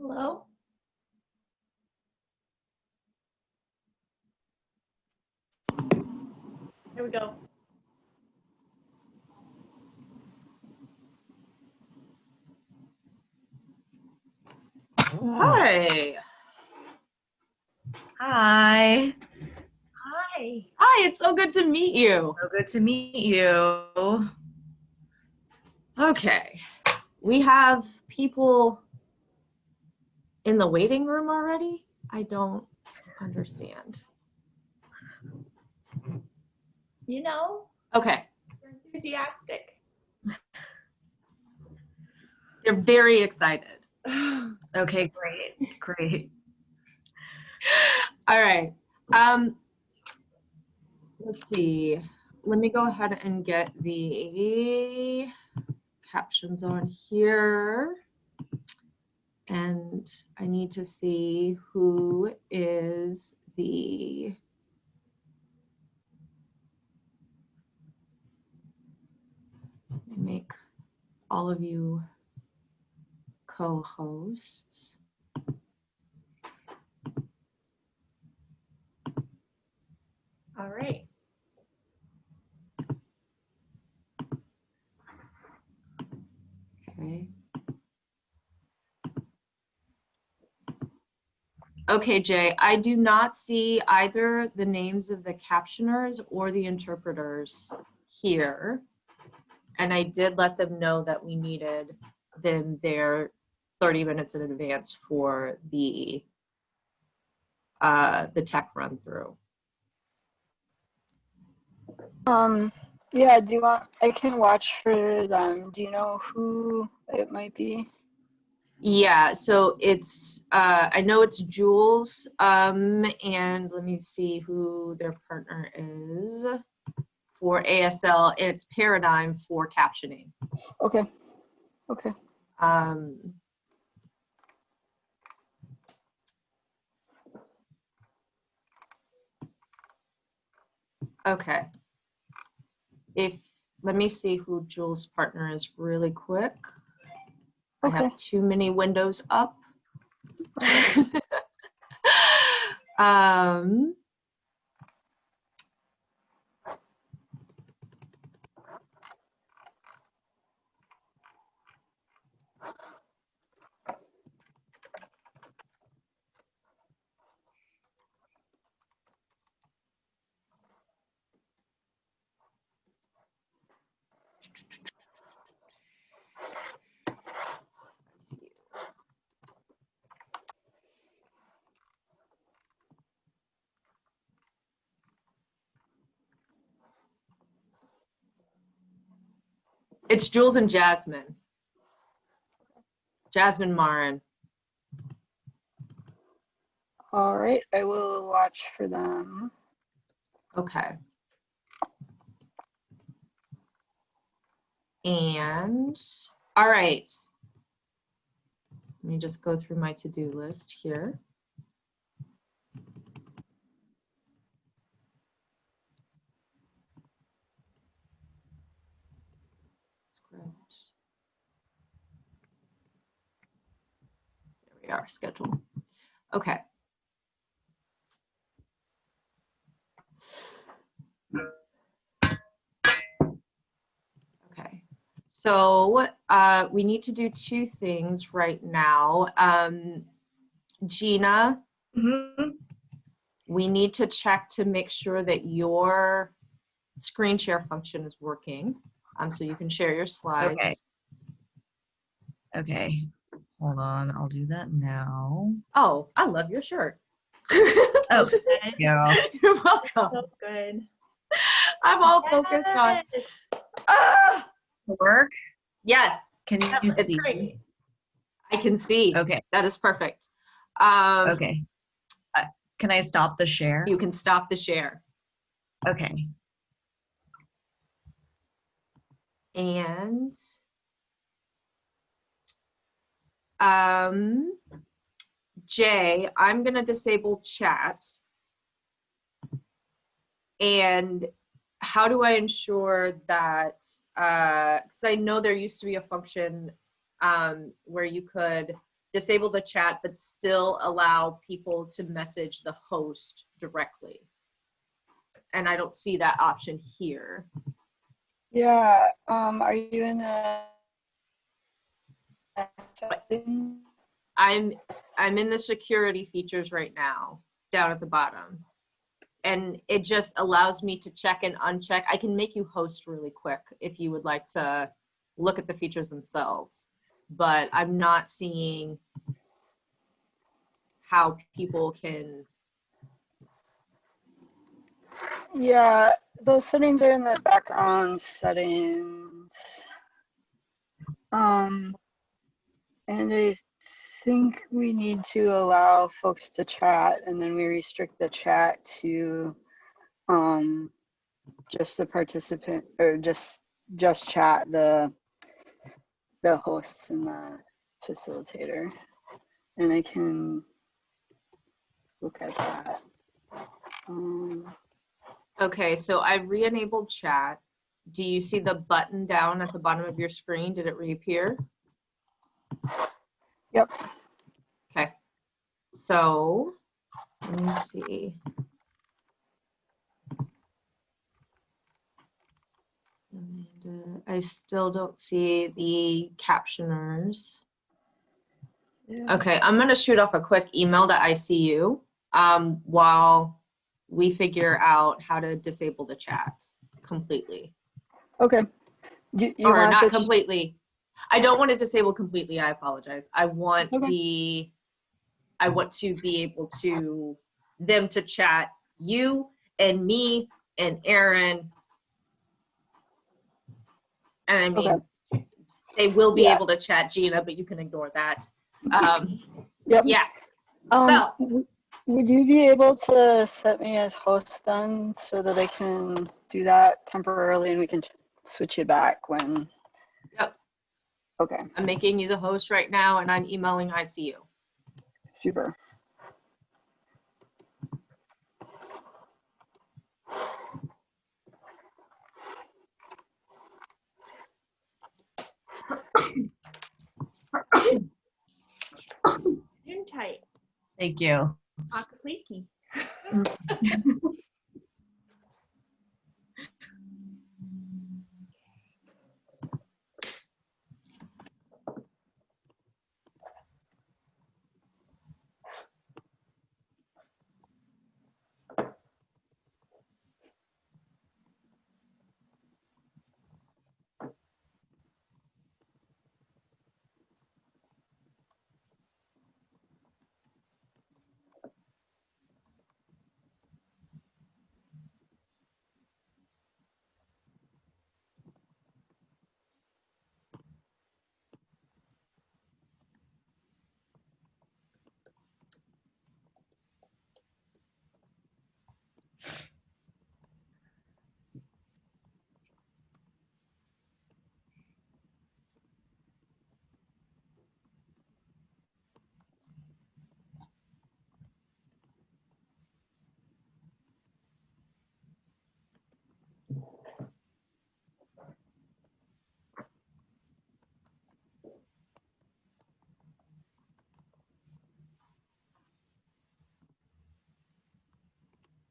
Hello? Here we go. Hi. Hi. Hi. Hi, it's so good to meet you. So good to meet you. Okay, we have people in the waiting room already? I don't understand. You know, Okay, you're enthusiastic. they're very excited. Okay, great. All right, let's see. Let me go ahead and get the captions on here. And I need to see who is the make all of you co-hosts. All right. Okay. Okay, Jay, I do not see either the names of the captioners or the interpreters here. And I did let them know that we needed them there 30 minutes in advance for the tech run through. Yeah, do you want, I can watch for them. Do you know who it might be? Yeah, so it's, I know it's Jules, and let me see who their partner is for ASL, and it's Paradigm for captioning. Okay. Okay. Let me see who Jules' partner is really quick. Okay. I have too many windows up. It's Jules and Jasmine. Jasmine Marin. All right, I will watch for them. Okay. And, all right. Let me just go through my to-do list here. Script. There we are, schedule. Okay. Okay. So we need to do two things right now. Jina, we need to check to make sure that your screen share function is working, so you can share your slides. Okay. Hold on, I'll do that now. Oh, I love your shirt. Oh, yeah. You're welcome. So good. I'm all focused on. Work? Yes. Can you It's see? great. I can see. Okay. That is perfect. Okay. Can I stop the share? You can stop the share. Okay. And Jay, I'm going to disable chat. And how do I ensure that, because I know there used to be a function where you could disable the chat, but still allow people to message the host directly. And I don't see that option here. Yeah, are you in the settings? I'm in the security features right now, down at the bottom. And it just allows me to check and uncheck. I can make you host really quick if you would like to look at the features themselves. But I'm not seeing how people can. Yeah, those settings are in the background settings. And I think we need to allow folks to chat, and then we restrict the chat to just the participant, or just chat, the hosts and the facilitator. And I can look at that. Okay, so I re-enabled chat. Do you see the button down at the bottom of your screen? Did it reappear? Yep. Okay, so let me see. And, I still don't see the captioners. Yeah. Okay, I'm gonna shoot off a quick email to ICU while we figure out how to disable the chat completely. Okay. You Or want not the completely. I don't want to disable completely, I apologize. I want Okay. I want to be able to them to chat you and me and Aaron. And I mean, they will be Yeah. able to chat Gina, but you can ignore that. Yep. Yeah. Would you be able to set me as host then, so that I can do that temporarily and we can switch it back when? Yep. Okay. I'm making you the host right now, and I'm emailing ICU. Super. In tight. Thank you. Akapliki.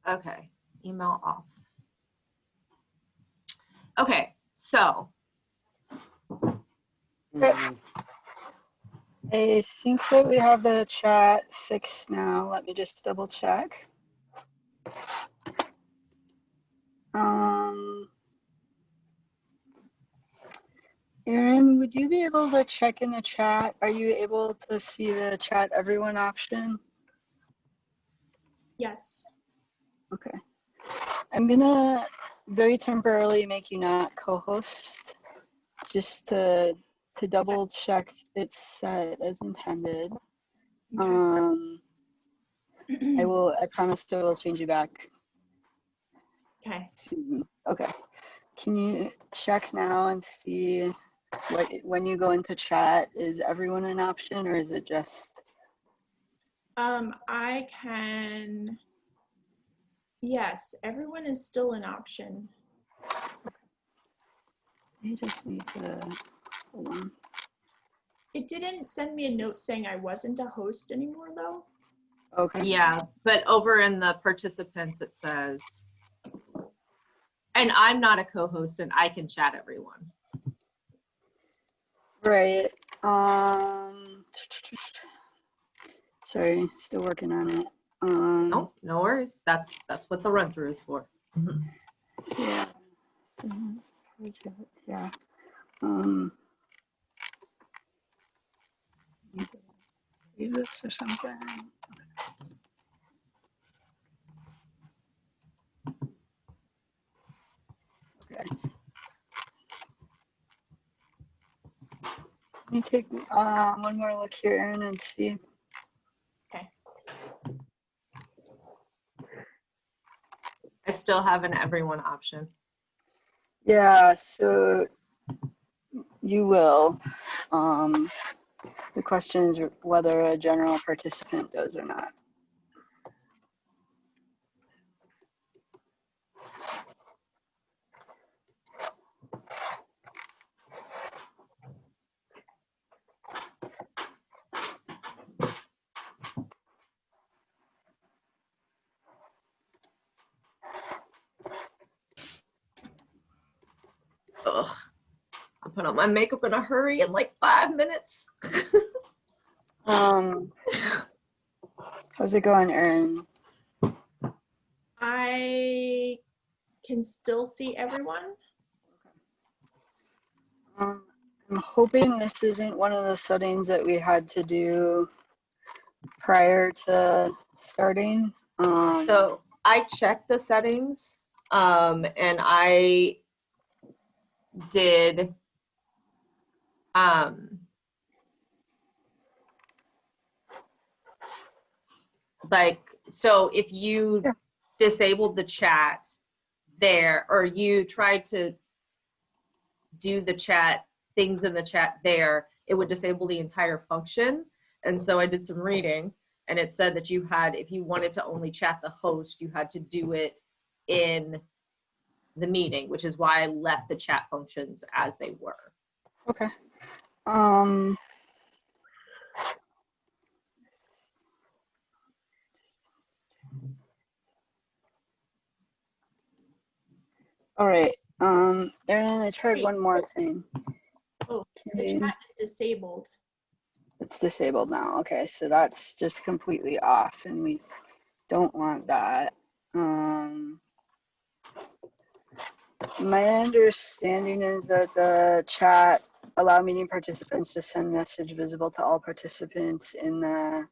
Okay, email off. Okay, so. I think that we have the chat fixed now. Let me just double check. Erin, would you be able to check in the chat? Are you able to see the chat everyone option? Yes. Okay. I'm gonna very temporarily make you not co-host, just to double check it's set as intended. I promise I will change you back Okay. soon. Okay. Can you check now and see when you go into chat, is everyone an option or is it just? I can. Yes, everyone is still an option. You just need to, hold on. It didn't send me a note saying I wasn't a host anymore, though. Okay. Yeah, but over in the participants, it says, and I'm not a co-host and I can chat everyone. Right. Sorry, still working on it. No, no worries. That's what the run through is for. Yeah. Yeah. Save this or something. Okay. Let me take one more look here, Erin, and see. I still have an everyone option. Yeah, so you will. The question is whether a general participant does or not. Ugh. I'll put on my makeup in a hurry in like 5 minutes. How's it going, Erin? I can still see everyone. I'm hoping this isn't one of the settings that we had to do prior to starting. So I checked the settings and I did like, so if you Yeah. disabled the chat there, or you tried to do the chat things in the chat there, it would disable the entire function. And so I did some reading and it said that you had, if you wanted to only chat the host, you had to do it in the meeting, which is why I left the chat functions as they were. Okay. All right. Erin, I tried Wait. one more thing. Oh, the Okay. chat is disabled. It's disabled now. Okay, so that's just completely off, and we don't want that. My understanding is that the chat allow meeting participants to send message visible to all participants in the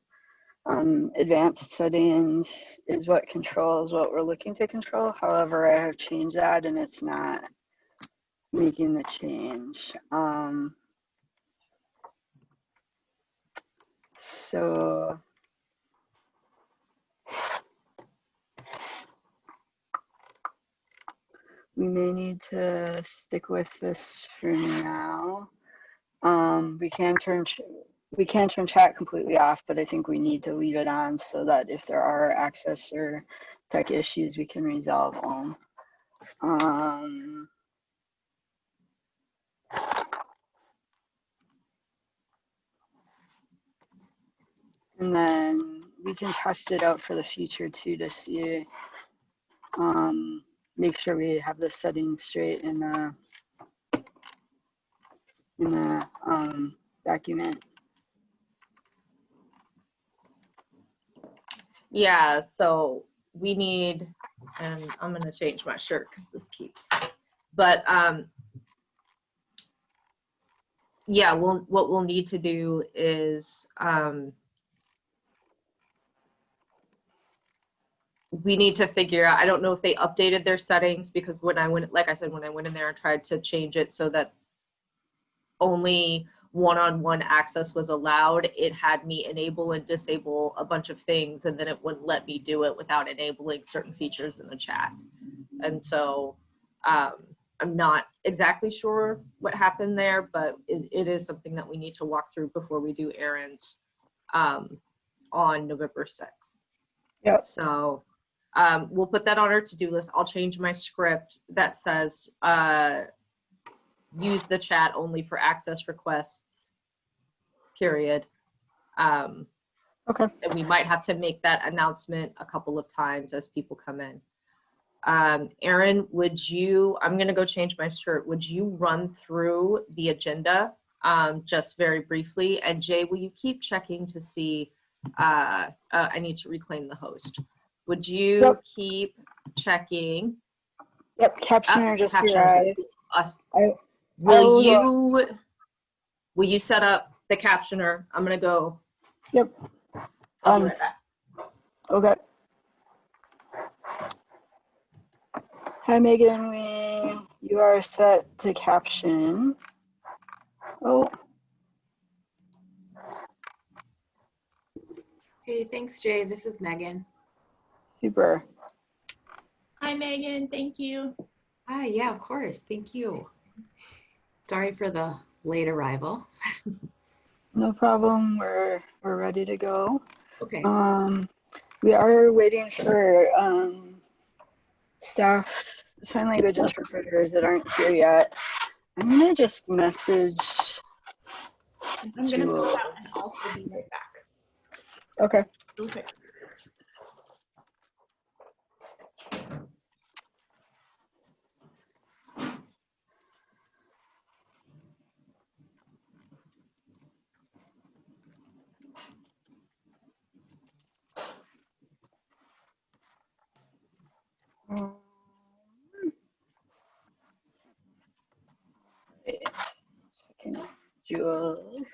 advanced settings is what controls what we're looking to control. However, I have changed that and it's not making the change. So we may need to stick with this for now. We can turn chat completely off, but I think we need to leave it on so that if there are access or tech issues, we can resolve them. And then we can test it out for the future too to see, make sure we have the settings straight in the document. Yeah, so we need, and I'm gonna change my shirt because this keeps, but yeah, what we'll need to do is we need to figure out, I don't know if they updated their settings, because when I went, like I said, when I went in there and tried to change it so that only one-on-one access was allowed, it had me enable and disable a bunch of things, and then it wouldn't let me do it without enabling certain features in the chat. And so I'm not exactly sure what happened there, but it is something that we need to walk through before we do errands on November 6th. Yep. So we'll put that on our to-do list. I'll change my script that says use the chat only for access requests period. Okay. And we might have to make that announcement a couple of times as people come in. Erin, I'm going to go change my shirt. Would you run through the agenda just very briefly? And Jay, will you keep checking to see, I need to reclaim the host. Will you keep checking? Yep, captioner just Captioners. arrived. Will you set up the captioner? I'm going to go. Yep. I'll be right back. Okay. Hi, Megan. You are set to caption. Oh, Hey, thanks, Jay. This is Megan. super. Hi, Megan. Thank you. Hi, yeah, of course. Thank you. Sorry for the late arrival. No problem. We're ready to go. Okay. We are waiting for staff sign language interpreters that aren't here yet. I'm gonna just message. And I'm going to pop out and also be right back. Okay. Okay. Checking Jules.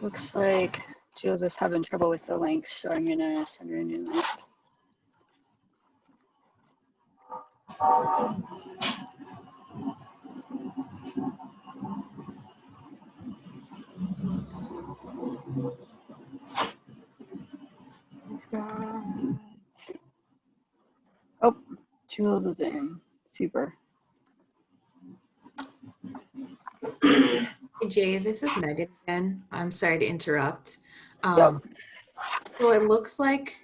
Looks like Jules is having trouble with the link, so I'm gonna send her a new link. Oh, Jules is in. Super. Hey, Jay, this is Megan again. I'm sorry to interrupt. Yep. So it looks like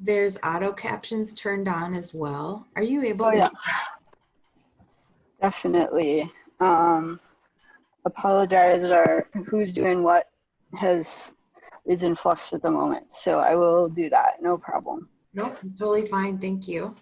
there's auto captions turned on as well. Are you able Oh to? yeah. Definitely. Apologize, or who's doing what is in flux at the moment. So I will do that. No problem. Nope, it's totally fine. Thank you.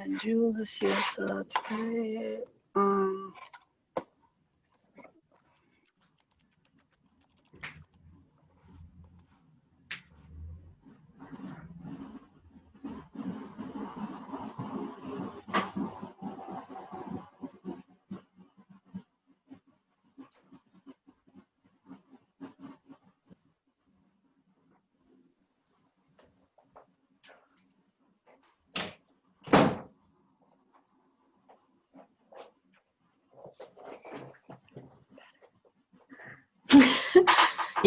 And Jules is here, so that's great.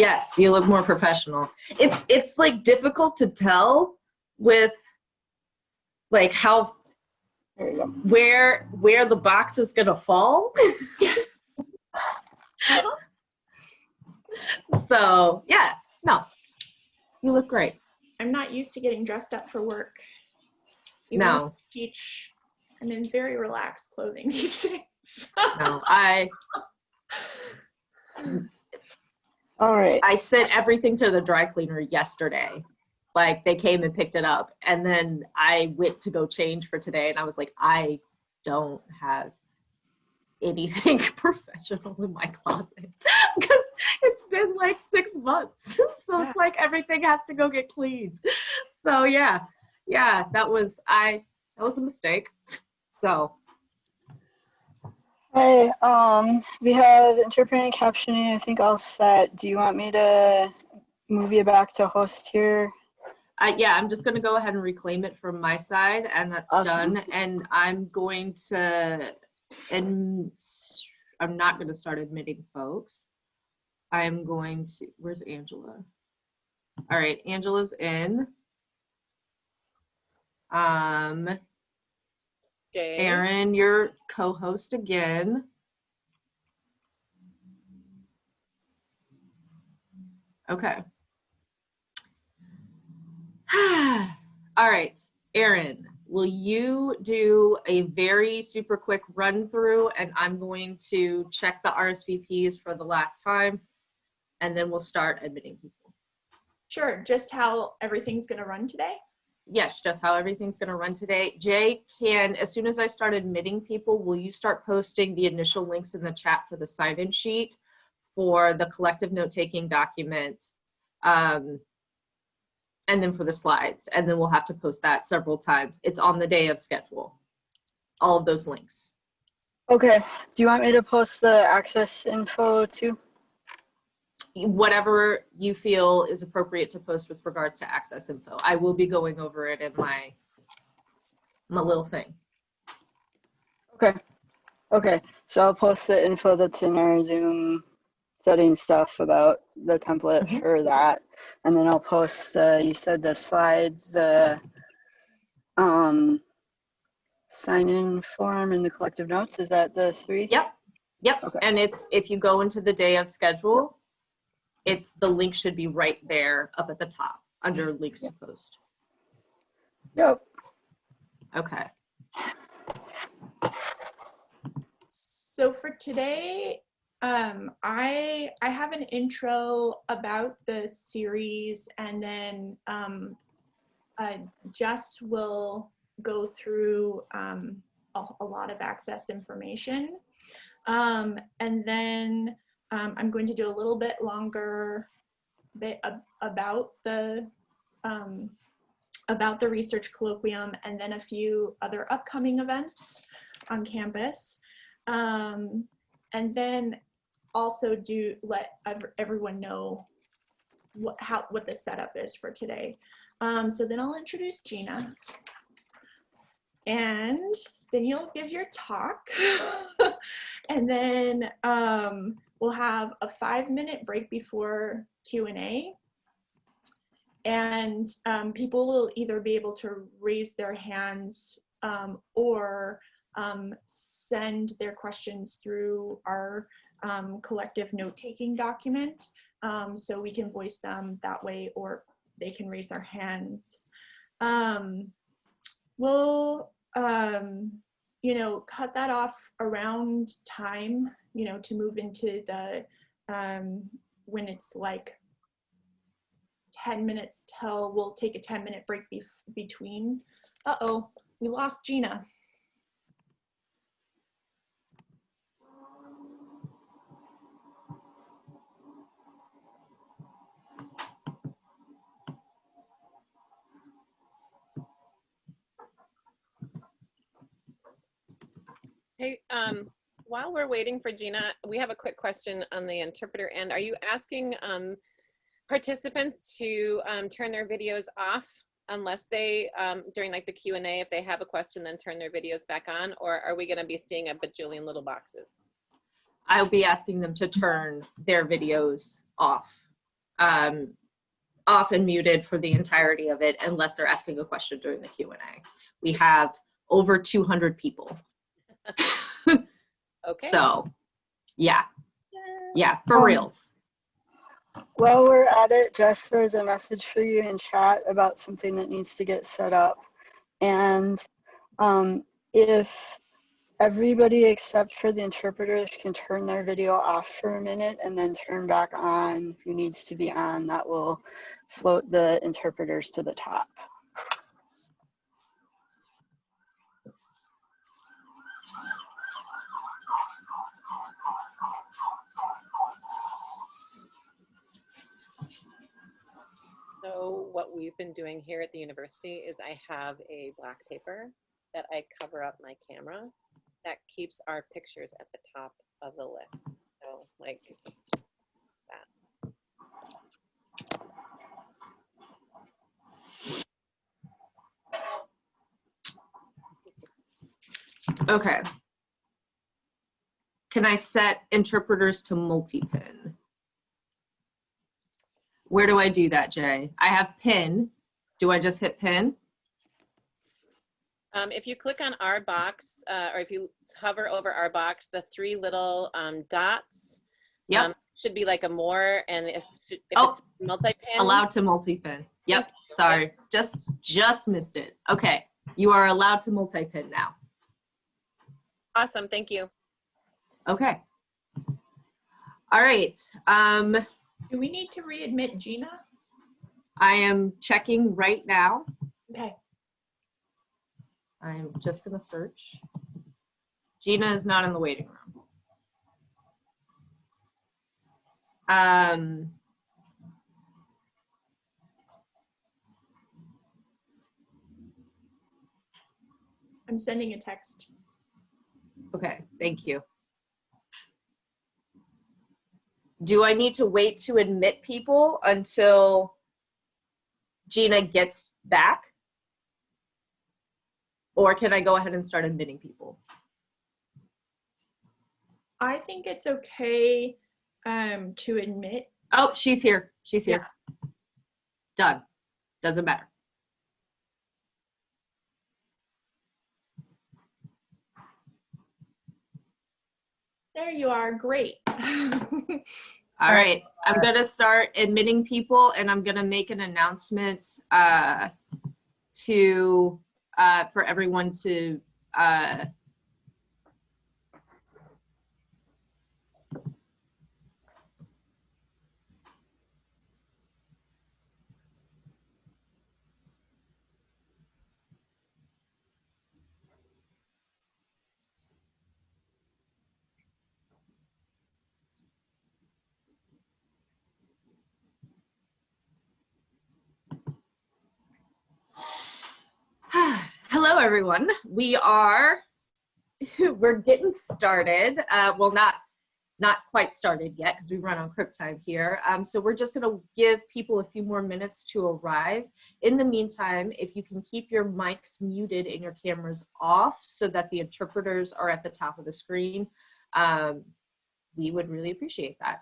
Yes, you look more professional. It's like difficult to tell with like how There you go. where the box is gonna fall. So yeah, no, you look great. I'm not used to getting dressed up for work. Even when I No, teach, I'm in very relaxed clothing these days. no, All right. I sent everything to the dry cleaner yesterday. Like they came and picked it up, and then I went to go change for today, and I was like, I don't have anything professional in my closet because it's been like 6 months. So Yeah. it's like everything has to go get cleaned. So yeah, that was a mistake. So Hey, we have interpreting and captioning, I think, all set. Do you want me to move you back to host here? yeah, I'm just gonna go ahead and reclaim it from my side, and that's Awesome. done. And I'm going to, and I'm not gonna start admitting folks. I'm going to, where's Angela? All right, Angela's in. Okay. Aaron, you're co-host again. Okay. All right, Aaron, will you do a very super quick run through, and I'm going to check the RSVPs for the last time, and then we'll start admitting people. Sure, just how everything's gonna run today. Yes, just how everything's gonna run today. Jay, as soon as I start admitting people, will you start posting the initial links in the chat for the sign-in sheet for the collective note-taking documents, and then for the slides, and then we'll have to post that several times. It's on the day of schedule, all of those links. Okay. Do you want me to post the access info too? Whatever you feel is appropriate to post with regards to access info. I will be going over it in my little thing. Okay. Okay. So I'll post the info that's in our Zoom setting stuff about the template for that. And then I'll post you said the slides, the sign-in form and the collective notes. Is that the 3? Yep. Okay. And it's, if you go into the day of schedule, the link should be right there up at the top under links to post. Yep. Okay. So for today, I have an intro about the series, and then Jess will go through a lot of access information. And then I'm going to do a little bit longer bit about the research colloquium, and then a few other upcoming events on campus. And then also let everyone know what the setup is for today. So then I'll introduce Jina, and then you'll give your talk, and then we'll have a 5-minute break before Q&A, and people will either be able to raise their hands or send their questions through our collective note-taking document, so we can voice them that way, or they can raise their hands. We'll cut that off around time, to move into the when it's like 10 minutes till we'll take a 10-minute break between. Uh-oh, we lost Jina. Hey, while we're waiting for Jina, we have a quick question on the interpreter end. Are you asking participants to turn their videos off unless they, during like the Q&A, if they have a question, then turn their videos back on? Or are we gonna be seeing a bajillion little boxes? I'll be asking them to turn their videos off. off and muted for the entirety of it unless they're asking a question during the Q&A. We have over 200 people. Okay. So, yeah, for reals. While we're at it, Jess, there's a message for you in chat about something that needs to get set up. And if everybody except for the interpreters can turn their video off for a minute and then turn back on who needs to be on, that will float the interpreters to the top. So what we've been doing here at the university is I have a black paper that I cover up my camera that keeps our pictures at the top of the list. So like that. Okay. Can I set interpreters to multi-pin? Where do I do that, Jay? I have pin. Do I just hit pin? If you click on our box, or if you hover over our box, the three little dots should be like a more, and if it's multi-pin. Allowed to multi-pin. Yep, sorry, just missed it. Okay, you are allowed to multi-pin now. Awesome, thank you. Okay. All right. Do we need to readmit Jina? I am checking right now. Okay. I'm just gonna search. Jina is not in the waiting room. I'm sending a text. Okay, thank you. Do I need to wait to admit people until Jina gets back? Or can I go ahead and start admitting people? I think it's okay to admit. Oh, she's here. She's here. Done. Doesn't matter. There you are. Great. All right. I'm going to start admitting people, and I'm going to make an announcement for everyone to hello, everyone. We're getting started. Well, not quite started yet because we run on Crip time here. So we're just going to give people a few more minutes to arrive. In the meantime, if you can keep your mics muted and your cameras off so that the interpreters are at the top of the screen, we would really appreciate that.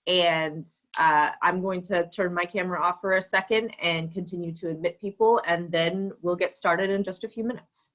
And I'm going to turn my camera off for a second and continue to admit people, and then we'll get started in just a few minutes.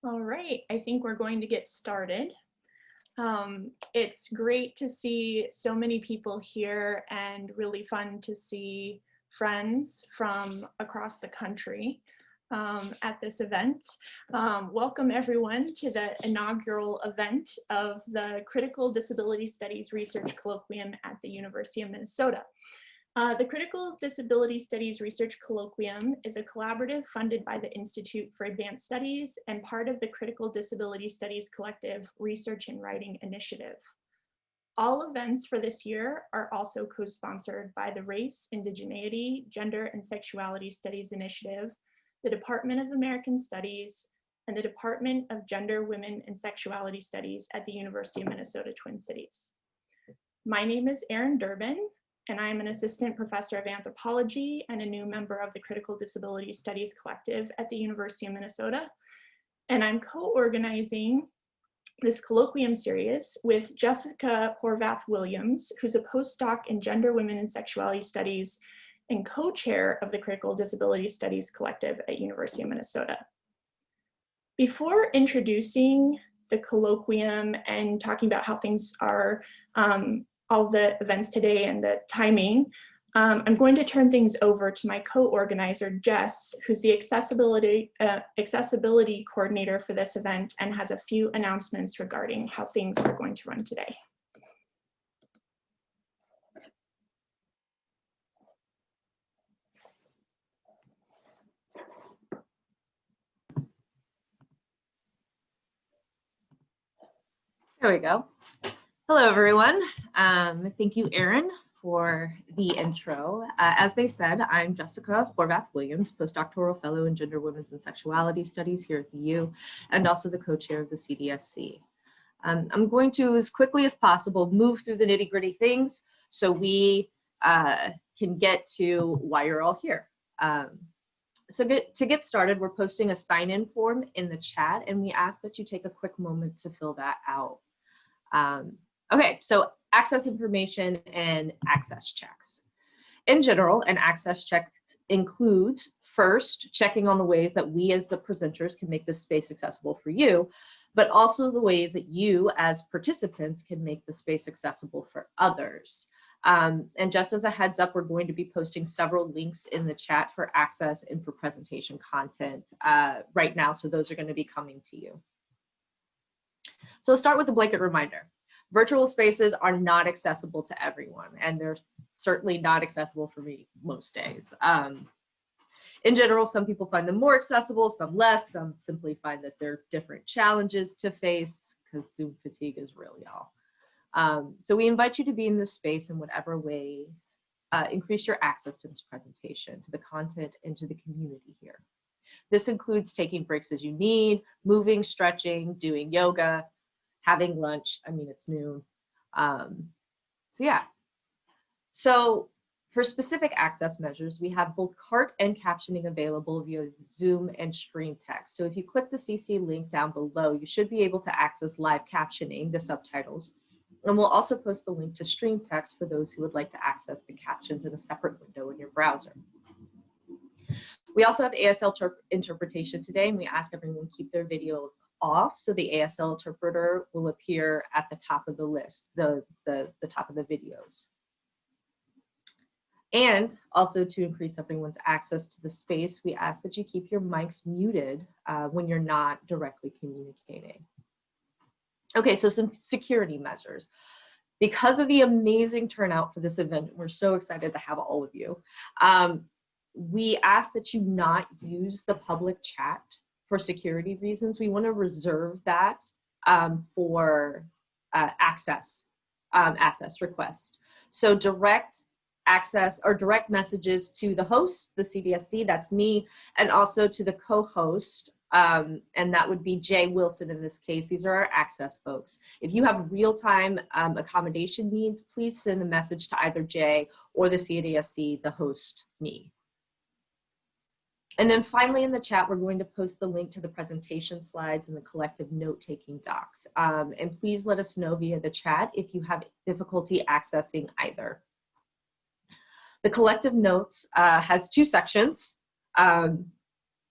All right, I think we're going to get started. It's great to see so many people here and really fun to see friends from across the country at this event. Welcome everyone to the inaugural event of the Critical Disability Studies Research Colloquium at the University of Minnesota. The Critical Disability Studies Research Colloquium is a collaborative funded by the Institute for Advanced Studies and part of the Critical Disability Studies Collective Research and Writing Initiative. All events for this year are also co-sponsored by the Race, Indigeneity, Gender, and Sexuality Studies Initiative, the Department of American Studies, and the Department of Gender, Women, and Sexuality Studies at the University of Minnesota Twin Cities. My name is Erin Durbin, and I'm an assistant professor of anthropology and a new member of the Critical Disability Studies Collective at the University of Minnesota. And I'm co-organizing this colloquium series with Jessica Horvath-Williams, who's a postdoc in Gender, Women, and Sexuality Studies and co-chair of the Critical Disability Studies Collective at University of Minnesota. Before introducing the colloquium and talking about how things are all the events today and the timing, I'm going to turn things over to my co-organizer, Jess, who's the accessibility coordinator for this event and has a few announcements regarding how things are going to run today. There we go. Hello, everyone. Thank you, Erin, for the intro. As they said, I'm Jessica Horvath-Williams, postdoctoral fellow in Gender, Women's, and Sexuality Studies here at the U, and also the co-chair of the CDSC. I'm going to, as quickly as possible, move through the nitty-gritty things so we can get to why you're all here. To get started, we're posting a sign-in form in the chat, and we ask that you take a quick moment to fill that out. Okay, so access information and access checks. In general, an access check includes first checking on the ways that we as the presenters can make this space accessible for you, but also the ways that you as participants can make the space accessible for others. And just as a heads up, we're going to be posting several links in the chat for access and for presentation content right now, so those are going to be coming to you. So let's start with a blanket reminder. Virtual spaces are not accessible to everyone, and they're certainly not accessible for me most days. In general, some people find them more accessible, some less, some simply find that there are different challenges to face because Zoom fatigue is real, y'all. So we invite you to be in this space in whatever ways increase your access to this presentation, to the content, and to the community here. This includes taking breaks as you need, moving, stretching, doing yoga, having lunch. I mean, it's noon. So yeah. So for specific access measures, we have both CART and captioning available via Zoom and Stream Text. So if you click the CC link down below, you should be able to access live captioning, the subtitles. And we'll also post the link to Stream Text for those who would like to access the captions in a separate window in your browser. We also have ASL interpretation today, and we ask everyone to keep their video off so the ASL interpreter will appear at the top of the list, the top of the videos. And also to increase everyone's access to the space, we ask that you keep your mics muted when you're not directly communicating. Okay, so some security measures. Because of the amazing turnout for this event, we're so excited to have all of you. We ask that you not use the public chat for security reasons. We want to reserve that for access requests. So direct access or direct messages to the host, the CDSC, that's me, and also to the co-host, and that would be Jay Wilson in this case. These are our access folks. If you have real-time accommodation needs, please send a message to either Jay or the CDSC, the host, me. And then finally in the chat, we're going to post the link to the presentation slides and the collective note-taking docs. And please let us know via the chat if you have difficulty accessing either. The collective notes has two sections. The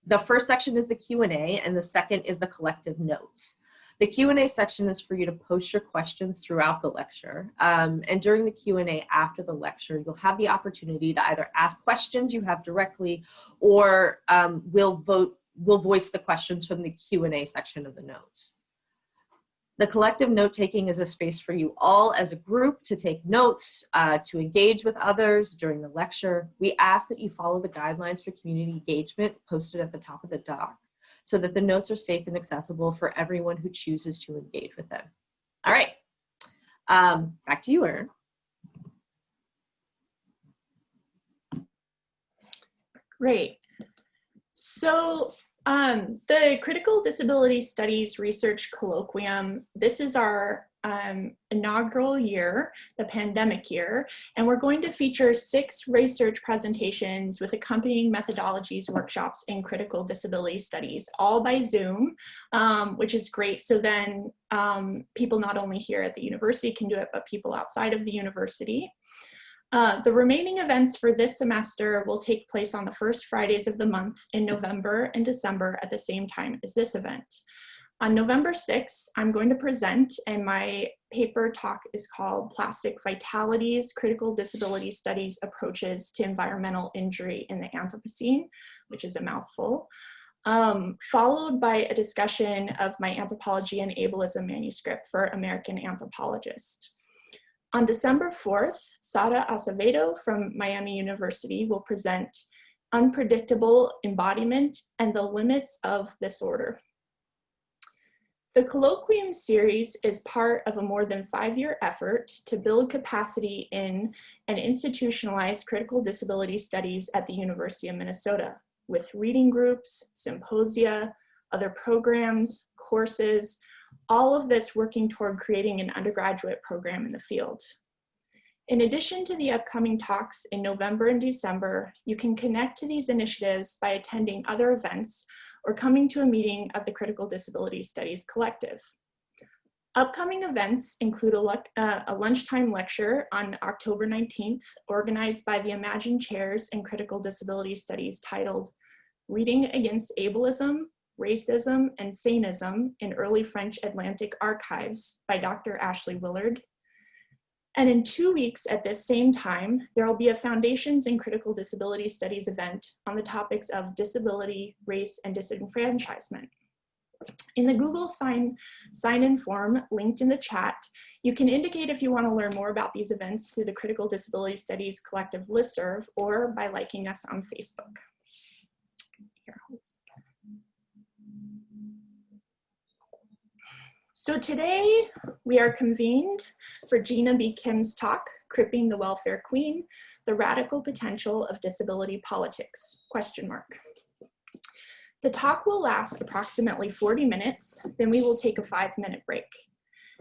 the first section is the Q&A and the second is the collective notes. The Q&A section is for you to post your questions throughout the lecture. And during the Q&A after the lecture, you'll have the opportunity to either ask questions you have directly, or we'll voice the questions from the Q&A section of the notes. The collective note-taking is a space for you all as a group to take notes, to engage with others during the lecture. We ask that you follow the guidelines for community engagement posted at the top of the doc, so that the notes are safe and accessible for everyone who chooses to engage with them. All right, back to you, Erin. Great. So the Critical Disability Studies Research Colloquium, this is our inaugural year, the pandemic year, and we're going to feature 6 research presentations with accompanying methodologies workshops in critical disability studies, all by Zoom, which is great. So then people not only here at the university can do it, but people outside of the university. The remaining events for this semester will take place on the first Fridays of the month in November and December at the same time as this event. On November 6th, I'm going to present, and my paper talk is called Plastic Vitalities, Critical Disability Studies Approaches to Environmental Injury in the Anthropocene, which is a mouthful, followed by a discussion of my Anthropology and Ableism manuscript for American Anthropologist. On December 4th, Sara Acevedo from Miami University will present Unpredictable Embodiment and the Limits of Disorder. The Colloquium series is part of a more than 5-year effort to build capacity in and institutionalize critical disability studies at the University of Minnesota, with reading groups, symposia, other programs, courses, all of this working toward creating an undergraduate program in the field. In addition to the upcoming talks in November and December, you can connect to these initiatives by attending other events or coming to a meeting of the Critical Disability Studies Collective. Upcoming events include a lunchtime lecture on October 19th, organized by the Imagine Chairs in Critical Disability Studies, titled Reading Against Ableism, Racism, and Sanism in Early French Atlantic Archives by Dr. Ashley Willard. And in 2 weeks at this same time, there will be a Foundations in Critical Disability Studies event on the topics of disability, race, and disenfranchisement. In the Google sign-in form linked in the chat, you can indicate if you want to learn more about these events through the Critical Disability Studies Collective listserv or by liking us on Facebook. Here. So today we are convened for Jina B. Kim's talk, Cripping the Welfare Queen, The Radical Potential of Disability Politics, ? The talk will last approximately 40 minutes, then we will take a 5-minute break.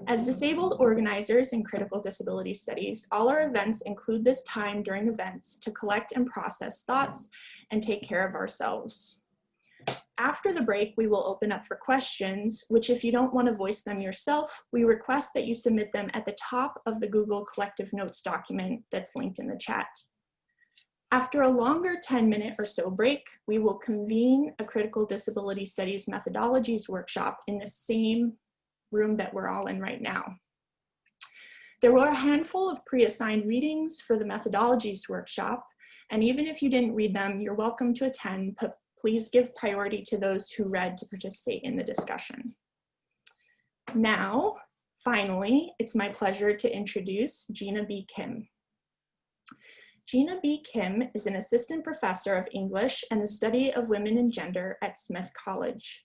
As disabled organizers in critical disability studies, all our events include this time during events to collect and process thoughts and take care of ourselves. After the break, we will open up for questions, which if you don't want to voice them yourself, we request that you submit them at the top of the Google Collective Notes document that's linked in the chat. After a longer 10-minute or so break, we will convene a Critical Disability Studies Methodologies workshop in the same room that we're all in right now. There were a handful of pre-assigned readings for the Methodologies workshop, and even if you didn't read them, you're welcome to attend, but please give priority to those who read to participate in the discussion. Now, finally, it's my pleasure to introduce Jina B. Kim. Jina B. Kim is an assistant professor of English and the study of women and gender at Smith College.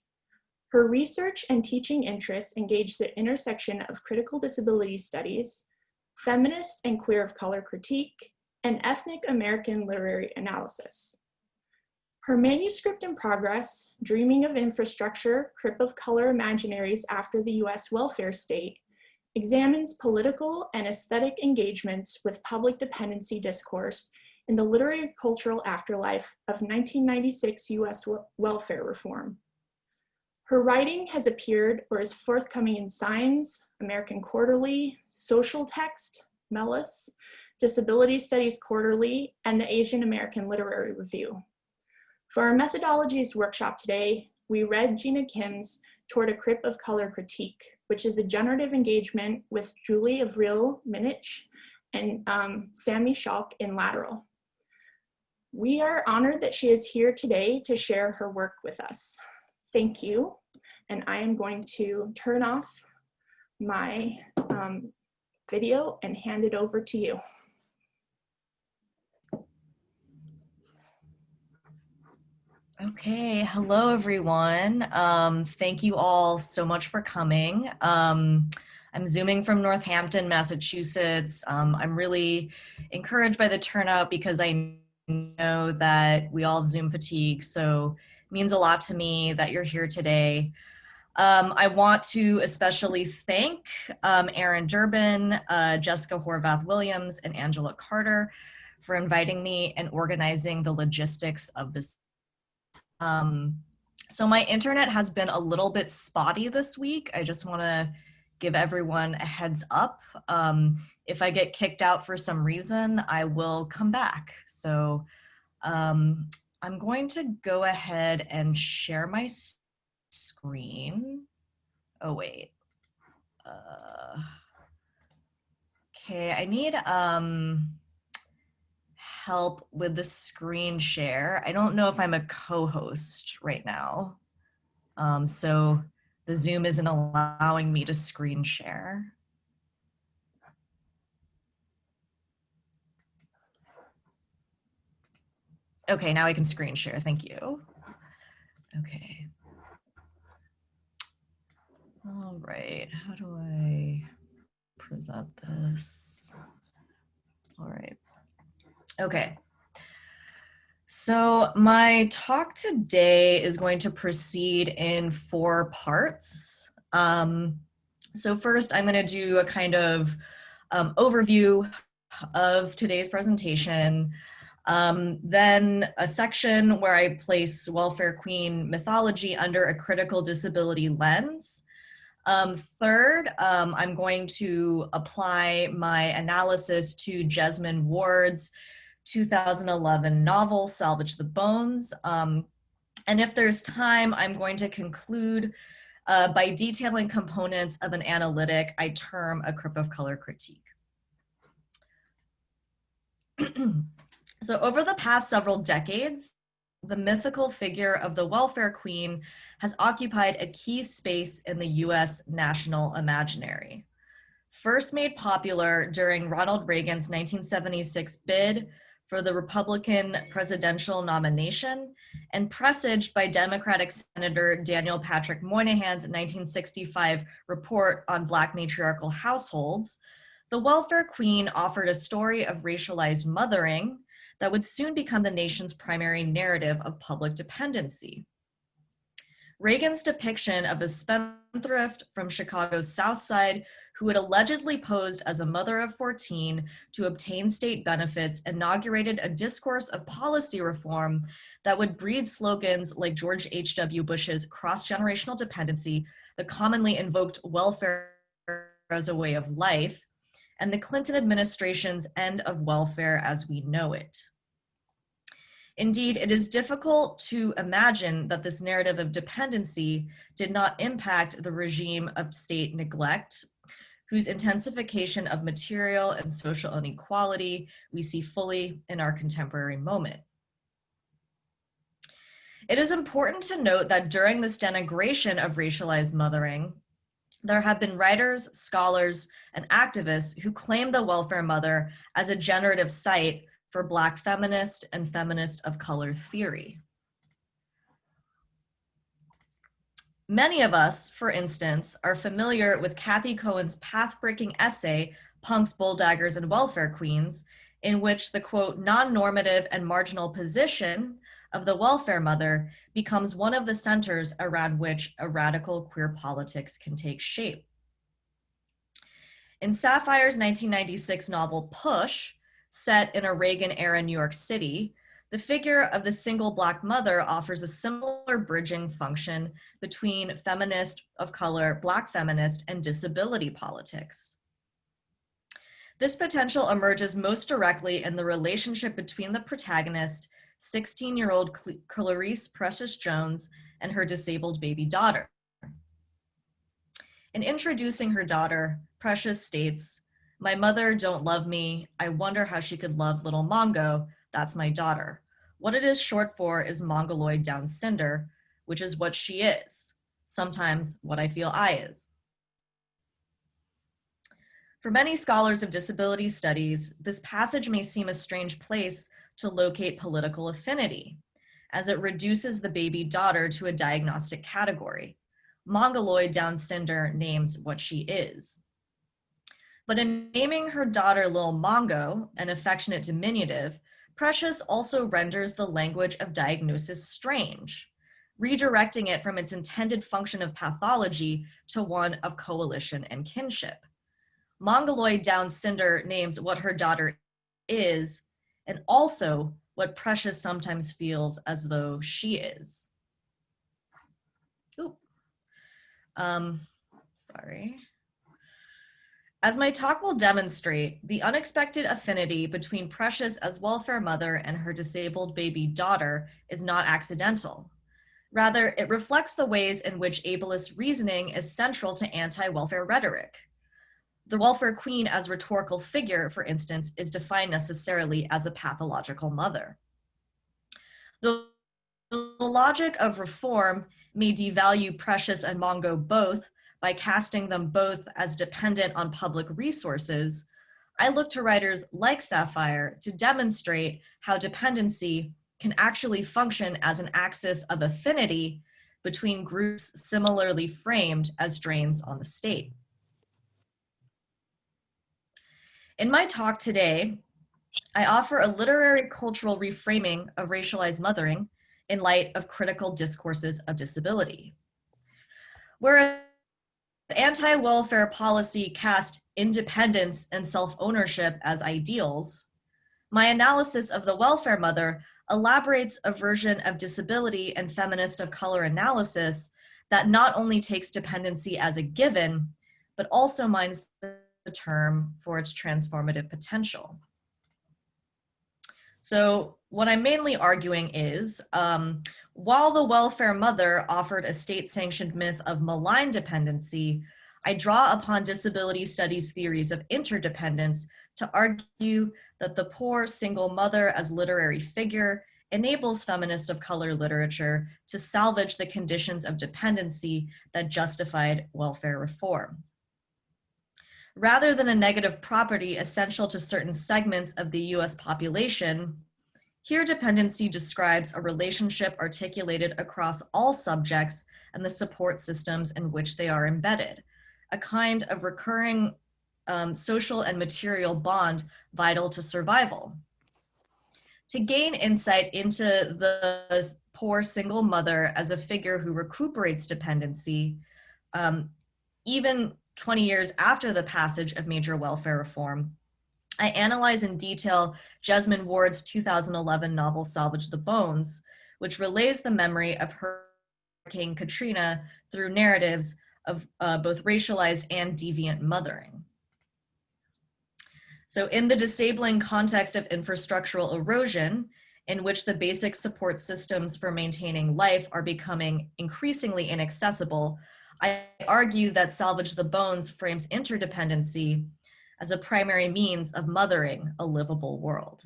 Her research and teaching interests engage the intersection of critical disability studies, feminist and queer of color critique, and ethnic American literary analysis. Her manuscript in progress, Dreaming of Infrastructure, Crip of Color Imaginaries After the US Welfare State, examines political and aesthetic engagements with public dependency discourse in the literary cultural afterlife of 1996 US welfare reform. Her writing has appeared or is forthcoming in Signs, American Quarterly, Social Text, Melis, Disability Studies Quarterly, and the Asian American Literary Review. For our methodologies workshop today, we read Jina Kim's Toward a Crip of Color Critique, which is a generative engagement with Julie of Real Minich and Sammy Schalk in Lateral. We are honored that she is here today to share her work with us. Thank you. And I am going to turn off my video and hand it over to you. Okay, hello everyone. Thank you all so much for coming. I'm Zooming from Northampton, Massachusetts. I'm really encouraged by the turnout because I know that we all have Zoom fatigue, so it means a lot to me that you're here today. I want to especially thank Erin Durbin, Jessica Horvath-Williams, and Angela Carter for inviting me and organizing the logistics of this. So my internet has been a little bit spotty this week. I just want to give everyone a heads up. If I get kicked out for some reason, I will come back. So I'm going to go ahead and share my screen. Oh, wait. Okay, I need help with the screen share. I don't know if I'm a co-host right now. So the Zoom isn't allowing me to screen share. Okay, now I can screen share, thank you. Okay. All right, how do I present this? All right. Okay. So my talk today is going to proceed in 4 parts. So first I'm going to do a kind of overview of today's presentation. Then a section where I place welfare queen mythology under a critical disability lens. Third, I'm going to apply my analysis to Jesmyn Ward's 2011 novel, Salvage the Bones. And if there's time, I'm going to conclude by detailing components of an analytic I term a crip of color critique. So over the past several decades, the mythical figure of the welfare queen has occupied a key space in the US national imaginary. First made popular during Ronald Reagan's 1976 bid for the Republican presidential nomination and presaged by Democratic Senator Daniel Patrick Moynihan's 1965 report on Black matriarchal households, the welfare queen offered a story of racialized mothering that would soon become the nation's primary narrative of public dependency. Reagan's depiction of a spendthrift from Chicago's South Side who had allegedly posed as a mother of 14 to obtain state benefits inaugurated a discourse of policy reform that would breed slogans like George H.W. Bush's cross-generational dependency, the commonly invoked welfare as a way of life, and the Clinton administration's end of welfare as we know it. Indeed, it is difficult to imagine that this narrative of dependency did not impact the regime of state neglect, whose intensification of material and social inequality we see fully in our contemporary moment. It is important to note that during this denigration of racialized mothering, there have been writers, scholars, and activists who claim the welfare mother as a generative site for Black feminist and feminist of color theory. Many of us, for instance, are familiar with Kathy Cohen's path-breaking essay, Punks, Bulldaggers, and Welfare Queens, in which the, quote, non-normative and marginal position of the welfare mother becomes one of the centers around which a radical queer politics can take shape. In Sapphire's 1996 novel, Push, set in a Reagan-era New York City, the figure of the single Black mother offers a similar bridging function between feminist of color, Black feminist, and disability politics. This potential emerges most directly in the relationship between the protagonist, 16-year-old Clarice Precious Jones and her disabled baby daughter. In introducing her daughter, Precious states, "My mother don't love me. I wonder how she could love little Mongo. That's my daughter. What it is short for is Mongoloid Down Cinder, which is what she is. Sometimes what I feel I is." For many scholars of disability studies, this passage may seem a strange place to locate political affinity, as it reduces the baby daughter to a diagnostic category. Mongoloid Down Cinder names what she is. But in naming her daughter Lil Mongo, an affectionate diminutive, Precious also renders the language of diagnosis strange, redirecting it from its intended function of pathology to one of coalition and kinship. Mongoloid Down Cinder names what her daughter is, and also what Precious sometimes feels as though she is. Ooh. Sorry. As my talk will demonstrate, the unexpected affinity between Precious as welfare mother and her disabled baby daughter is not accidental. Rather, it reflects the ways in which ableist reasoning is central to anti-welfare rhetoric. The welfare queen as rhetorical figure, for instance, is defined necessarily as a pathological mother. The logic of reform may devalue Precious and Mongo both by casting them both as dependent on public resources. I look to writers like Sapphire to demonstrate how dependency can actually function as an axis of affinity between groups similarly framed as drains on the state. In my talk today, I offer a literary cultural reframing of racialized mothering in light of critical discourses of disability. Whereas anti-welfare policy cast independence and self-ownership as ideals, my analysis of the welfare mother elaborates a version of disability and feminist of color analysis that not only takes dependency as a given, but also mines the term for its transformative potential. So what I'm mainly arguing is, while the welfare mother offered a state-sanctioned myth of malign dependency, I draw upon disability studies theories of interdependence to argue that the poor single mother as literary figure enables feminist of color literature to salvage the conditions of dependency that justified welfare reform. Rather than a negative property essential to certain segments of the US population, here dependency describes a relationship articulated across all subjects and the support systems in which they are embedded, a kind of recurring social and material bond vital to survival. To gain insight into the poor single mother as a figure who recuperates dependency, even 20 years after the passage of major welfare reform, I analyze in detail Jesmyn Ward's 2011 novel Salvage the Bones, which relays the memory of Hurricane Katrina through narratives of both racialized and deviant mothering. So in the disabling context of infrastructural erosion, in which the basic support systems for maintaining life are becoming increasingly inaccessible, I argue that Salvage the Bones frames interdependency as a primary means of mothering a livable world.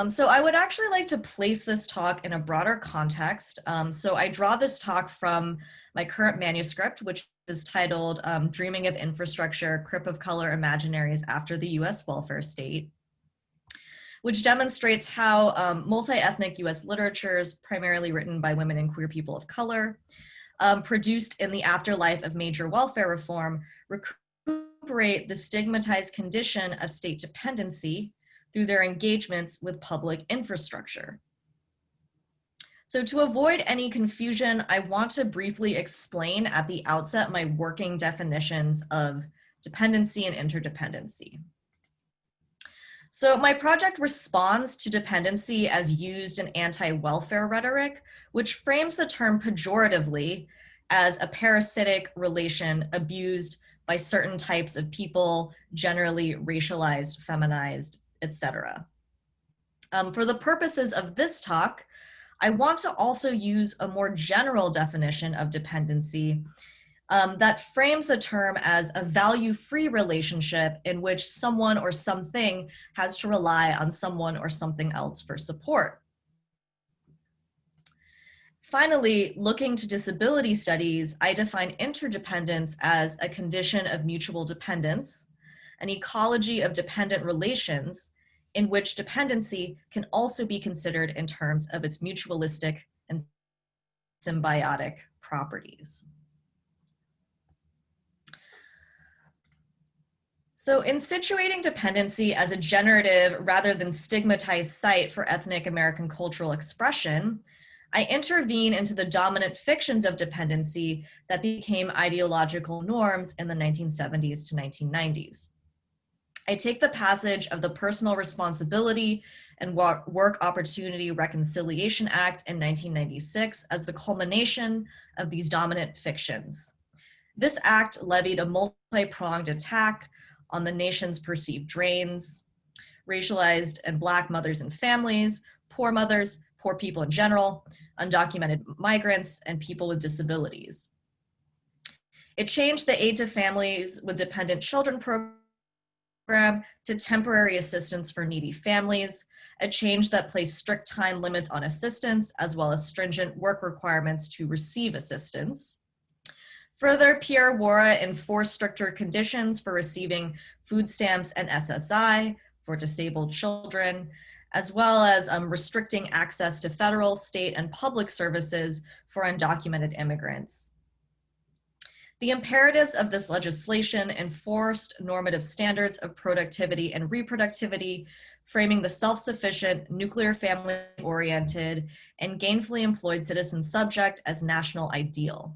So I would actually like to place this talk in a broader context. So I draw this talk from my current manuscript, which is titled Dreaming of Infrastructure, Crip of Color Imaginaries After the US Welfare State, which demonstrates how multi-ethnic US literatures, primarily written by women and queer people of color, produced in the afterlife of major welfare reform, recuperate the stigmatized condition of state dependency through their engagements with public infrastructure. So to avoid any confusion, I want to briefly explain at the outset my working definitions of dependency and interdependency. So my project responds to dependency as used in anti-welfare rhetoric, which frames the term pejoratively as a parasitic relation abused by certain types of people, generally racialized, feminized, etc. For the purposes of this talk, I want to also use a more general definition of dependency that frames the term as a value-free relationship in which someone or something has to rely on someone or something else for support. Finally, looking to disability studies, I define interdependence as a condition of mutual dependence, an ecology of dependent relations in which dependency can also be considered in terms of its mutualistic and symbiotic properties. So in situating dependency as a generative rather than stigmatized site for ethnic American cultural expression, I intervene into the dominant fictions of dependency that became ideological norms in the 1970s to 1990s. I take the passage of the Personal Responsibility and Work Opportunity Reconciliation Act in 1996 as the culmination of these dominant fictions. This act levied a multi-pronged attack on the nation's perceived drains, racialized and Black mothers and families, poor mothers, poor people in general, undocumented migrants, and people with disabilities. It changed the Aid to Families with Dependent Children program to temporary assistance for needy families, a change that placed strict time limits on assistance, as well as stringent work requirements to receive assistance. Further, Pierre Wara enforced stricter conditions for receiving food stamps and SSI for disabled children, as well as restricting access to federal, state, and public services for undocumented immigrants. The imperatives of this legislation enforced normative standards of productivity and reproductivity, framing the self-sufficient, nuclear family-oriented, and gainfully employed citizen subject as national ideal.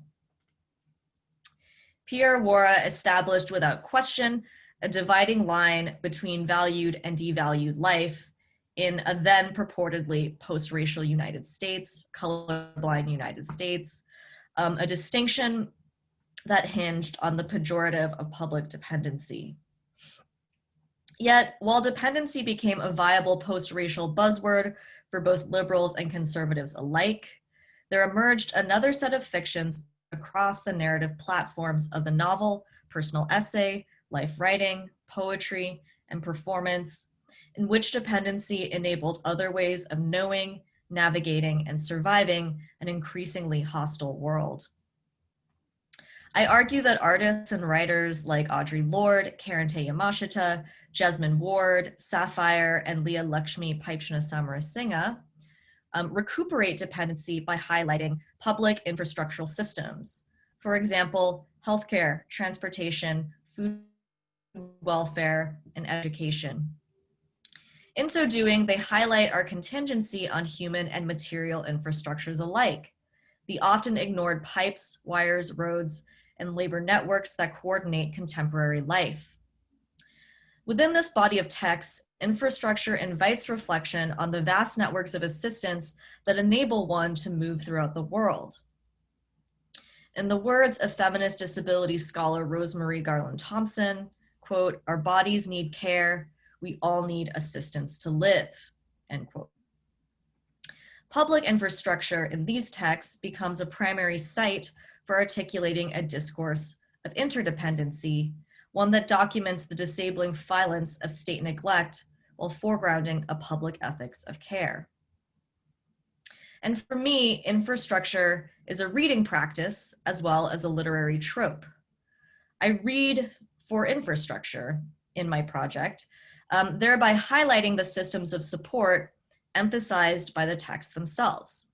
Pierre Wara established without question a dividing line between valued and devalued life in a then purportedly post-racial United States, colorblind United States, a distinction that hinged on the pejorative of public dependency. Yet, while dependency became a viable post-racial buzzword for both liberals and conservatives alike, there emerged another set of fictions across the narrative platforms of the novel, personal essay, life writing, poetry, and performance, in which dependency enabled other ways of knowing, navigating, and surviving an increasingly hostile world. I argue that artists and writers like Audre Lorde, Karente Yamashita, Jasmine Ward, Sapphire, and Leah Lakshmi Paipchana Samarasinha recuperate dependency by highlighting public infrastructural systems. For example, healthcare, transportation, food, welfare, and education. In so doing, they highlight our contingency on human and material infrastructures alike, the often ignored pipes, wires, roads, and labor networks that coordinate contemporary life. Within this body of text, infrastructure invites reflection on the vast networks of assistance that enable one to move throughout the world. In the words of feminist disability scholar Rosemarie Garland Thompson, quote, "Our bodies need care, we all need assistance to live," end quote. Public infrastructure in these texts becomes a primary site for articulating a discourse of interdependency, one that documents the disabling violence of state neglect while foregrounding a public ethics of care. And for me, infrastructure is a reading practice as well as a literary trope. I read for infrastructure in my project, thereby highlighting the systems of support emphasized by the texts themselves.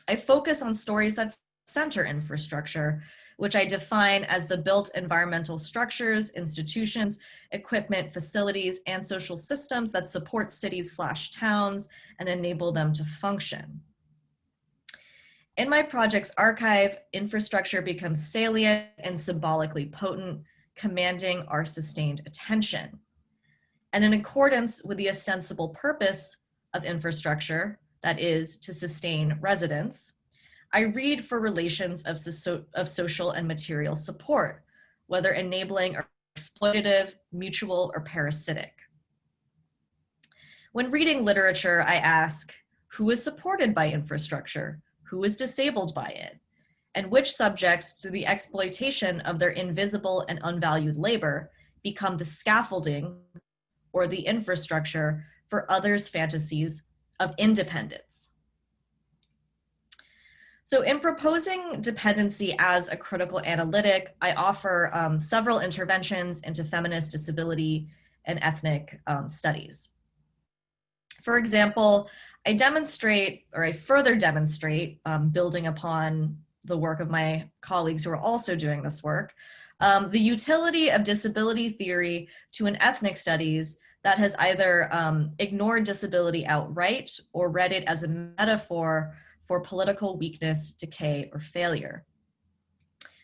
I focus on stories that center infrastructure, which I define as the built environmental structures, institutions, equipment, facilities, and social systems that support cities/towns and enable them to function. In my project's archive, infrastructure becomes salient and symbolically potent, commanding our sustained attention. And in accordance with the ostensible purpose of infrastructure, that is, to sustain residents, I read for relations of social and material support, whether enabling or exploitative, mutual, or parasitic. When reading literature, I ask, who is supported by infrastructure? Who is disabled by it? And which subjects, through the exploitation of their invisible and unvalued labor, become the scaffolding or the infrastructure for others' fantasies of independence? So in proposing dependency as a critical analytic, I offer several interventions into feminist disability and ethnic studies. For example, I further demonstrate, building upon the work of my colleagues who are also doing this work, the utility of disability theory to an ethnic studies that has either ignored disability outright or read it as a metaphor for political weakness, decay, or failure.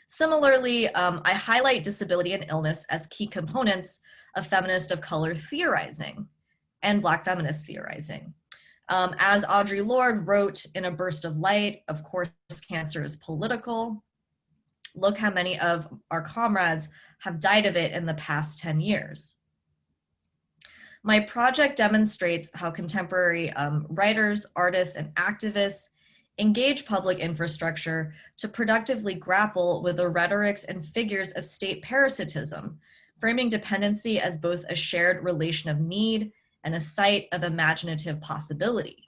Similarly, I highlight disability and illness as key components of feminist of color theorizing and Black feminist theorizing. As Audre Lorde wrote in A Burst of Light, of course, cancer is political. Look how many of our comrades have died of it in the past 10 years. My project demonstrates how contemporary writers, artists, and activists engage public infrastructure to productively grapple with the rhetorics and figures of state parasitism, framing dependency as both a shared relation of need and a site of imaginative possibility.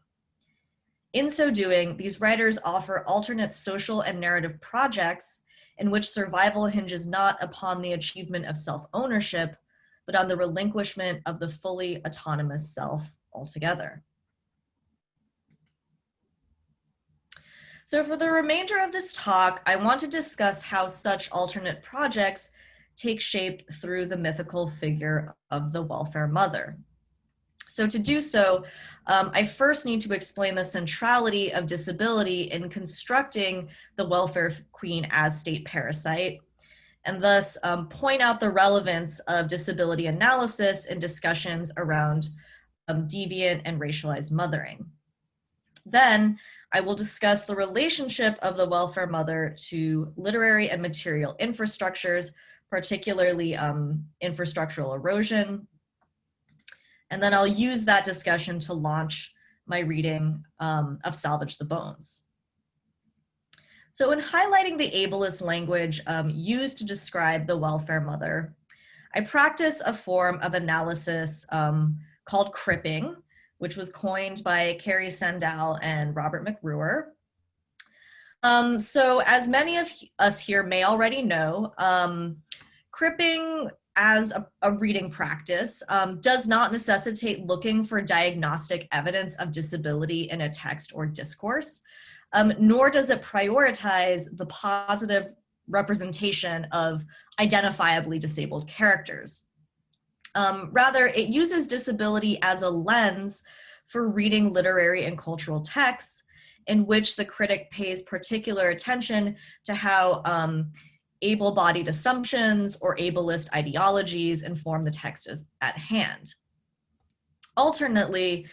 In so doing, these writers offer alternate social and narrative projects in which survival hinges not upon the achievement of self-ownership, but on the relinquishment of the fully autonomous self altogether. So for the remainder of this talk, I want to discuss how such alternate projects take shape through the mythical figure of the welfare mother. So to do so, I first need to explain the centrality of disability in constructing the welfare queen as state parasite, and thus point out the relevance of disability analysis in discussions around deviant and racialized mothering. Then I will discuss the relationship of the welfare mother to literary and material infrastructures, particularly infrastructural erosion. And then I'll use that discussion to launch my reading of Salvage the Bones. So in highlighting the ableist language used to describe the welfare mother, I practice a form of analysis called cripping, which was coined by Carrie Sandel and Robert McRuer. So as many of us here may already know, cripping as a reading practice does not necessitate looking for diagnostic evidence of disability in a text or discourse, nor does it prioritize the positive representation of identifiably disabled characters. Rather, it uses disability as a lens for reading literary and cultural texts in which the critic pays particular attention to how able-bodied assumptions or ableist ideologies inform the text at hand. Alternately,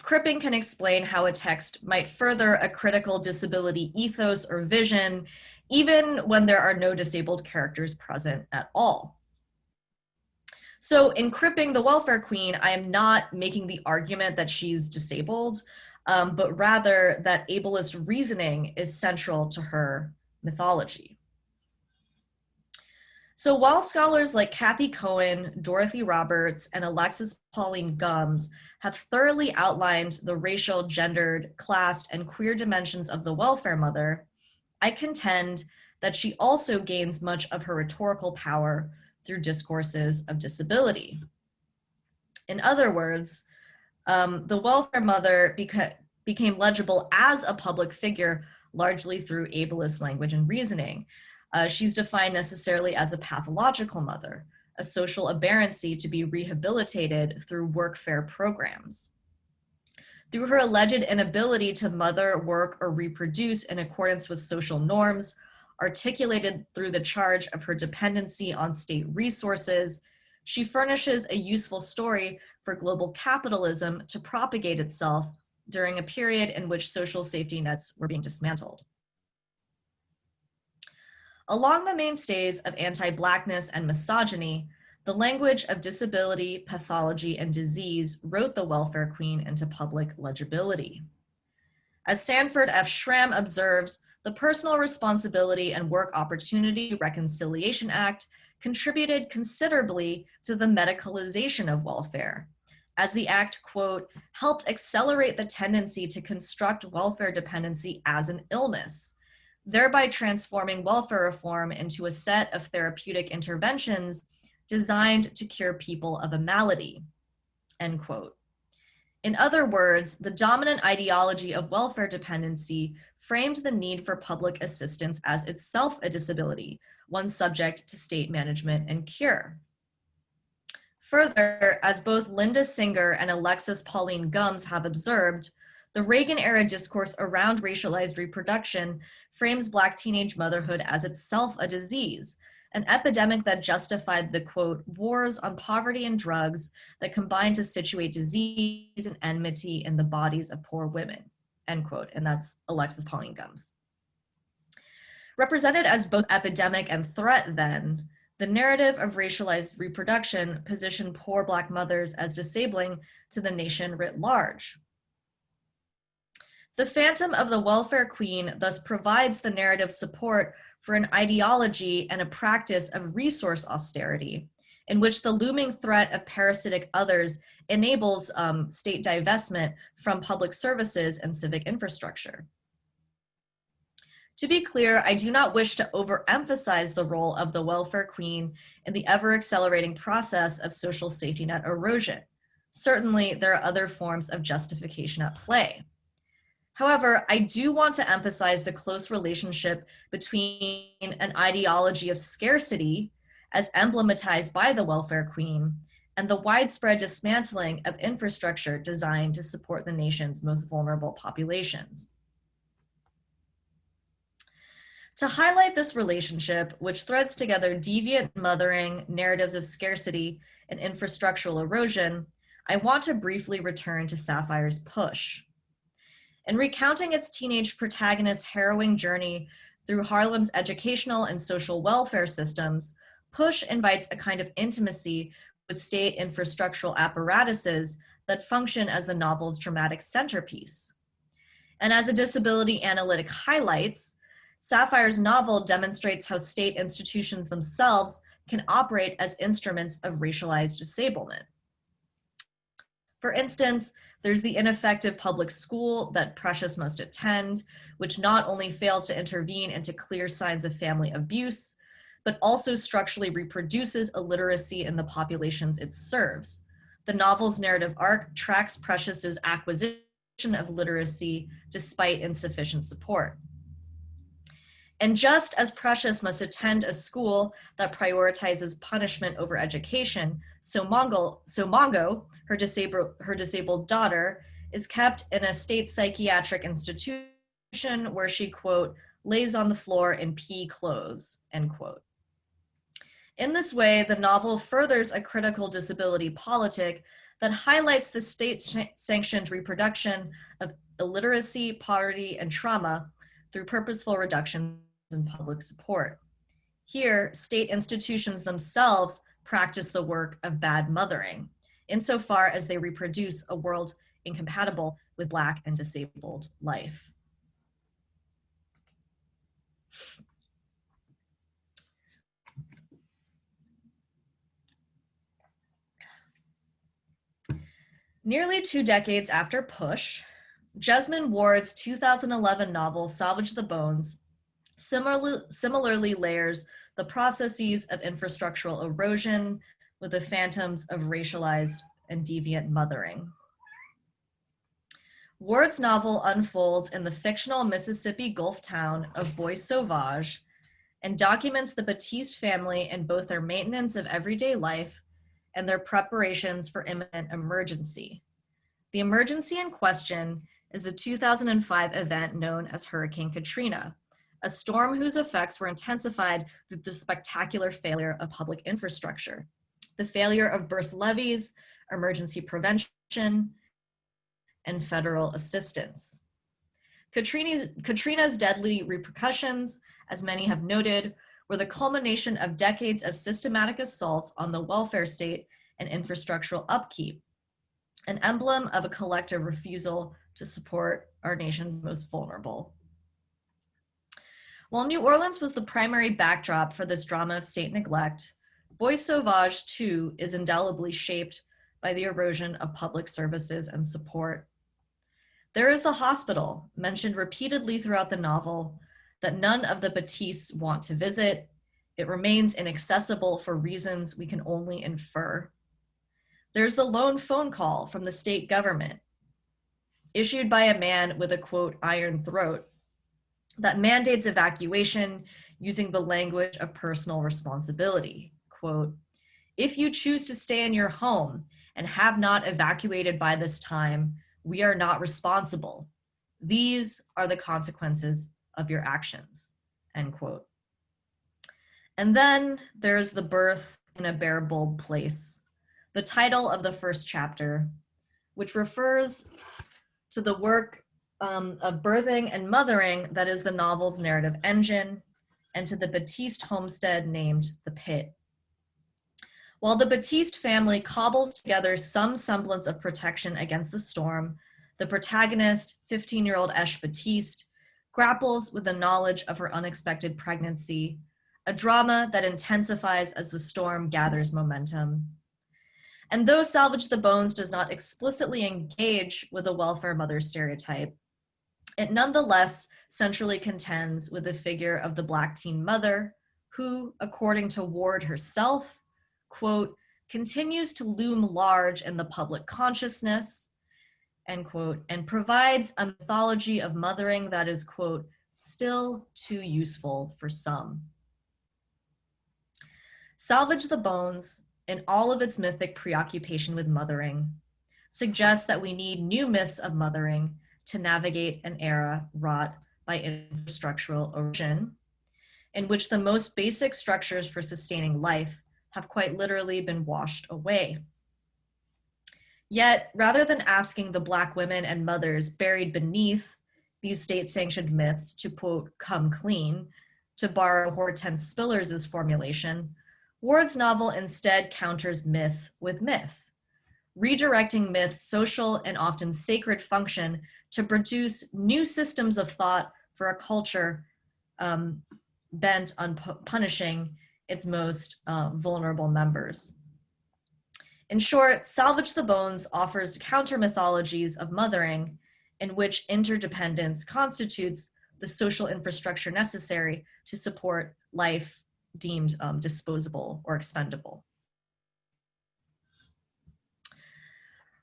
cripping can explain how a text might further a critical disability ethos or vision, even when there are no disabled characters present at all. So in cripping the welfare queen, I am not making the argument that she's disabled, but rather that ableist reasoning is central to her mythology. So while scholars like Kathy Cohen, Dorothy Roberts, and Alexis Pauline Gumbs have thoroughly outlined the racial, gendered, classed, and queer dimensions of the welfare mother, I contend that she also gains much of her rhetorical power through discourses of disability. In other words, the welfare mother became legible as a public figure largely through ableist language and reasoning. She's defined necessarily as a pathological mother, a social aberrancy to be rehabilitated through workfare programs. Through her alleged inability to mother, work, or reproduce in accordance with social norms, articulated through the charge of her dependency on state resources, she furnishes a useful story for global capitalism to propagate itself during a period in which social safety nets were being dismantled. Along the mainstays of anti-Blackness and misogyny, The language of disability, pathology, and disease wrote the welfare queen into public legibility. As Sanford F. Schramm observes, the Personal Responsibility and Work Opportunity Reconciliation Act contributed considerably to the medicalization of welfare, as the act, quote, helped accelerate the tendency to construct welfare dependency as an illness, thereby transforming welfare reform into a set of therapeutic interventions designed to cure people of a malady, end quote. In other words, the dominant ideology of welfare dependency framed the need for public assistance as itself a disability, one subject to state management and cure. Further, as both Linda Singer and Alexis Pauline Gumbs have observed, the Reagan-era discourse around racialized reproduction frames Black teenage motherhood as itself a disease, an epidemic that justified the, quote, wars on poverty and drugs that combined to situate disease and enmity in the bodies of poor women, end quote. And that's Alexis Pauline Gumbs. Represented as both epidemic and threat then, the narrative of racialized reproduction positioned poor Black mothers as disabling to the nation writ large. The phantom of the welfare queen thus provides the narrative support for an ideology and a practice of resource austerity, in which the looming threat of parasitic others enables state divestment from public services and civic infrastructure. To be clear, I do not wish to overemphasize the role of the welfare queen in the ever-accelerating process of social safety net erosion. Certainly, there are other forms of justification at play. However, I do want to emphasize the close relationship between an ideology of scarcity, as emblematized by the welfare queen, and the widespread dismantling of infrastructure designed to support the nation's most vulnerable populations. To highlight this relationship, which threads together deviant mothering, narratives of scarcity, and infrastructural erosion, I want to briefly return to Sapphire's Push. In recounting its teenage protagonist's harrowing journey through Harlem's educational and social welfare systems, Push invites a kind of intimacy with state infrastructural apparatuses that function as the novel's dramatic centerpiece. And as a disability analytic highlights, Sapphire's novel demonstrates how state institutions themselves can operate as instruments of racialized disablement. For instance, there's the ineffective public school that Precious must attend, which not only fails to intervene into clear signs of family abuse, but also structurally reproduces illiteracy in the populations it serves. The novel's narrative arc tracks Precious's acquisition of literacy despite insufficient support. And just as Precious must attend a school that prioritizes punishment over education, so Mongo, her disabled daughter, is kept in a state psychiatric institution where she, quote, lays on the floor in pea clothes, end quote. In this way, the novel furthers a critical disability politic that highlights the state-sanctioned reproduction of illiteracy, poverty, and trauma through purposeful reductions in public support. Here, state institutions themselves practice the work of bad mothering, insofar as they reproduce a world incompatible with Black and disabled life. Nearly 2 decades after Push, Jesmyn Ward's 2011 novel Salvage the Bones similarly layers the processes of infrastructural erosion with the phantoms of racialized and deviant mothering. Ward's novel unfolds in the fictional Mississippi Gulf town of Bois Sauvage and documents the Batiste family in both their maintenance of everyday life and their preparations for imminent emergency. The emergency in question is the 2005 event known as Hurricane Katrina, a storm whose effects were intensified through the spectacular failure of public infrastructure, the failure of burst levees, emergency prevention, and federal assistance. Katrina's deadly repercussions, as many have noted, were the culmination of decades of systematic assaults on the welfare state and infrastructural upkeep, an emblem of a collective refusal to support our nation's most vulnerable. While New Orleans was the primary backdrop for this drama of state neglect, Bois Sauvage, too, is indelibly shaped by the erosion of public services and support. There is the hospital, mentioned repeatedly throughout the novel, that none of the Batistes want to visit. It remains inaccessible for reasons we can only infer. There's the lone phone call from the state government, issued by a man with a, quote, iron throat, that mandates evacuation using the language of personal responsibility. Quote, if you choose to stay in your home and have not evacuated by this time, we are not responsible. These are the consequences of your actions, end quote. And then there's The Birth in a Bare Bold Place, the title of the first chapter, which refers to the work of birthing and mothering that is the novel's narrative engine, and to the Batiste homestead named The Pit. While the Batiste family cobbles together some semblance of protection against the storm, the protagonist, 15-year-old Esh Batiste, grapples with the knowledge of her unexpected pregnancy, a drama that intensifies as the storm gathers momentum. And though Salvage the Bones does not explicitly engage with the welfare mother stereotype, it nonetheless centrally contends with the figure of the Black teen mother who, according to Ward herself, quote, continues to loom large in the public consciousness, end quote, and provides a mythology of mothering that is, quote, still too useful for some. Salvage the Bones, in all of its mythic preoccupation with mothering, suggests that we need new myths of mothering to navigate an era wrought by infrastructural erosion, in which the most basic structures for sustaining life have quite literally been washed away. Yet, rather than asking the Black women and mothers buried beneath these state-sanctioned myths to, quote, come clean, to borrow Hortense Spillers' formulation, Ward's novel instead counters myth with myth, redirecting myth's social and often sacred function to produce new systems of thought for a culture bent on punishing its most vulnerable members. In short, Salvage the Bones offers counter mythologies of mothering in which interdependence constitutes the social infrastructure necessary to support life deemed disposable or expendable.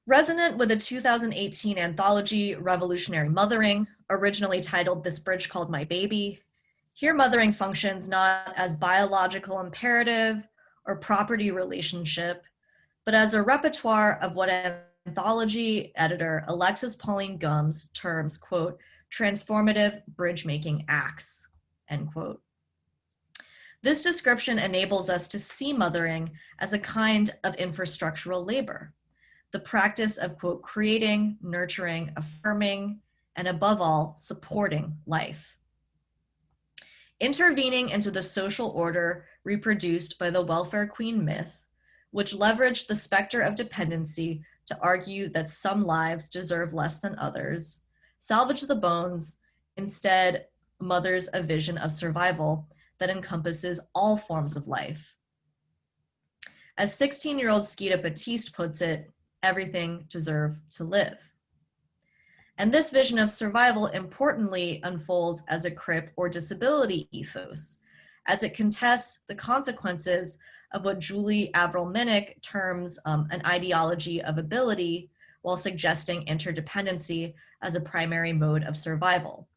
Resonant with the 2018 anthology Revolutionary Mothering, originally titled This Bridge Called My Baby, here mothering functions not as biological imperative or property relationship, but as a repertoire of what anthology editor Alexis Pauline Gumbs terms, quote, transformative bridge-making acts, end quote. This description enables us to see mothering as a kind of infrastructural labor, the practice of, quote, creating, nurturing, affirming, and above all, supporting life. Intervening into the social order reproduced by the welfare queen myth, which leveraged the specter of dependency to argue that some lives deserve less than others, Salvage the Bones instead mothers a vision of survival that encompasses all forms of life. As 16-year-old Skeeta Batiste puts it, everything deserves to live. And this vision of survival importantly unfolds as a crip or disability ethos, as it contests the consequences of what Julie Avril-Minnick terms an ideology of ability while suggesting interdependency as a primary mode of survival.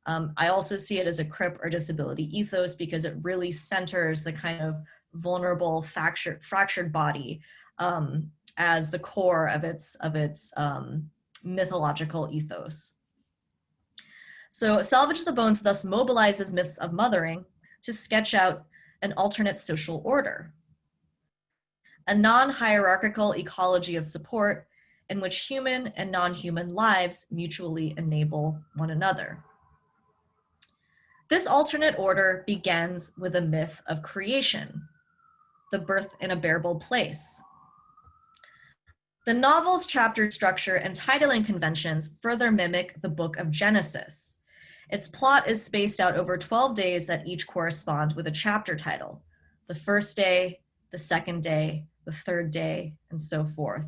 I also see it as a crip or disability ethos because it really centers the kind of vulnerable, fractured body as the core of its mythological ethos. So Salvage the Bones thus mobilizes myths of mothering to sketch out an alternate social order, a non-hierarchical ecology of support in which human and non-human lives mutually enable one another. This alternate order begins with a myth of creation, the birth in a bearable place. The novel's chapter structure and titling conventions further mimic the book of Genesis. Its plot is spaced out over 12 days that each correspond with a chapter title: the first day, the second day, the third day, and so forth.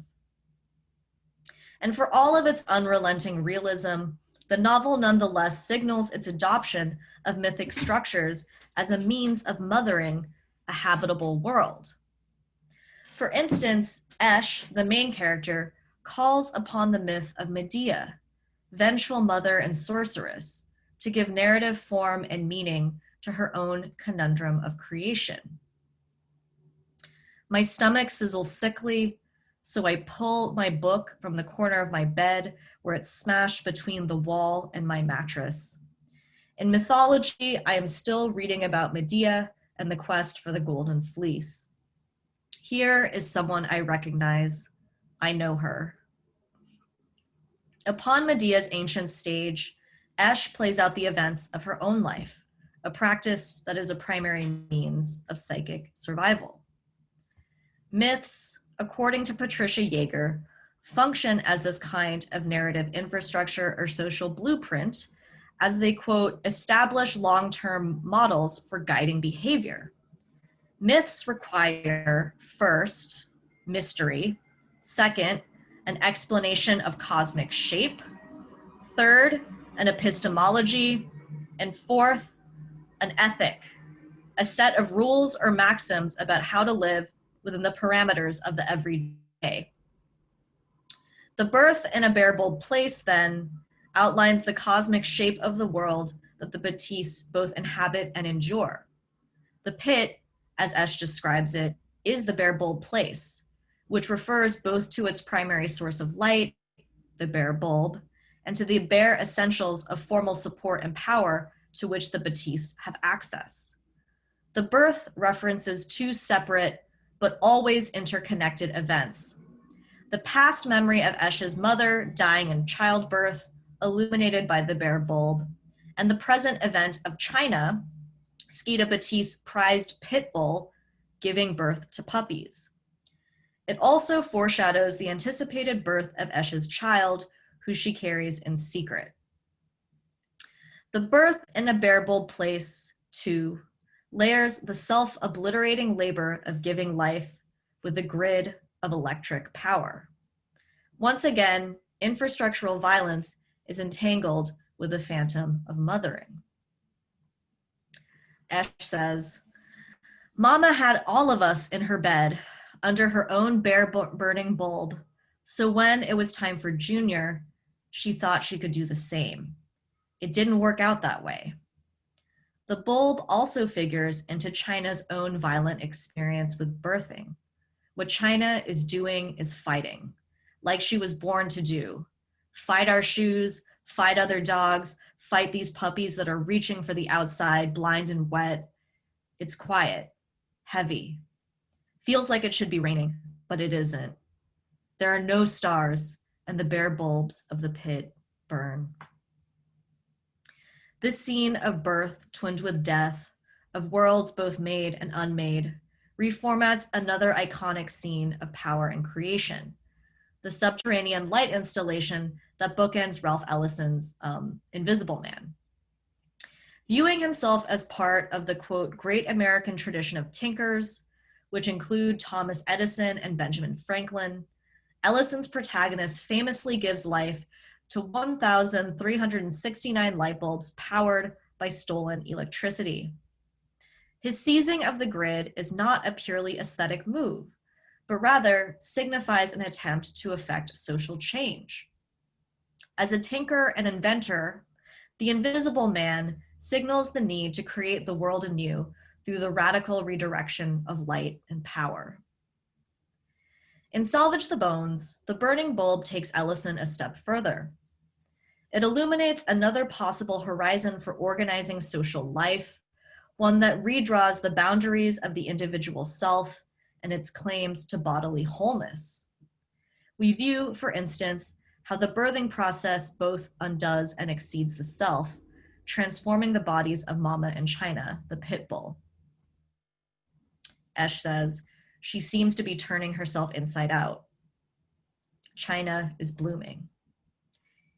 And for all of its unrelenting realism, the novel nonetheless signals its adoption of mythic structures as a means of mothering a habitable world. For instance, Esh, the main character, calls upon the myth of Medea, vengeful mother and sorceress, to give narrative form and meaning to her own conundrum of creation. My stomach sizzles sickly, so I pull my book from the corner of my bed where it's smashed between the wall and my mattress. In mythology, I am still reading about Medea and the quest for the golden fleece. Here is someone I recognize. I know her. Upon Medea's ancient stage, Esh plays out the events of her own life, a practice that is a primary means of psychic survival. Myths, according to Patricia Yeager, function as this kind of narrative infrastructure or social blueprint as they, quote, establish long-term models for guiding behavior. Myths require, first, mystery, second, an explanation of cosmic shape, third, an epistemology, and fourth, an ethic, a set of rules or maxims about how to live within the parameters of the everyday. The birth in a bearable place, then, outlines the cosmic shape of the world that the Batiste both inhabit and endure. The pit, as Esh describes it, is the bare bulb place, which refers both to its primary source of light, the bare bulb, and to the bare essentials of formal support and power to which the Batistes have access. The birth references two separate but always interconnected events. The past memory of Esh's mother dying in childbirth, illuminated by the bare bulb, and the present event of China, Skida Batiste's prized pit bull, giving birth to puppies. It also foreshadows the anticipated birth of Esh's child, who she carries in secret. The birth in a bearable place, too, layers the self-obliterating labor of giving life with the grid of electric power. Once again, infrastructural violence is entangled with the phantom of mothering. Esh says, Mama had all of us in her bed under her own bare burning bulb, so when it was time for Junior, she thought she could do the same. It didn't work out that way. The bulb also figures into China's own violent experience with birthing. What China is doing is fighting, like she was born to do. Fight our shoes, fight other dogs, fight these puppies that are reaching for the outside, blind and wet. It's quiet, heavy. Feels like it should be raining, but it isn't. There are no stars, and the bare bulbs of the pit burn. This scene of birth twinned with death, of worlds both made and unmade, reformats another iconic scene of power and creation, the subterranean light installation that bookends Ralph Ellison's Invisible Man. Viewing himself as part of the, quote, great American tradition of tinkers, which include Thomas Edison and Benjamin Franklin, Ellison's protagonist famously gives life to 1,369 light bulbs powered by stolen electricity. His seizing of the grid is not a purely aesthetic move, but rather signifies an attempt to effect social change. As a tinker and inventor, the Invisible Man signals the need to create the world anew through the radical redirection of light and power. In Salvage the Bones, the burning bulb takes Ellison a step further. It illuminates another possible horizon for organizing social life, one that redraws the boundaries of the individual self and its claims to bodily wholeness. We view, for instance, how the birthing process both undoes and exceeds the self transforming the bodies of Mama and China, the pit bull. Esh says, she seems to be turning herself inside out. China is blooming.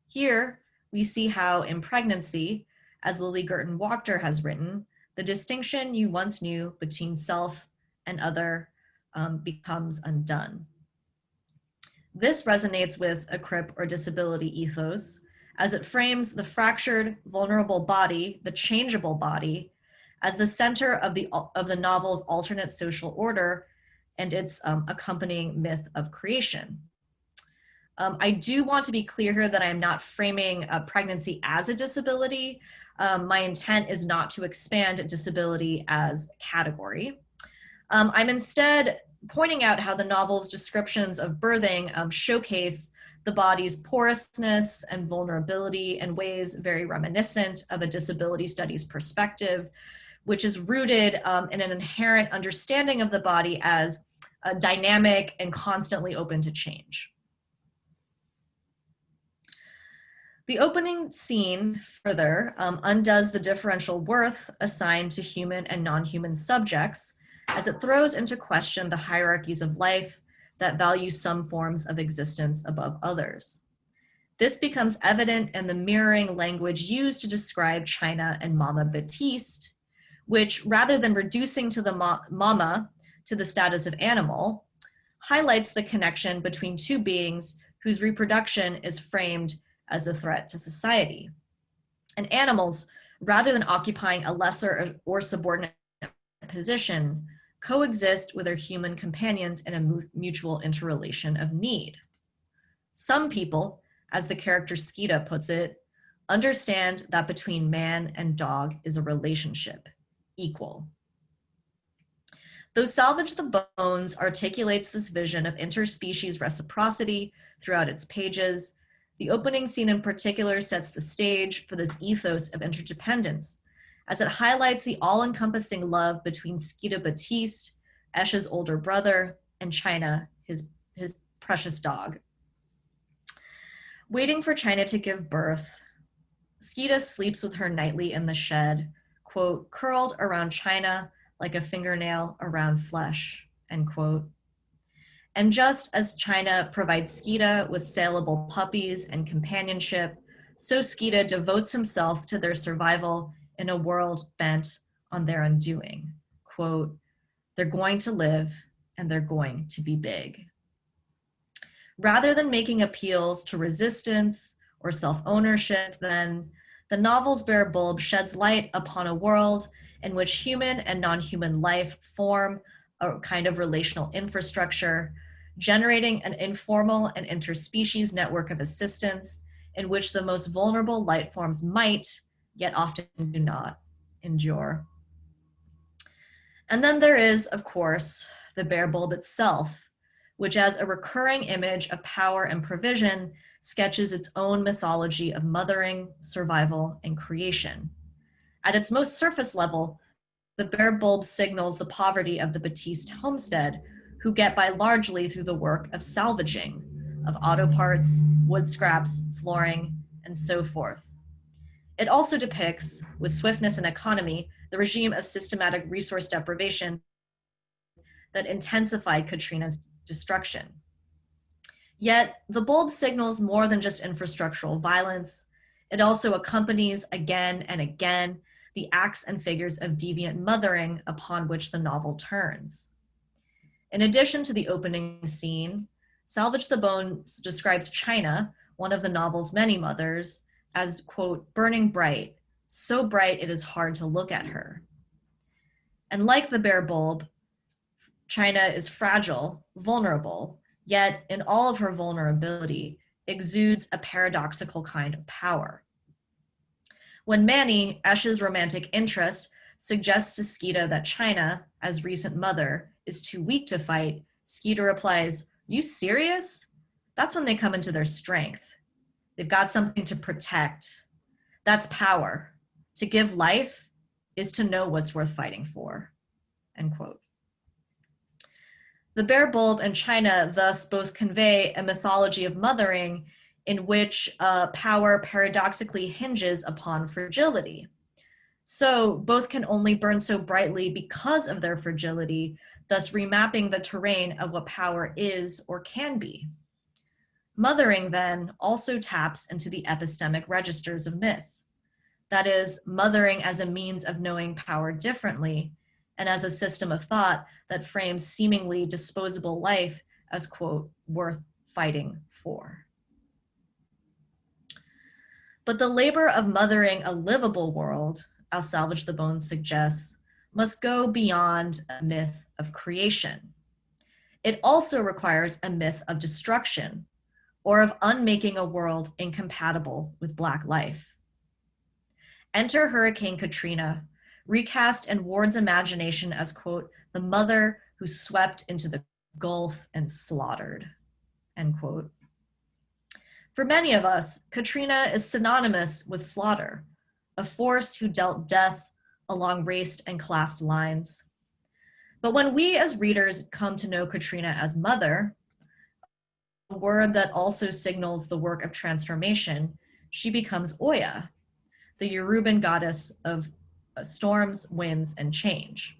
Here, we see how in pregnancy, as Lily Girton Wachter has written, the distinction you once knew between self and other becomes undone. This resonates with a CRIP or disability ethos, as it frames the fractured, vulnerable body, the changeable body, as the center of the novel's alternate social order and its accompanying myth of creation. I do want to be clear here that I'm not framing pregnancy as a disability. My intent is not to expand disability as a category. I'm instead pointing out how the novel's descriptions of birthing showcase the body's porousness and vulnerability in ways very reminiscent of a disability studies perspective, which is rooted in an inherent understanding of the body as dynamic and constantly open to change. The opening scene further undoes the differential worth assigned to human and non-human subjects as it throws into question the hierarchies of life that value some forms of existence above others. This becomes evident in the mirroring language used to describe China and Mama Baptiste, which rather than reducing to the Mama to the status of animal, highlights the connection between two beings whose reproduction is framed as a threat to society. And animals, rather than occupying a lesser or subordinate position, coexist with their human companions in a mutual interrelation of need. Some people, as the character Skeeta puts it, understand that between man and dog is a relationship, equal. Though Salvage the Bones articulates this vision of interspecies reciprocity throughout its pages, the opening scene in particular sets the stage for this ethos of interdependence, as it highlights the all-encompassing love between Skeeta Baptiste, Esh's older brother, and China, his precious dog. Waiting for China to give birth, Skeeta sleeps with her nightly in the shed, quote, curled around China like a fingernail around flesh, end quote. And just as China provides Skeeta with saleable puppies and companionship, so Skeeta devotes himself to their survival in a world bent on their undoing. Quote, they're going to live and they're going to be big. Rather than making appeals to resistance or self-ownership, then, the novel's bare bulb sheds light upon a world in which human and non-human life form a kind of relational infrastructure, generating an informal and interspecies network of assistance in which the most vulnerable life forms might, yet often do not, endure. And then there is, of course, the bare bulb itself, which as a recurring image of power and provision sketches its own mythology of mothering, survival, and creation. At its most surface level, the bare bulb signals the poverty of the Baptiste homestead, who get by largely through the work of salvaging, of auto parts, wood scraps, flooring, and so forth. It also depicts, with swiftness and economy, the regime of systematic resource deprivation that intensified Katrina's destruction. Yet, the bulb signals more than just infrastructural violence. It also accompanies again and again the acts and figures of deviant mothering upon which the novel turns. In addition to the opening scene, Salvage the Bones describes China, one of the novel's many mothers, as, quote, burning bright, so bright it is hard to look at her. And like the bare bulb, China is fragile, vulnerable, yet in all of her vulnerability, exudes a paradoxical kind of power. When Manny, Esh's romantic interest, suggests to Skeeta that China, as recent mother, is too weak to fight, Skeeta replies, you serious? That's when they come into their strength. They've got something to protect. That's power. To give life is to know what's worth fighting for, end quote. The bare bulb and China thus both convey a mythology of mothering in which power paradoxically hinges upon fragility. So both can only burn so brightly because of their fragility, thus remapping the terrain of what power is or can be. Mothering, then, also taps into the epistemic registers of myth. That is, mothering as a means of knowing power differently, and as a system of thought that frames seemingly disposable life as, quote, worth fighting for. But the labor of mothering a livable world, as Salvage the Bones suggests, must go beyond a myth of creation. It also requires a myth of destruction, or of unmaking a world incompatible with Black life. Enter Hurricane Katrina, recast in Ward's imagination as, quote, the mother who swept into the Gulf and slaughtered, end quote. For many of us, Katrina is synonymous with slaughter, a force who dealt death along race and class lines. But when we as readers come to know Katrina as mother, a word that also signals the work of transformation, she becomes Oya, the Yoruban goddess of storms, winds, and change.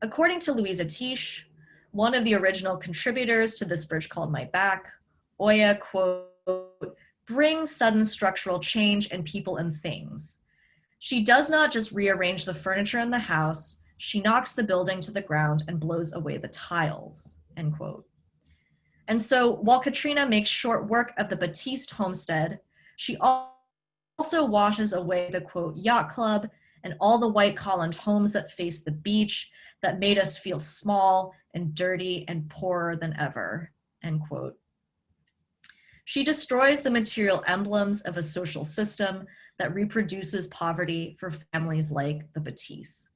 According to Louisa Tiche, one of the original contributors to This Bridge Called My Back, Oya, quote, brings sudden structural change in people and things. She does not just rearrange the furniture in the house, she knocks the building to the ground and blows away the tiles, end quote. And so while Katrina makes short work of the Batiste homestead, she also washes away the, quote, yacht club and all the white columned homes that face the beach that made us feel small and dirty and poorer than ever, end quote. She destroys the material emblems of a social system that reproduces poverty for families like the Batiste.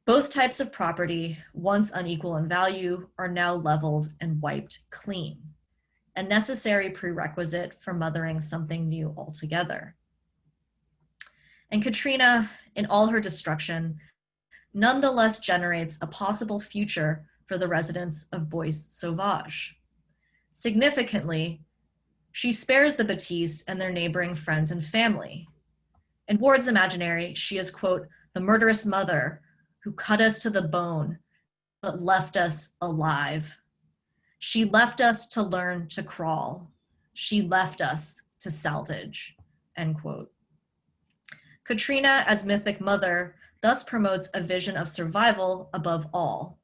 Both types of property, once unequal in value, are now leveled and wiped clean, a necessary prerequisite for mothering something new altogether. And Katrina, in all her destruction, nonetheless generates a possible future for the residents of Bois Sauvage. Significantly, she spares the Batiste and their neighboring friends and family. In Ward's imaginary, she is, quote, the murderous mother who cut us to the bone, but left us alive. She left us to learn to crawl. She left us to salvage, end quote. Katrina, as mythic mother, thus promotes a vision of survival above all.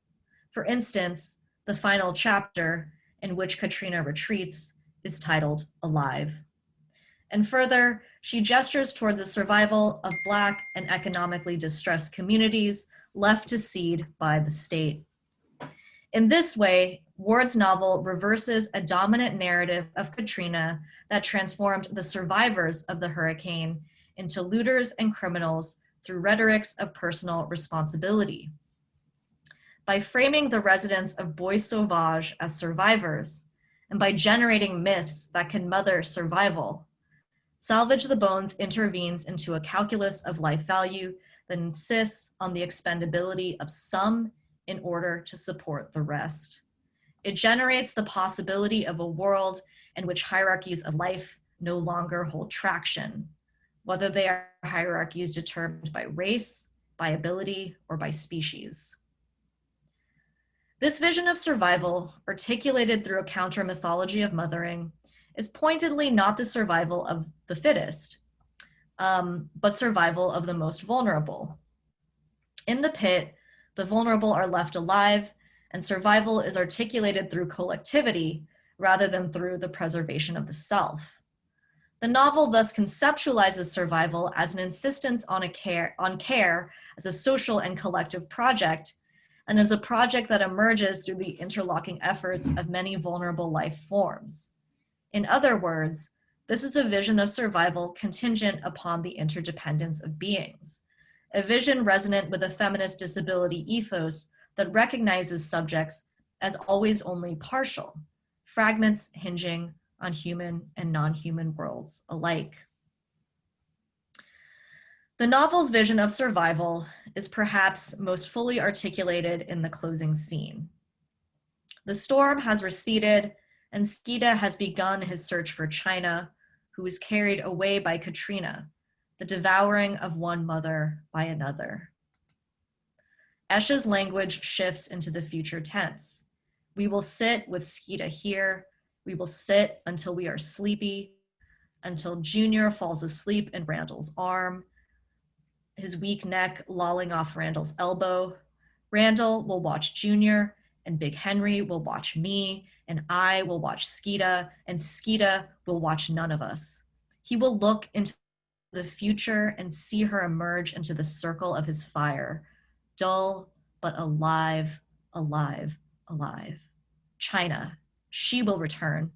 For instance, the final chapter, in which Katrina retreats, is titled Alive. And further, she gestures toward the survival of Black and economically distressed communities left to seed by the state. In this way, Ward's novel reverses a dominant narrative of Katrina that transformed the survivors of the hurricane into looters and criminals through rhetorics of personal responsibility. By framing the residents of Bois Sauvage as survivors, and by generating myths that can mother survival, Salvage the Bones intervenes into a calculus of life value that insists on the expendability of some in order to support the rest. It generates the possibility of a world in which hierarchies of life no longer hold traction, whether they are hierarchies determined by race, by ability, or by species. This vision of survival, articulated through a counter-mythology of mothering, is pointedly not the survival of the fittest, but survival of the most vulnerable. In the pit, the vulnerable are left alive, and survival is articulated through collectivity rather than through the preservation of the self. The novel thus conceptualizes survival as an insistence on care as a social and collective project, and as a project that emerges through the interlocking efforts of many vulnerable life forms. In other words, this is a vision of survival contingent upon the interdependence of beings, a vision resonant with a feminist disability ethos that recognizes subjects as always only partial, fragments hinging on human and non-human worlds alike. The novel's vision of survival is perhaps most fully articulated in the closing scene. The storm has receded and Skida has begun his search for China, who is carried away by Katrina, the devouring of one mother by another. Escha's language shifts into the future tense. We will sit with Skida here. We will sit until we are sleepy, until Junior falls asleep in Randall's arm, his weak neck lolling off Randall's elbow. Randall will watch Junior, and Big Henry will watch me, and I will watch Skida, and Skida will watch none of us. He will look into the future and see her emerge into the circle of his fire, dull but alive, alive, alive. China, she will return.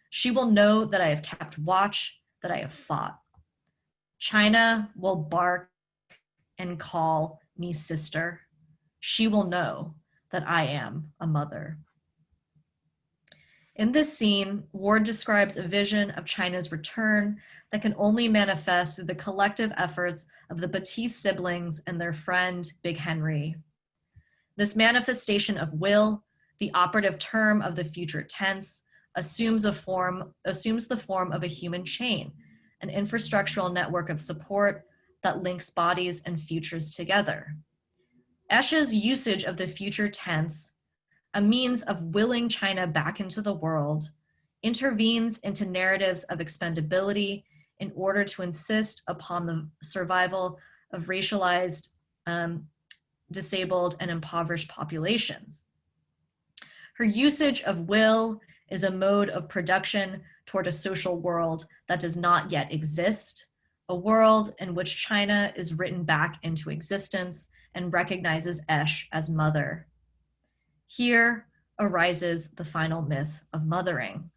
She will know that I have kept watch, that I have fought. China will bark and call me sister. She will know that I am a mother. In this scene, Ward describes a vision of China's return that can only manifest through the collective efforts of the Batiste siblings and their friend, Big Henry. This manifestation of will, the operative term of the future tense, assumes the form of a human chain, an infrastructural network of support that links bodies and futures together. Escha's usage of the future tense, a means of willing China back into the world, intervenes into narratives of expendability in order to insist upon the survival of racialized, disabled, and impoverished populations. Her usage of will is a mode of production toward a social world that does not yet exist, a world in which China is written back into existence and recognizes Esch as mother. Here arises the final myth of mothering,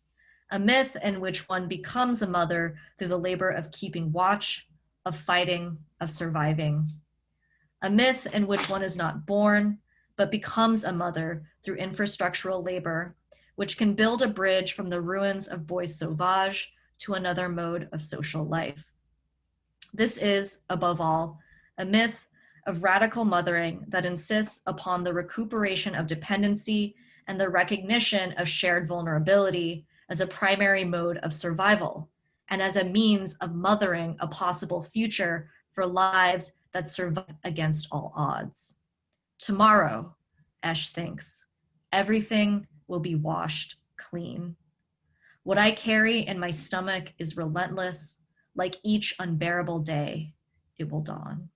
a myth in which one becomes a mother through the labor of keeping watch, of fighting, of surviving. A myth in which one is not born, but becomes a mother through infrastructural labor, which can build a bridge from the ruins of Bois Sauvage to another mode of social life. This is, above all, a myth of radical mothering that insists upon the recuperation of dependency and the recognition of shared vulnerability as a primary mode of survival, and as a means of mothering a possible future for lives that survive against all odds. Tomorrow, Esch thinks, everything will be washed clean. What I carry in my stomach is relentless. Like each unbearable day, it will dawn.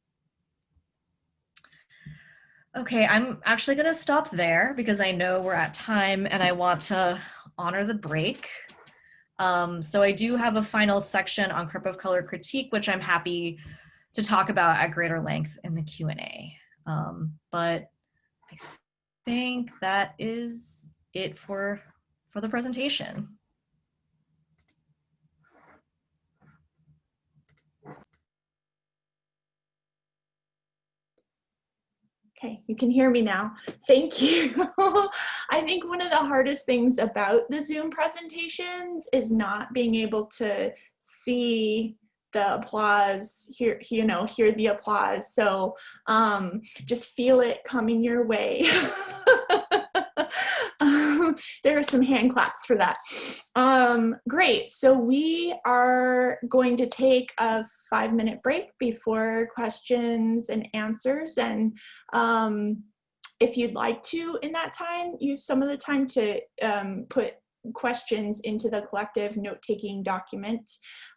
Okay, I'm actually gonna stop there because I know we're at time and I want to honor the break. So I do have a final section on Crip of Color critique, which I'm happy to talk about at greater length in the Q&A. But I think that is it for the presentation. Okay, you can hear me now. Thank you. I think one of the hardest things about the Zoom presentations is not being able to see the applause, hear the applause. So just feel it coming your way. There are some hand claps for that. Great, so we are going to take a 5-minute break before questions and answers. And if you'd like to, in that time, use some of the time to put questions into the collective note-taking document.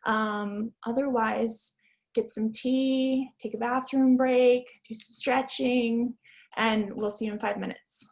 Otherwise, get some tea, take a bathroom break, do some stretching, and we'll see you in 5 minutes.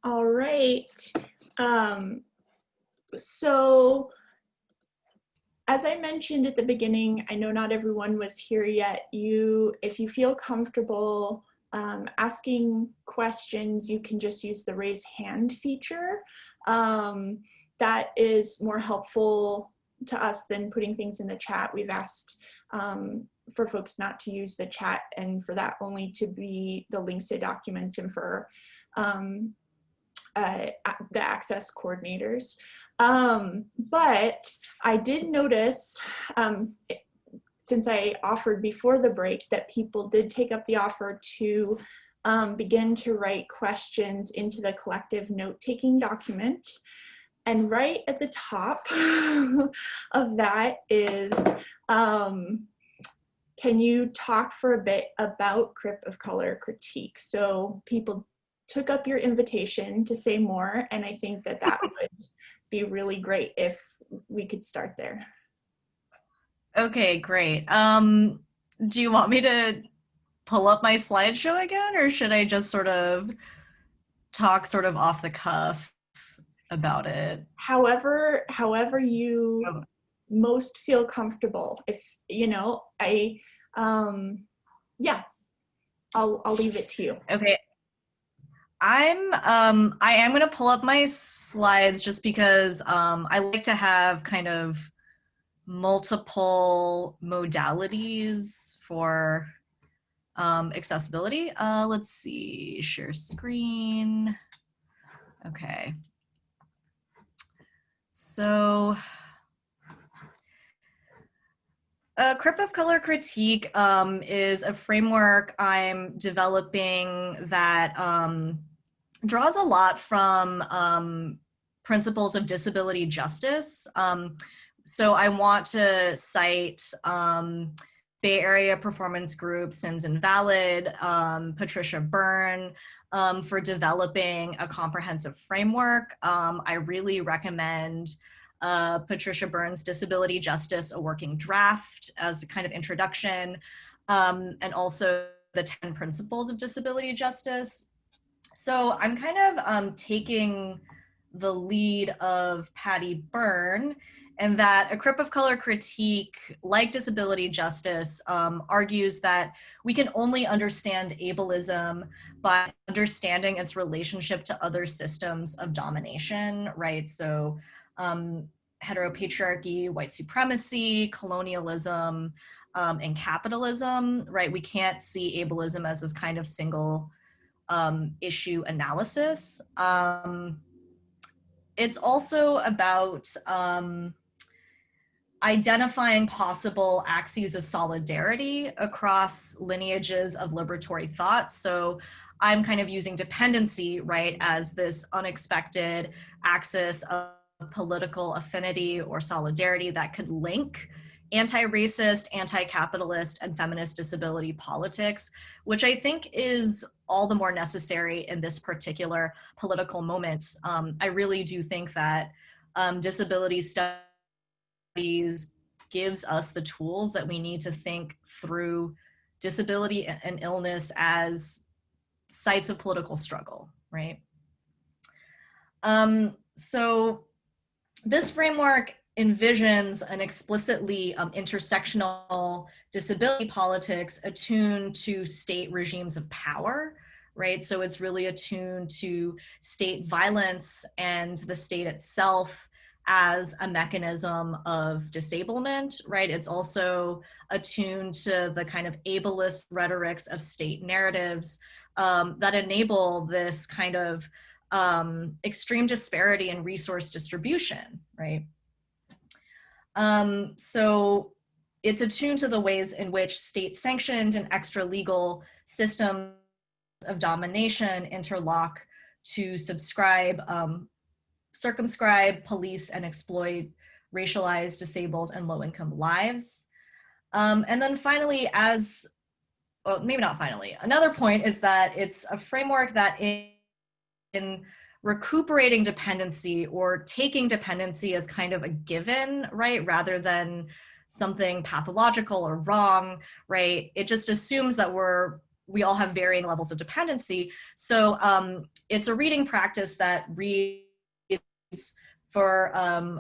All right. So as I mentioned at the beginning, I know not everyone was here yet. If you feel comfortable asking questions, you can just use the raise hand feature. That is more helpful to us than putting things in the chat. We've asked for folks not to use the chat and for that only to be the links to documents and for the access coordinators. But I did notice, since I offered before the break, that people did take up the offer to begin to write questions into the collective note-taking document. And right at the top of that is, can you talk for a bit about Crip of Color critique? So people took up your invitation to say more, and I think that that would be really great if we could start there. Okay, great. Do you want me to pull up my slideshow again, or should I just sort of talk sort of off the cuff about it? However you most feel comfortable. If you know, yeah, I'll leave it to you. Okay. I am gonna pull up my slides just because I like to have kind of multiple modalities for accessibility. Let's see, share screen. Okay. So Crip of Color critique is a framework I'm developing that draws a lot from principles of disability justice. So I want to cite Bay Area performance group Sins Invalid, Patricia Byrne, for developing a comprehensive framework. I really recommend Patricia Byrne's Disability Justice, a Working Draft as a kind of introduction, and also the 10 Principles of Disability Justice. So I'm kind of taking the lead of Patty Byrne, and that a Crip of Color critique, like disability justice, argues that we can only understand ableism by understanding its relationship to other systems of domination, right? So heteropatriarchy, white supremacy, colonialism, and capitalism, right? We can't see ableism as this kind of single issue analysis. It's also about identifying possible axes of solidarity across lineages of liberatory thought. So I'm kind of using dependency, right, as this unexpected axis of political affinity or solidarity that could link anti-racist, anti-capitalist, and feminist disability politics, which I think is all the more necessary in this particular political moment. I really do think that disability studies gives us the tools that we need to think through disability and illness as sites of political struggle, right? So this framework envisions an explicitly intersectional disability politics attuned to state regimes of power, right? So it's really attuned to state violence and the state itself as a mechanism of disablement, right? It's also attuned to the kind of ableist rhetorics of state narratives that enable this kind of extreme disparity in resource distribution, right? So it's attuned to the ways in which state-sanctioned and extra-legal systems of domination interlock to circumscribe, police, and exploit racialized, disabled, and low-income lives. And then finally, well, maybe not finally, another point is that it's a framework that in recuperating dependency or taking dependency as kind of a given, right, rather than something pathological or wrong, right, it just assumes that we're we all have varying levels of dependency. So it's a reading practice that reads for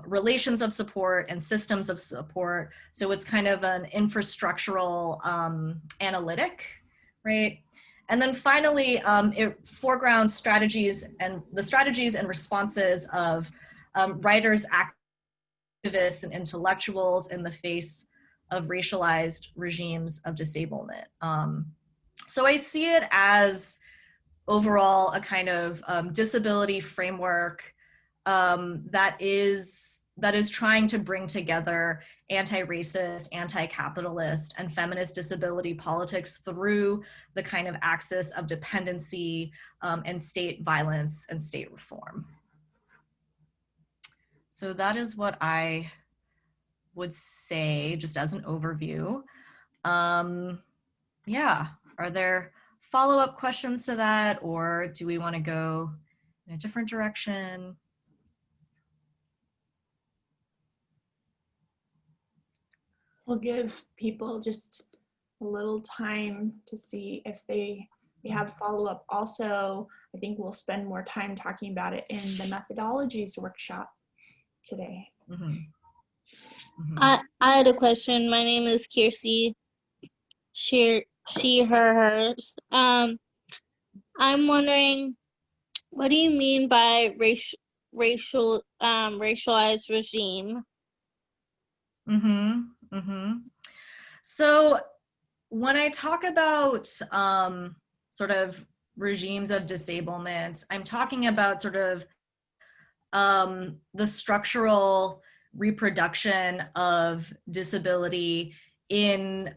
relations of support and systems of support. So it's kind of an infrastructural analytic, right? And then finally, it foregrounds strategies and responses of writers, activists, and intellectuals in the face of racialized regimes of disablement. So I see it as overall a kind of disability framework that is trying to bring together anti-racist, anti-capitalist, and feminist disability politics through the kind of axis of dependency and state violence and state reform. So that is what I would say just as an overview. Yeah, are there follow-up questions to that, or do we want to go in a different direction? We'll give people just a little time to see if they have follow-up. Also, I think we'll spend more time talking about it in the methodologies workshop today. Mm-hmm. Mm-hmm. I had a question. My name is Kiersey. She, her, hers. I'm wondering, what do you mean by racialized regime? Mm-hmm. Mm-hmm. So when I talk about sort of regimes of disablement, I'm talking about sort of the structural reproduction of disability in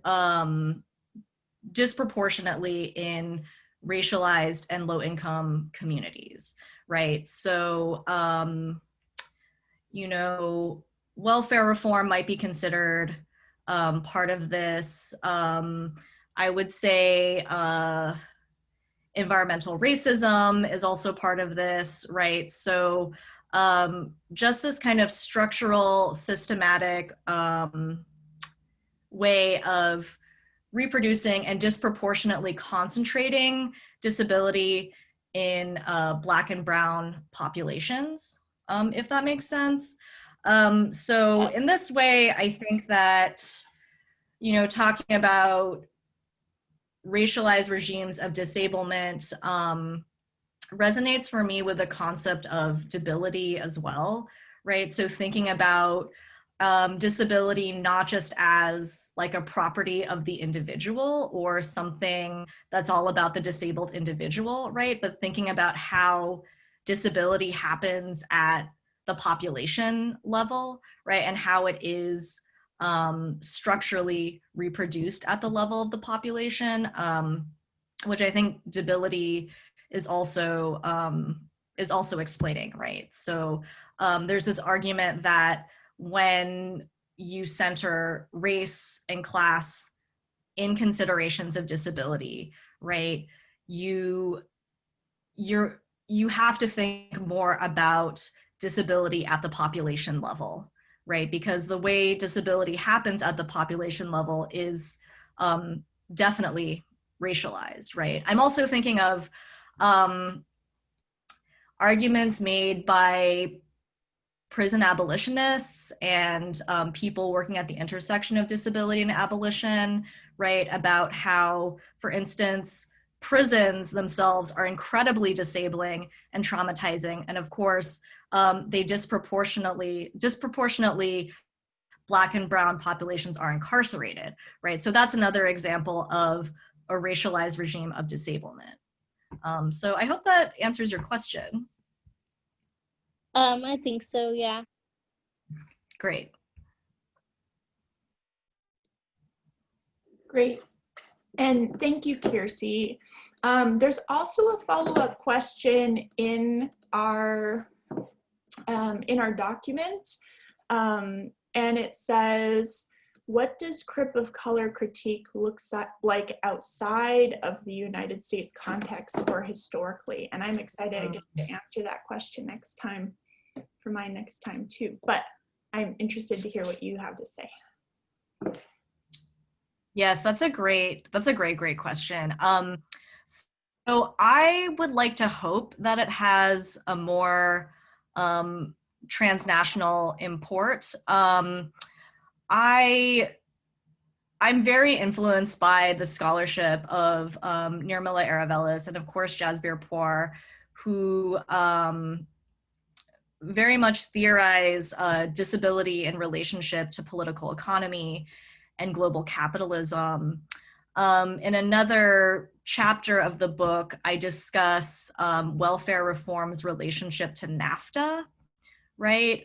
disproportionately in racialized and low-income communities, right? So, you know, welfare reform might be considered part of this. I would say environmental racism is also part of this, right? So just this kind of structural, systematic way of reproducing and disproportionately concentrating disability in Black and Brown populations, if that makes sense. So in this way, I think that, you know, talking about racialized regimes of disablement resonates for me with the concept of debility as well, right? So thinking about disability not just as like a property of the individual or something that's all about the disabled individual, right? But thinking about how disability happens at the population level, right? And how it is structurally reproduced at the level of the population, which I think debility is also explaining, right? So there's this argument that when you center race and class in considerations of disability, right, you have to think more about disability at the population level, right? Because the way disability happens at the population level is definitely racialized, right? I'm also thinking of arguments made by prison abolitionists and people working at the intersection of disability and abolition, right? About how, for instance, prisons themselves are incredibly disabling and traumatizing. And of course, they disproportionately Black and Brown populations are incarcerated, right? So that's another example of a racialized regime of disablement. So I hope that answers your question. I think so, yeah. Great. Great. And thank you, Kiersey. There's also a follow-up question in our document. And it says, what does crip of color critique looks like outside of the United States context or historically? And I'm excited again to answer that question next time, for my next time too. But I'm interested to hear what you have to say. Yes, that's a great question. So I would like to hope that it has a more transnational import. I'm very influenced by the scholarship of Nirmala Aravelis and of course Jasbir Puar, who very much theorize disability in relationship to political economy and global capitalism. In another chapter of the book, I discuss welfare reform's relationship to NAFTA, right?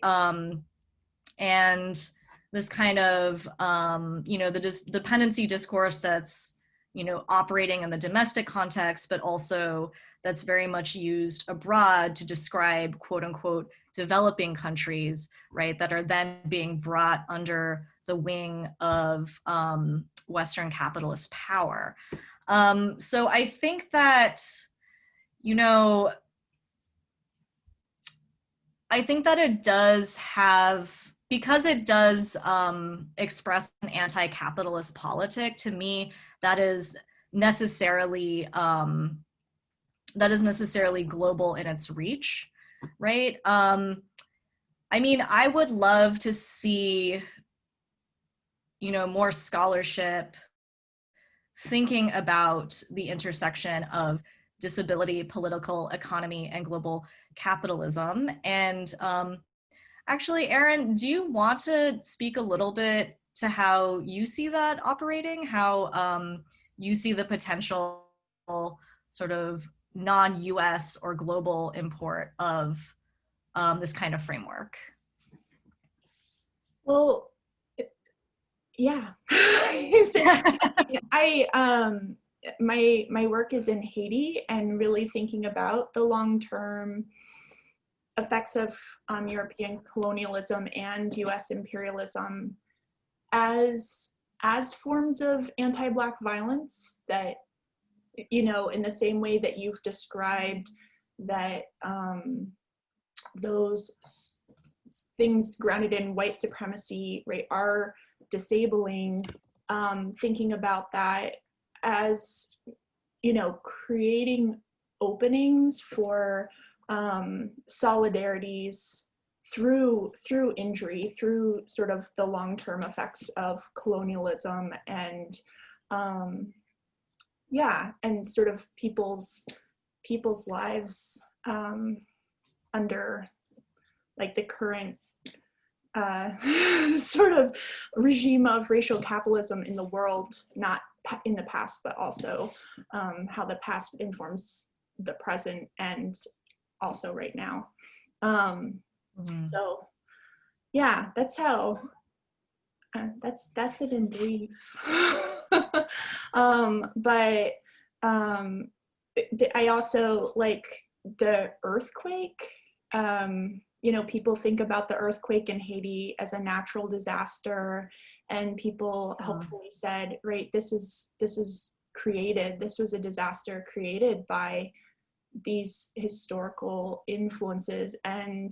And this kind of, the dependency discourse that's, operating in the domestic context, but also that's very much used abroad to describe quote unquote developing countries, right, that are then being brought under the wing of Western capitalist power. So I think that, it does have, because it does express an anti-capitalist politic, to me, that is necessarily global in its reach, right? I mean, I would love to see, more scholarship thinking about the intersection of disability, political economy, and global capitalism. And actually, Erin, do you want to speak a little bit to how you see that operating, how you see the potential sort of non-US or global import of this kind of framework? Well, yeah. My work is in Haiti and really thinking about the long-term effects of European colonialism and US imperialism as forms of anti-Black violence that, in the same way that you've described that those things grounded in white supremacy, right, are disabling, thinking about that as, creating openings for solidarities through injury, through sort of the long-term effects of colonialism and and sort of people's lives under like the current sort of regime of racial capitalism in the world, not in the past, but also how the past informs the present and also right now. So yeah, that's how, that's it in brief. But I also like the earthquake. People think about the earthquake in Haiti as a natural disaster, and people helpfully said, right, this was a disaster created by these historical influences. And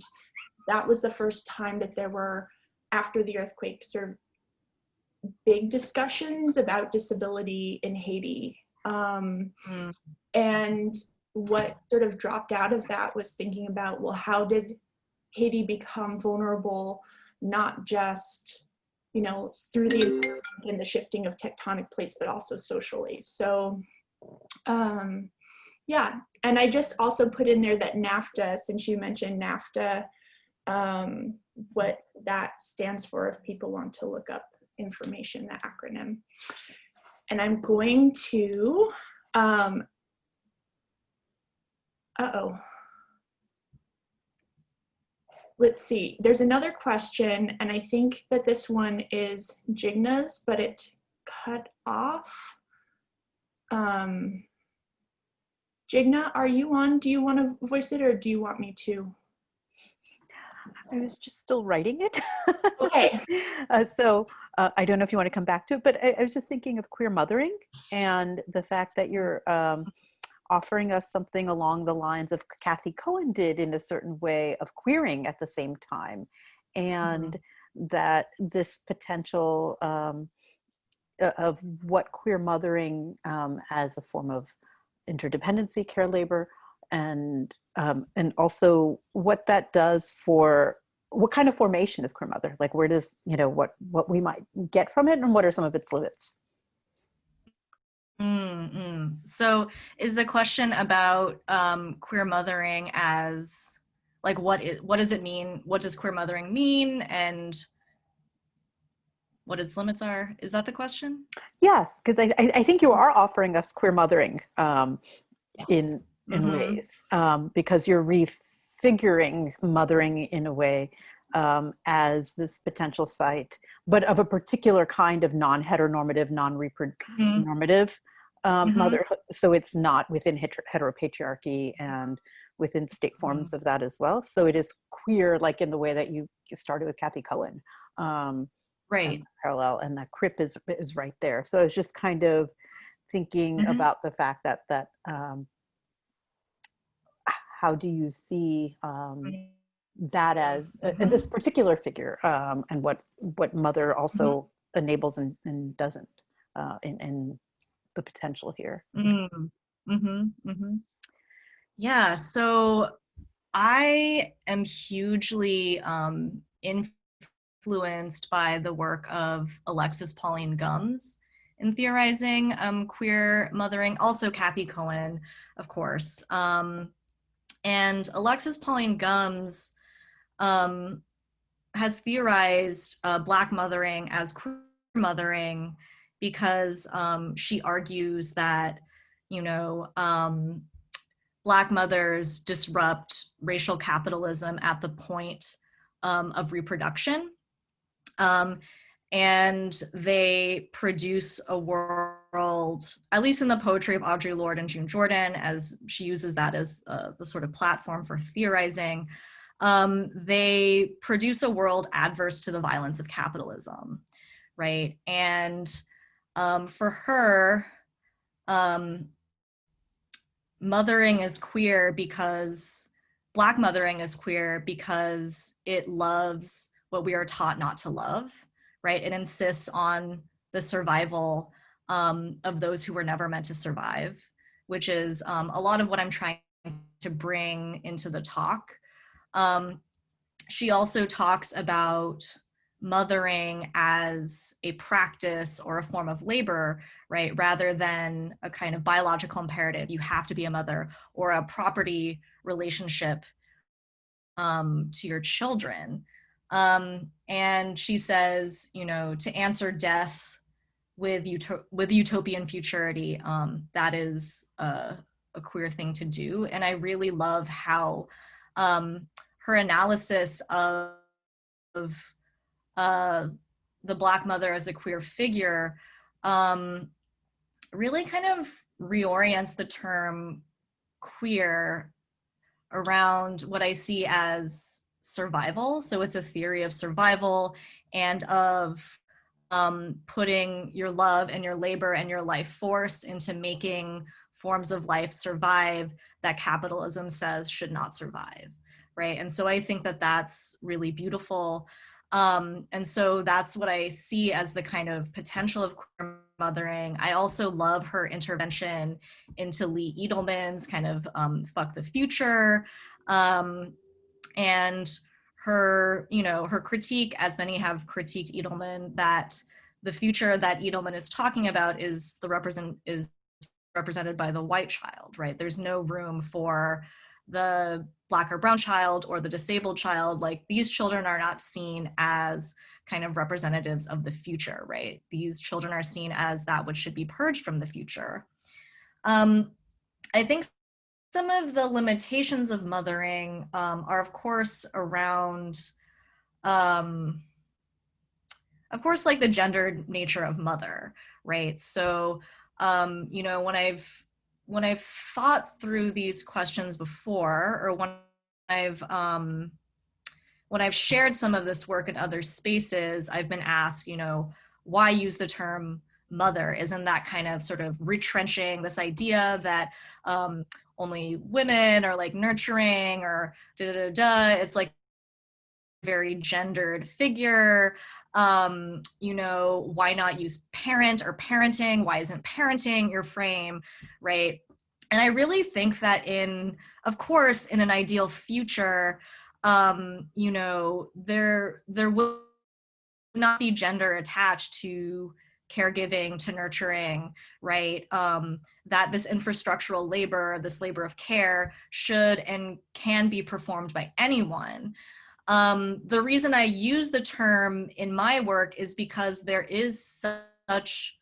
that was the first time that there were, after the earthquake, sort of big discussions about disability in Haiti. And what sort of dropped out of that was thinking about, well, how did Haiti become vulnerable, not just, through the environment and the shifting of tectonic plates, but also socially. So, yeah. And I just also put in there that NAFTA, since you mentioned NAFTA, what that stands for, if people want to look up information, the acronym. And I'm going to, let's see, there's another question, and I think that this one is Jigna's, but it cut off. Jigna, are you on? Do you want to voice it, or do you want me to? I was just still writing it. Okay. So I don't know if you want to come back to it, but I was just thinking of queer mothering and the fact that you're offering us something along the lines of Kathy Cohen did in a certain way of queering at the same time. And that this potential of what queer mothering as a form of interdependency care labor, and also what that does for what kind of formation is queer mother, like where does, you know, what we might get from it and what are some of its limits. So is the question about queer mothering as like what does it mean? What does queer mothering mean, and what its limits are? Is that the question? Yes, because I think you are offering us queer mothering Yes. in ways, because you're refiguring mothering in a way as this potential site, but of a particular kind of non-heteronormative, non-repronormative motherhood. So it's not within heteropatriarchy and within state forms of that as well. So it is queer, like in the way that you started with Kathy Cohen. Right. Parallel, and that crip is right there. So I was just kind of thinking about the fact that how do you see that as this particular figure, and what mother also enables and doesn't in the potential here. Yeah, so I am hugely influenced by the work of Alexis Pauline Gumbs in theorizing queer mothering, also Kathy Cohen, of course. And Alexis Pauline Gumbs has theorized Black mothering as queer mothering because she argues that, you know, Black mothers disrupt racial capitalism at the point of reproduction. And they produce a world, at least in the poetry of Audre Lorde and June Jordan, as she uses that as the sort of platform for theorizing. They produce a world adverse to the violence of capitalism, right? And for her, mothering is queer because Black mothering is queer because it loves what we are taught not to love, right? It insists on the survival of those who were never meant to survive, which is a lot of what I'm trying to bring into the talk. She also talks about mothering as a practice or a form of labor, right? Rather than a kind of biological imperative, you have to be a mother, or a property relationship to your children. And she says, you know, to answer death with utopian futurity, that is a queer thing to do. And I really love how her analysis of the Black mother as a queer figure really kind of reorients the term queer around what I see as survival. So it's a theory of survival and of putting your love and your labor and your life force into making forms of life survive that capitalism says should not survive, right? And so I think that that's really beautiful. And so that's what I see as the kind of potential of queer mothering. I also love her intervention into Lee Edelman's kind of fuck the future, and her, you know, her critique, as many have critiqued Edelman, that the future that Edelman is talking about is represented by the white child, right? There's no room for the Black or brown child or the disabled child. Like, these children are not seen as kind of representatives of the future, right? These children are seen as that which should be purged from the future. I think some of the limitations of mothering are, of course, around, of course, like the gendered nature of mother, right? So, you know, when I've thought through these questions before, or when I've shared some of this work in other spaces, I've been asked, you know, why use the term mother? Isn't that kind of sort of retrenching this idea that only women are like nurturing or da da da da? It's like very gendered figure. You know, why not use parent or parenting? Why isn't parenting your frame, right? And I really think that of course, in an ideal future, you know, there will not be gender attached to caregiving, to nurturing, right? That this infrastructural labor, this labor of care should and can be performed by anyone. The reason I use the term in my work is because there is such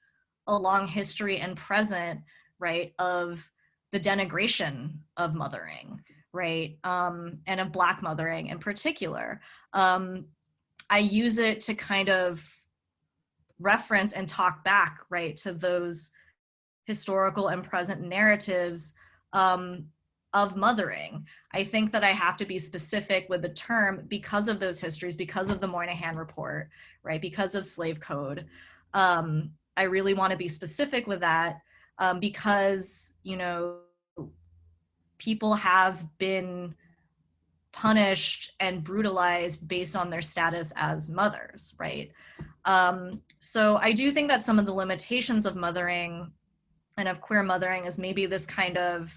a long history and present, right, of the denigration of mothering, right, and of Black mothering in particular. I use it to kind of reference and talk back, right, to those historical and present narratives of mothering. I think that I have to be specific with the term because of those histories, because of the Moynihan Report, right, because of slave code. I really want to be specific with that because, you know, people have been punished and brutalized based on their status as mothers, right? So I do think that some of the limitations of mothering and of queer mothering is maybe this kind of,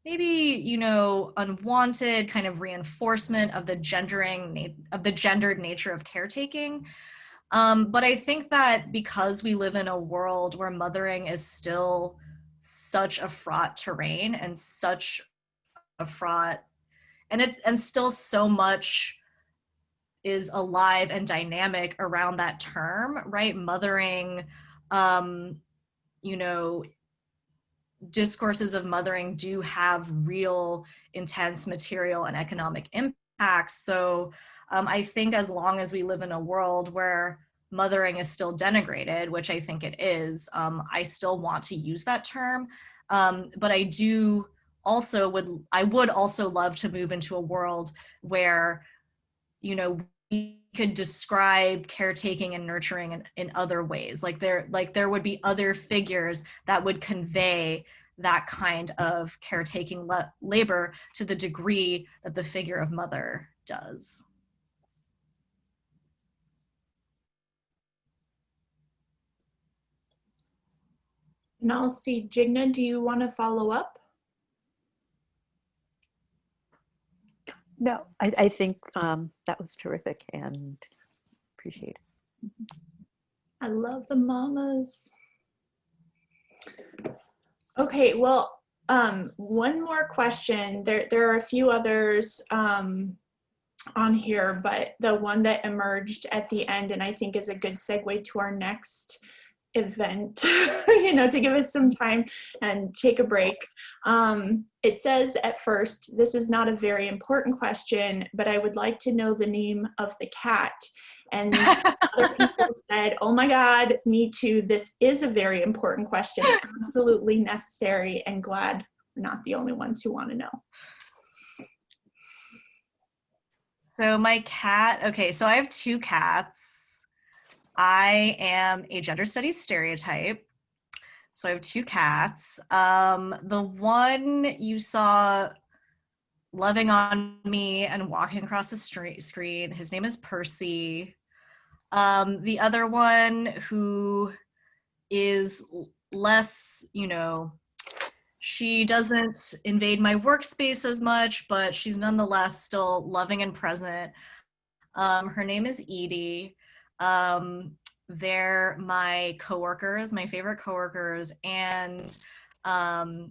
maybe, you know, unwanted kind of reinforcement of the gendered nature of caretaking. But I think that because we live in a world where mothering is still such a fraught terrain and such a fraught, and still so much is alive and dynamic around that term, right? Mothering, you know, discourses of mothering do have real intense material and economic impacts. So I think as long as we live in a world where mothering is still denigrated, which I think it is, I still want to use that term. But I would also love to move into a world where, you know, we could describe caretaking and nurturing in other ways. Like there would be other figures that would convey that kind of caretaking labor to the degree that the figure of mother does. And I'll see, Jina, do you want to follow up? No, I think that was terrific and appreciate it. I love the mamas. Okay, well, one more question. There are a few others on here, but the one that emerged at the end, and I think is a good segue to our next event, you know, to give us some time and take a break. It says at first, this is not a very important question, but I would like to know the name of the cat. And other people said, oh my God, me too. This is a very important question. Absolutely necessary, and glad we're not the only ones who want to know. So my cat, okay, so I have two cats. I am a gender studies stereotype. So I have two cats. The one you saw loving on me and walking across the screen, his name is Percy. The other one who is less, you know, she doesn't invade my workspace as much, but she's nonetheless still loving and present. Her name is Edie. They're my coworkers, my favorite coworkers, and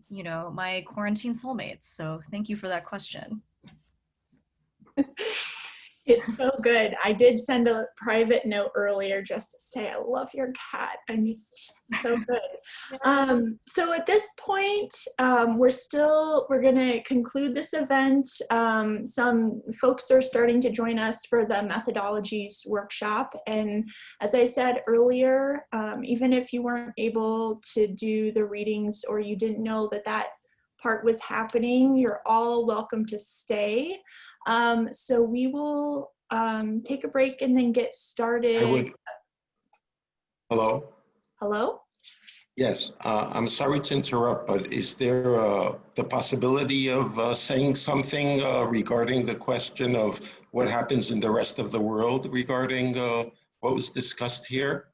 you know, my quarantine soulmates. So thank you for that question. It's so good. I did send a private note earlier just to say I love your cat. I'm just so good. So at this point, we're gonna conclude this event. Some folks are starting to join us for the methodologies workshop. And as I said earlier, even if you weren't able to do the readings or you didn't know that that part was happening, you're all welcome to stay. So we will take a break and then get started. Hello? Hello? Yes, I'm sorry to interrupt, but is there the possibility of saying something regarding the question of what happens in the rest of the world regarding what was discussed here?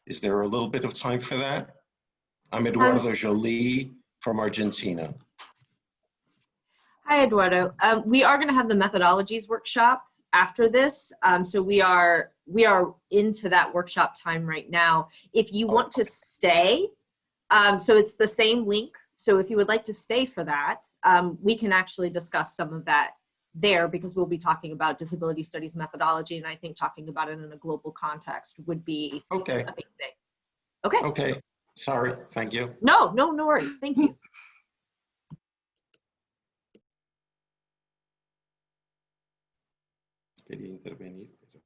Is there a little bit of time for that? I'm Eduardo Jolie from Argentina. Hi, Eduardo. We are going to have the methodologies workshop after this. So we are into that workshop time right now. If you want to stay, so it's the same link. So if you would like to stay for that, we can actually discuss some of that there, because we'll be talking about disability studies methodology, and I think talking about it in a global context would be Okay. a big thing. Okay. Okay. Sorry. Thank you. No worries. Thank you. Quería intervenir, pero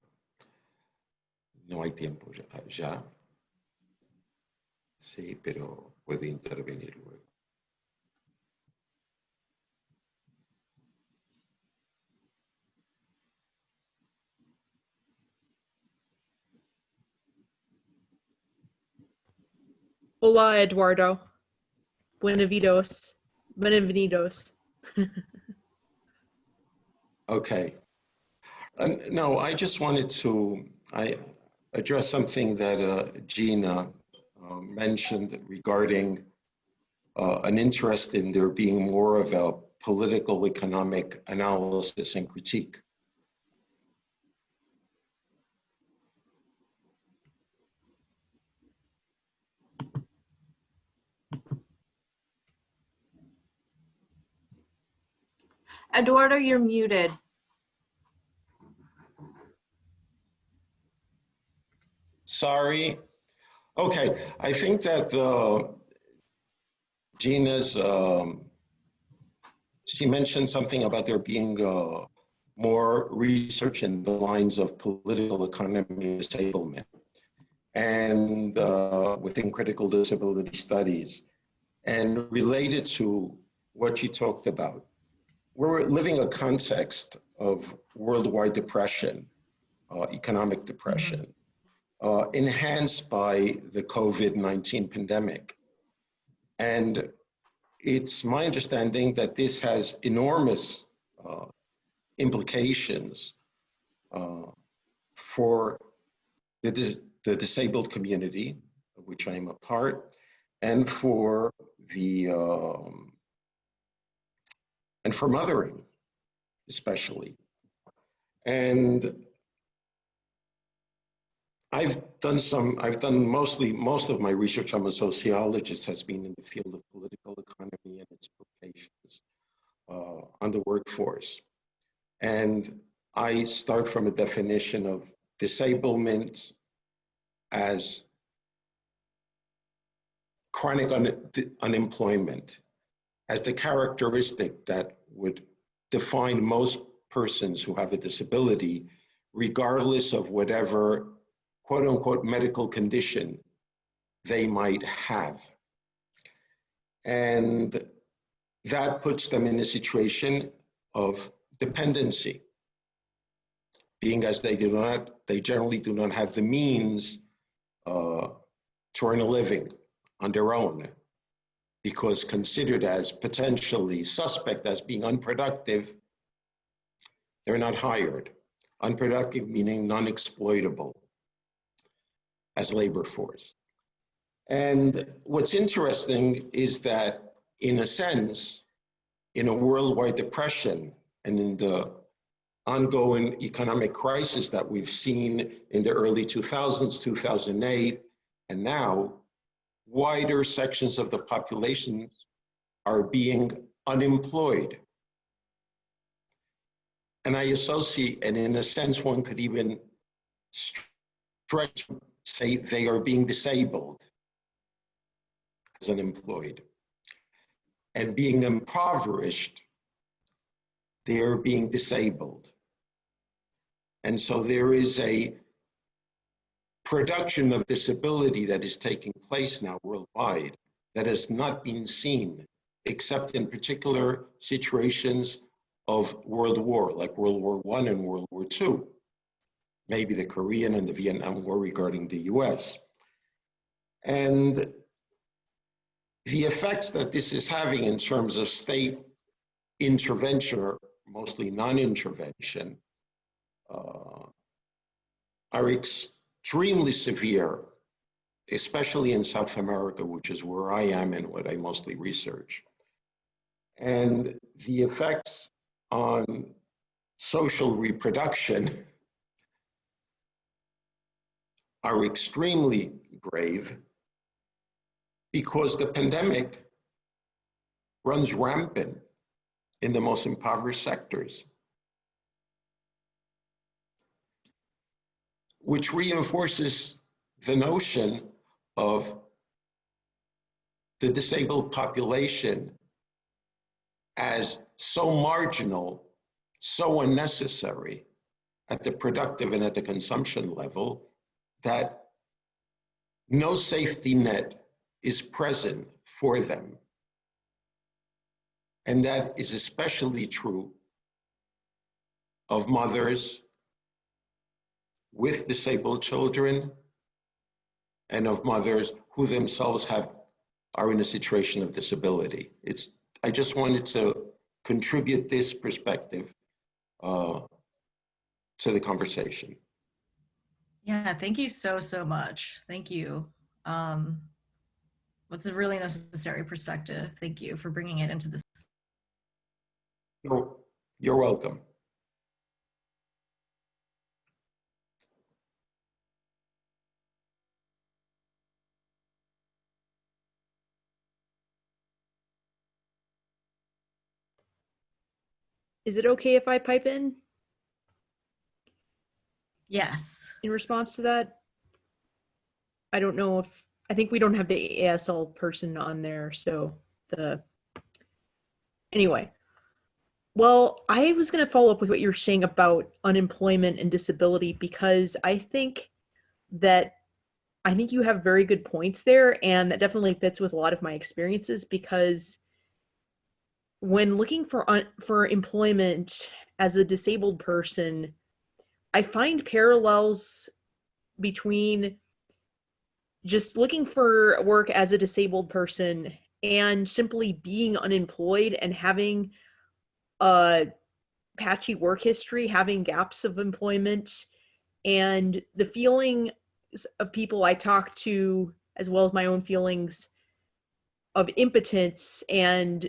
no hay tiempo ya. Sí, pero puedo intervenir luego. Hola, Eduardo. Buenavidos. Okay. No, I just wanted to address something that Jina mentioned regarding an interest in there being more of a political economic analysis and critique. Eduardo, you're muted. Sorry. Okay, I think that Gina's, she mentioned something about there being more research in the lines of political economy disablement and within critical disability studies. And related to what you talked about, we're living a context of worldwide depression, economic depression, enhanced by the COVID-19 pandemic. And it's my understanding that this has enormous implications for the disabled community, of which I am a part, and for the and for mothering, especially. And I've done most of my research. I'm a sociologist, has been in the field of political economy and its implications on the workforce. And I start from a definition of disablement as chronic unemployment, as the characteristic that would define most persons who have a disability, regardless of whatever quote unquote medical condition they might have. And that puts them in a situation of dependency, being as they generally do not have the means to earn a living on their own, because considered as potentially suspect as being unproductive, they're not hired. Unproductive meaning non-exploitable as labor force. And what's interesting is that, in a sense, in a worldwide depression and in the ongoing economic crisis that we've seen in the early 2000s, 2008, and now, wider sections of the population are being unemployed. And I associate, and in a sense, one could even stretch, say they are being disabled as unemployed. And being impoverished, they are being disabled. And so there is a production of disability that is taking place now worldwide that has not been seen except in particular situations of world war, like World War I and World War II, maybe the Korean and the Vietnam War regarding the US. And the effects that this is having in terms of state intervention, or mostly non-intervention, are extremely severe, especially in South America, which is where I am and what I mostly research. And the effects on social reproduction are extremely grave because the pandemic runs rampant in the most impoverished sectors, which reinforces the notion of the disabled population as so marginal, so unnecessary at the productive and at the consumption level that no safety net is present for them. And that is especially true of mothers with disabled children and of mothers who themselves are in a situation of disability. I just wanted to contribute this perspective to the conversation. Yeah, thank you so much. Thank you. What's a really necessary perspective. Thank you for bringing it into this. You're welcome. Is it okay if I pipe in Yes. in response to that? I don't know if, I think we don't have the ASL person on there, so anyway. Well, I was going to follow up with what you were saying about unemployment and disability, because I think you have very good points there, and that definitely fits with a lot of my experiences, because when looking for employment as a disabled person, I find parallels between just looking for work as a disabled person and simply being unemployed and having a patchy work history, having gaps of employment, and the feeling of people I talk to, as well as my own feelings of impotence and,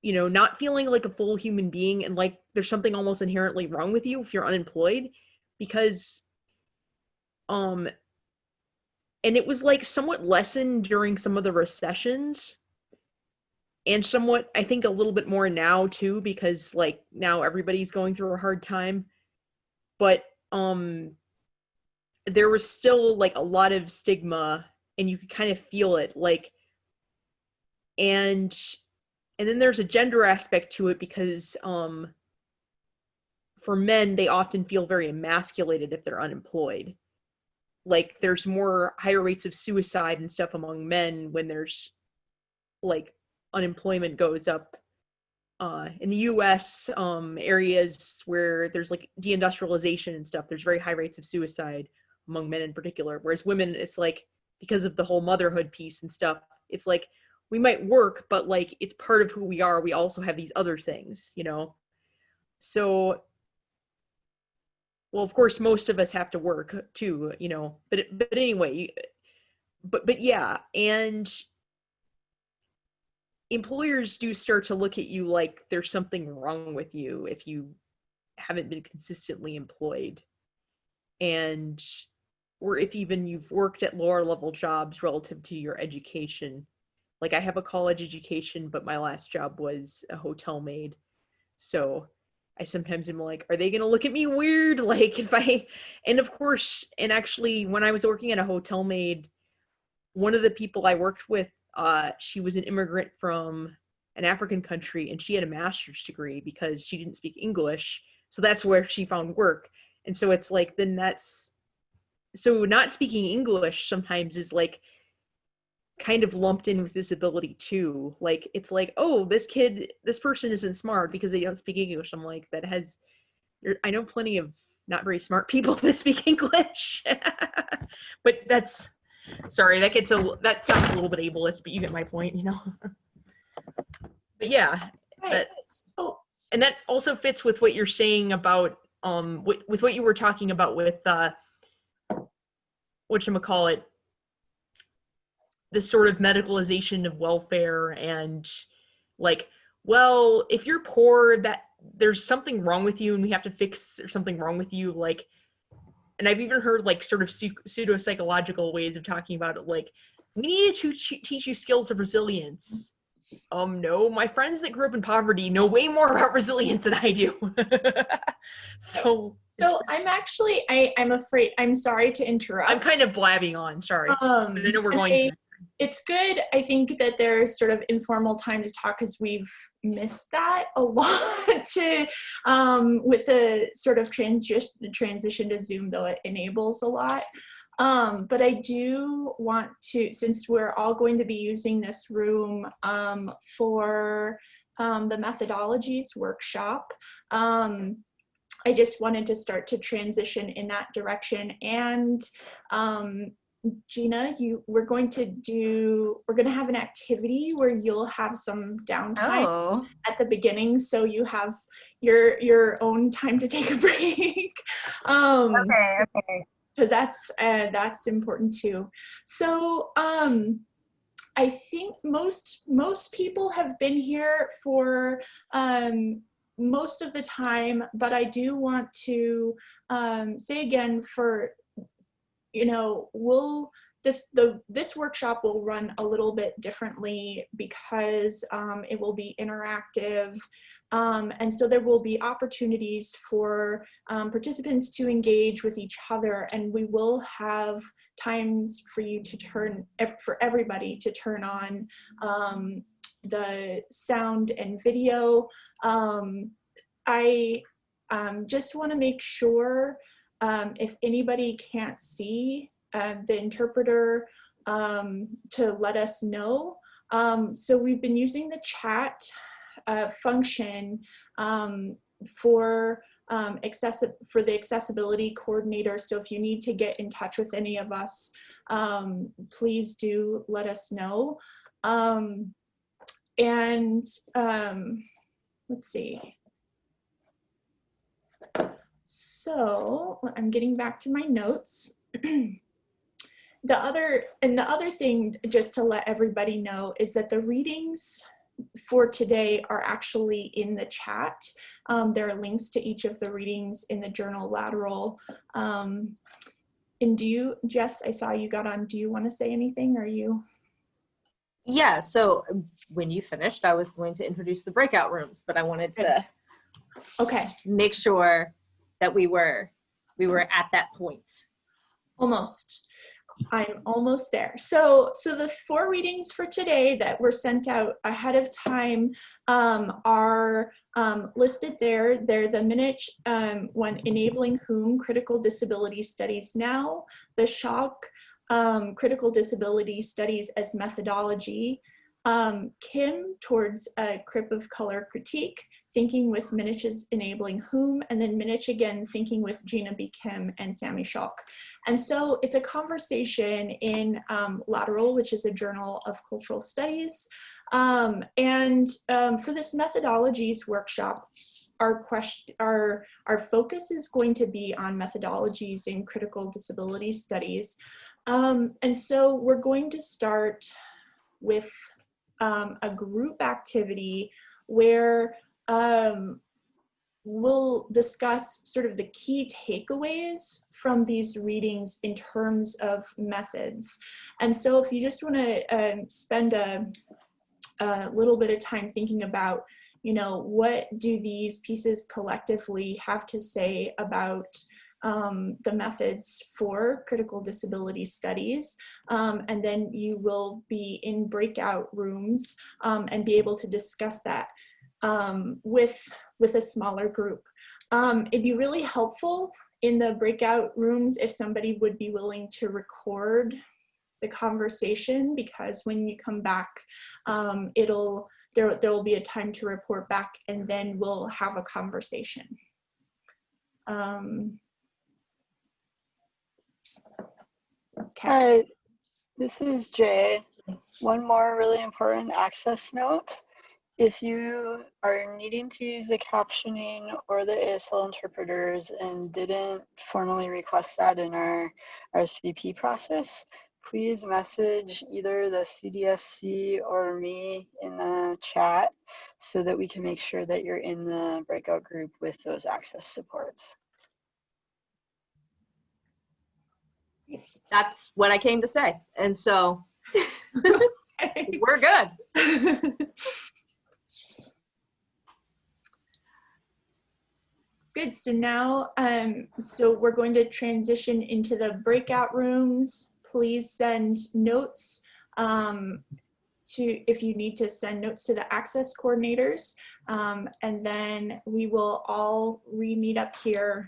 not feeling like a full human being, and like there's something almost inherently wrong with you if you're unemployed, because and it was like somewhat lessened during some of the recessions, and somewhat, I think, a little bit more now too, because like now everybody's going through a hard time. But there was still like a lot of stigma, and you could kind of feel it, like, and then there's a gender aspect to it, because for men, they often feel very emasculated if they're unemployed. Like there's higher rates of suicide and stuff among men when there's like unemployment goes up. In the US, areas where there's like deindustrialization and stuff, there's very high rates of suicide among men in particular. Whereas women, it's like, because of the whole motherhood piece and stuff, it's like we might work, but like it's part of who we are. We also have these other things, So, well, of course, most of us have to work too, but anyway, but yeah, and employers do start to look at you like there's something wrong with you if you haven't been consistently employed, or if even you've worked at lower level jobs relative to your education. Like I have a college education, but my last job was a hotel maid. So I sometimes am like, are they going to look at me weird? Like and of course, and actually when I was working at a hotel maid, one of the people I worked with, she was an immigrant from an African country, and she had a master's degree because she didn't speak English. So that's where she found work. And so it's like, so not speaking English sometimes is like kind of lumped in with disability too. Like, it's like, oh, this person isn't smart because they don't speak English. I'm like, I know plenty of not very smart people that speak English, but that's Sorry, that sounds a little bit ableist, but you get my point, you know. But yeah, Right. So, and that also fits with what you're saying about with what you were talking about with whatchamacallit, this sort of medicalization of welfare, and like, well, if you're poor, that there's something wrong with you and we have to fix something wrong with you, like. And I've even heard like sort of pseudo-psychological ways of talking about it, like, we need to teach you skills of resilience. No, my friends that grew up in poverty know way more about resilience than I do. So I'm afraid, I'm sorry to interrupt. I'm kind of blabbing on, sorry. But I know we're going. It's good. I think that there's sort of informal time to talk because we've missed that a lot to, with the sort of transition to Zoom, though it enables a lot. But I do want to, since we're all going to be using this room for the methodologies workshop, I just wanted to start to transition in that direction. And Jina, we're going to have an activity where you'll have some downtime at the beginning, so you have your own time to take a break. Okay. Because that's important too. So I think most people have been here for most of the time, but I do want to say again, for this workshop will run a little bit differently because it will be interactive, and so there will be opportunities for participants to engage with each other, and we will have times for you to for everybody to turn on the sound and video. I just want to make sure if anybody can't see the interpreter to let us know. So we've been using the chat function for the accessibility coordinator. So if you need to get in touch with any of us, please do let us know. Let's see. So I'm getting back to my notes. The other thing, just to let everybody know, is that the readings for today are actually in the chat. There are links to each of the readings in the journal lateral. And Jess, I saw you got on. Do you want to say anything? Are you? Yeah, so when you finished, I was going to introduce the breakout rooms, but I wanted to make sure that we were at that point. Almost. I'm almost there. So the 4 readings for today that were sent out ahead of time are listed there. They're the minute when enabling whom critical disability studies now, the shock critical disability studies as methodology, Kim towards a crib of color critique, thinking with Minich's enabling whom, and then Minich again, thinking with Jina B. Kim and Sammy Schalk. And so it's a conversation in Lateral, which is a journal of cultural studies. For this methodologies workshop, our focus is going to be on methodologies in critical disability studies. And so we're going to start with a group activity where we'll discuss sort of the key takeaways from these readings in terms of methods. And so if you just want to spend a little bit of time thinking about, what do these pieces collectively have to say about the methods for critical disability studies, and then you will be in breakout rooms and be able to discuss that with a smaller group. It'd be really helpful in the breakout rooms if somebody would be willing to record the conversation, because when you come back, there will be a time to report back, and then we'll have a conversation. Okay. This is Jay. One more really important access note. If you are needing to use the captioning or the ASL interpreters and didn't formally request that in our RSVP process, please message either the CDSC or me in the chat so that we can make sure that you're in the breakout group with those access supports. That's what I came to say. And so we're good. Good. So now, so we're going to transition into the breakout rooms. Please send notes if you need to send notes to the access coordinators. And then we will all re-meet up here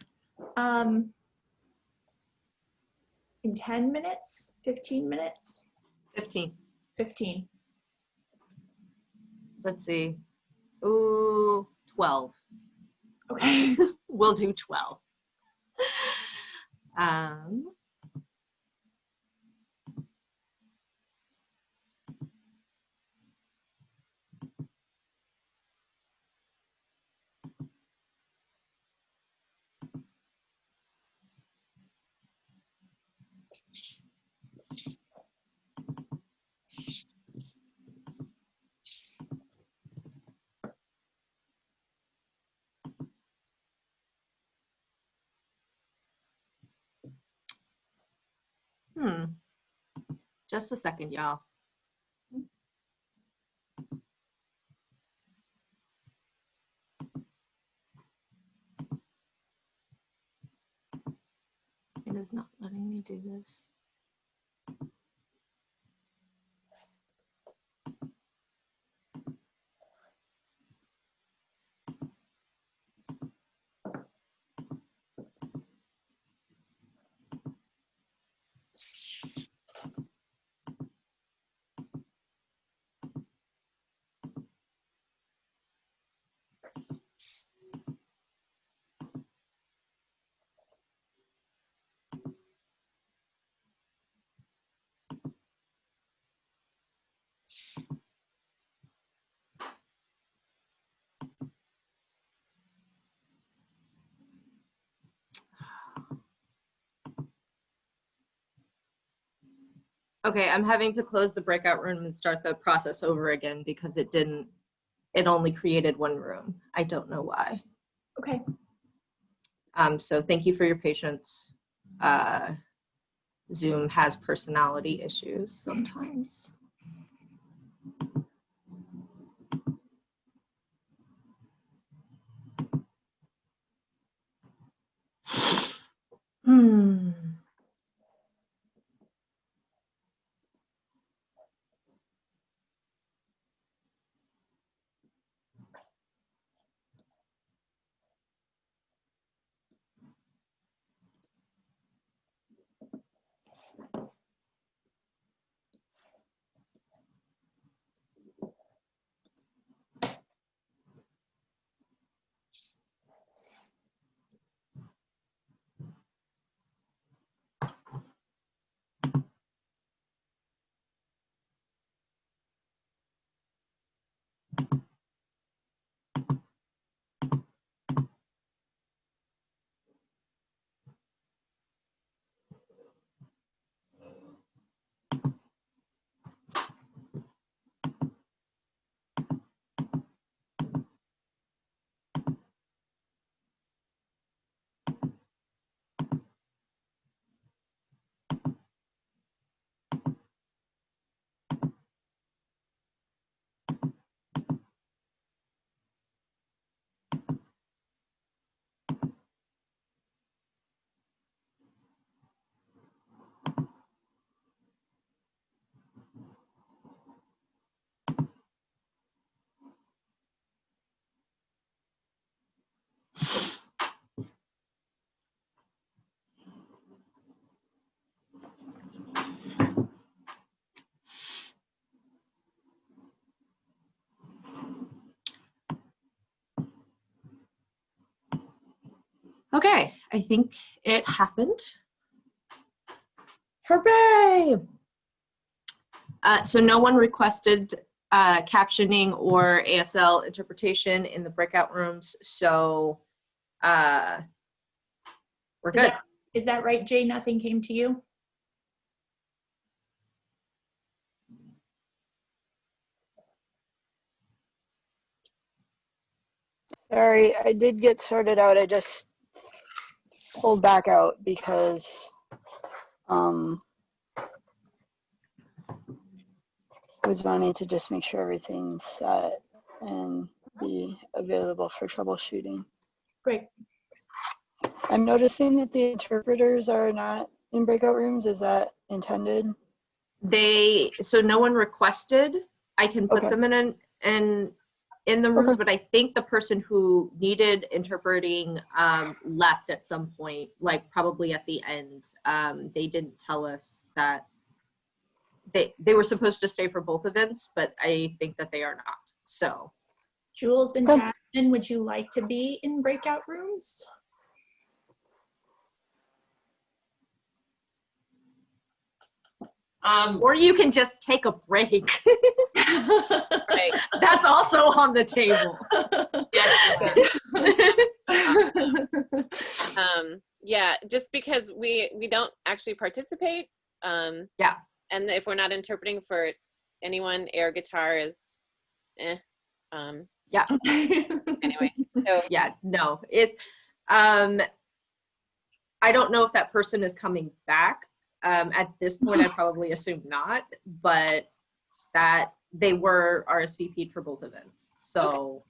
in 10 minutes, 15 minutes? 15. 15. Let's see. Ooh, 12. Okay. We'll do 12. Just a second, y'all. It is not letting me do this. Okay, I'm having to close the breakout room and start the process over again because it only created one room. I don't know why. Okay. So thank you for your patience. Zoom has personality issues sometimes. Okay, I think it happened. Hooray! So no one requested captioning or ASL interpretation in the breakout rooms, so we're good. Is that right, Jay? Nothing came to you? Sorry, I did get sorted out. I just pulled back out because I was wanting to just make sure everything's set and be available for troubleshooting. Great. I'm noticing that the interpreters are not in breakout rooms. Is that intended? So no one requested. I can put Okay. them in the rooms, Okay. but I think the person who needed interpreting left at some point, like probably at the end. They didn't tell us that they were supposed to stay for both events, but I think that they are not. So Jules and Okay. Jasmine, would you like to be in breakout rooms? or you can just take a break. Right. That's also on the table. Yeah, just because we don't actually participate. Yeah. And if we're not interpreting for anyone, air guitar is, Yeah. anyway. So Yeah. No, it's I don't know if that person is coming back. At this point, I probably assume not, but that they were RSVP'd for both events. So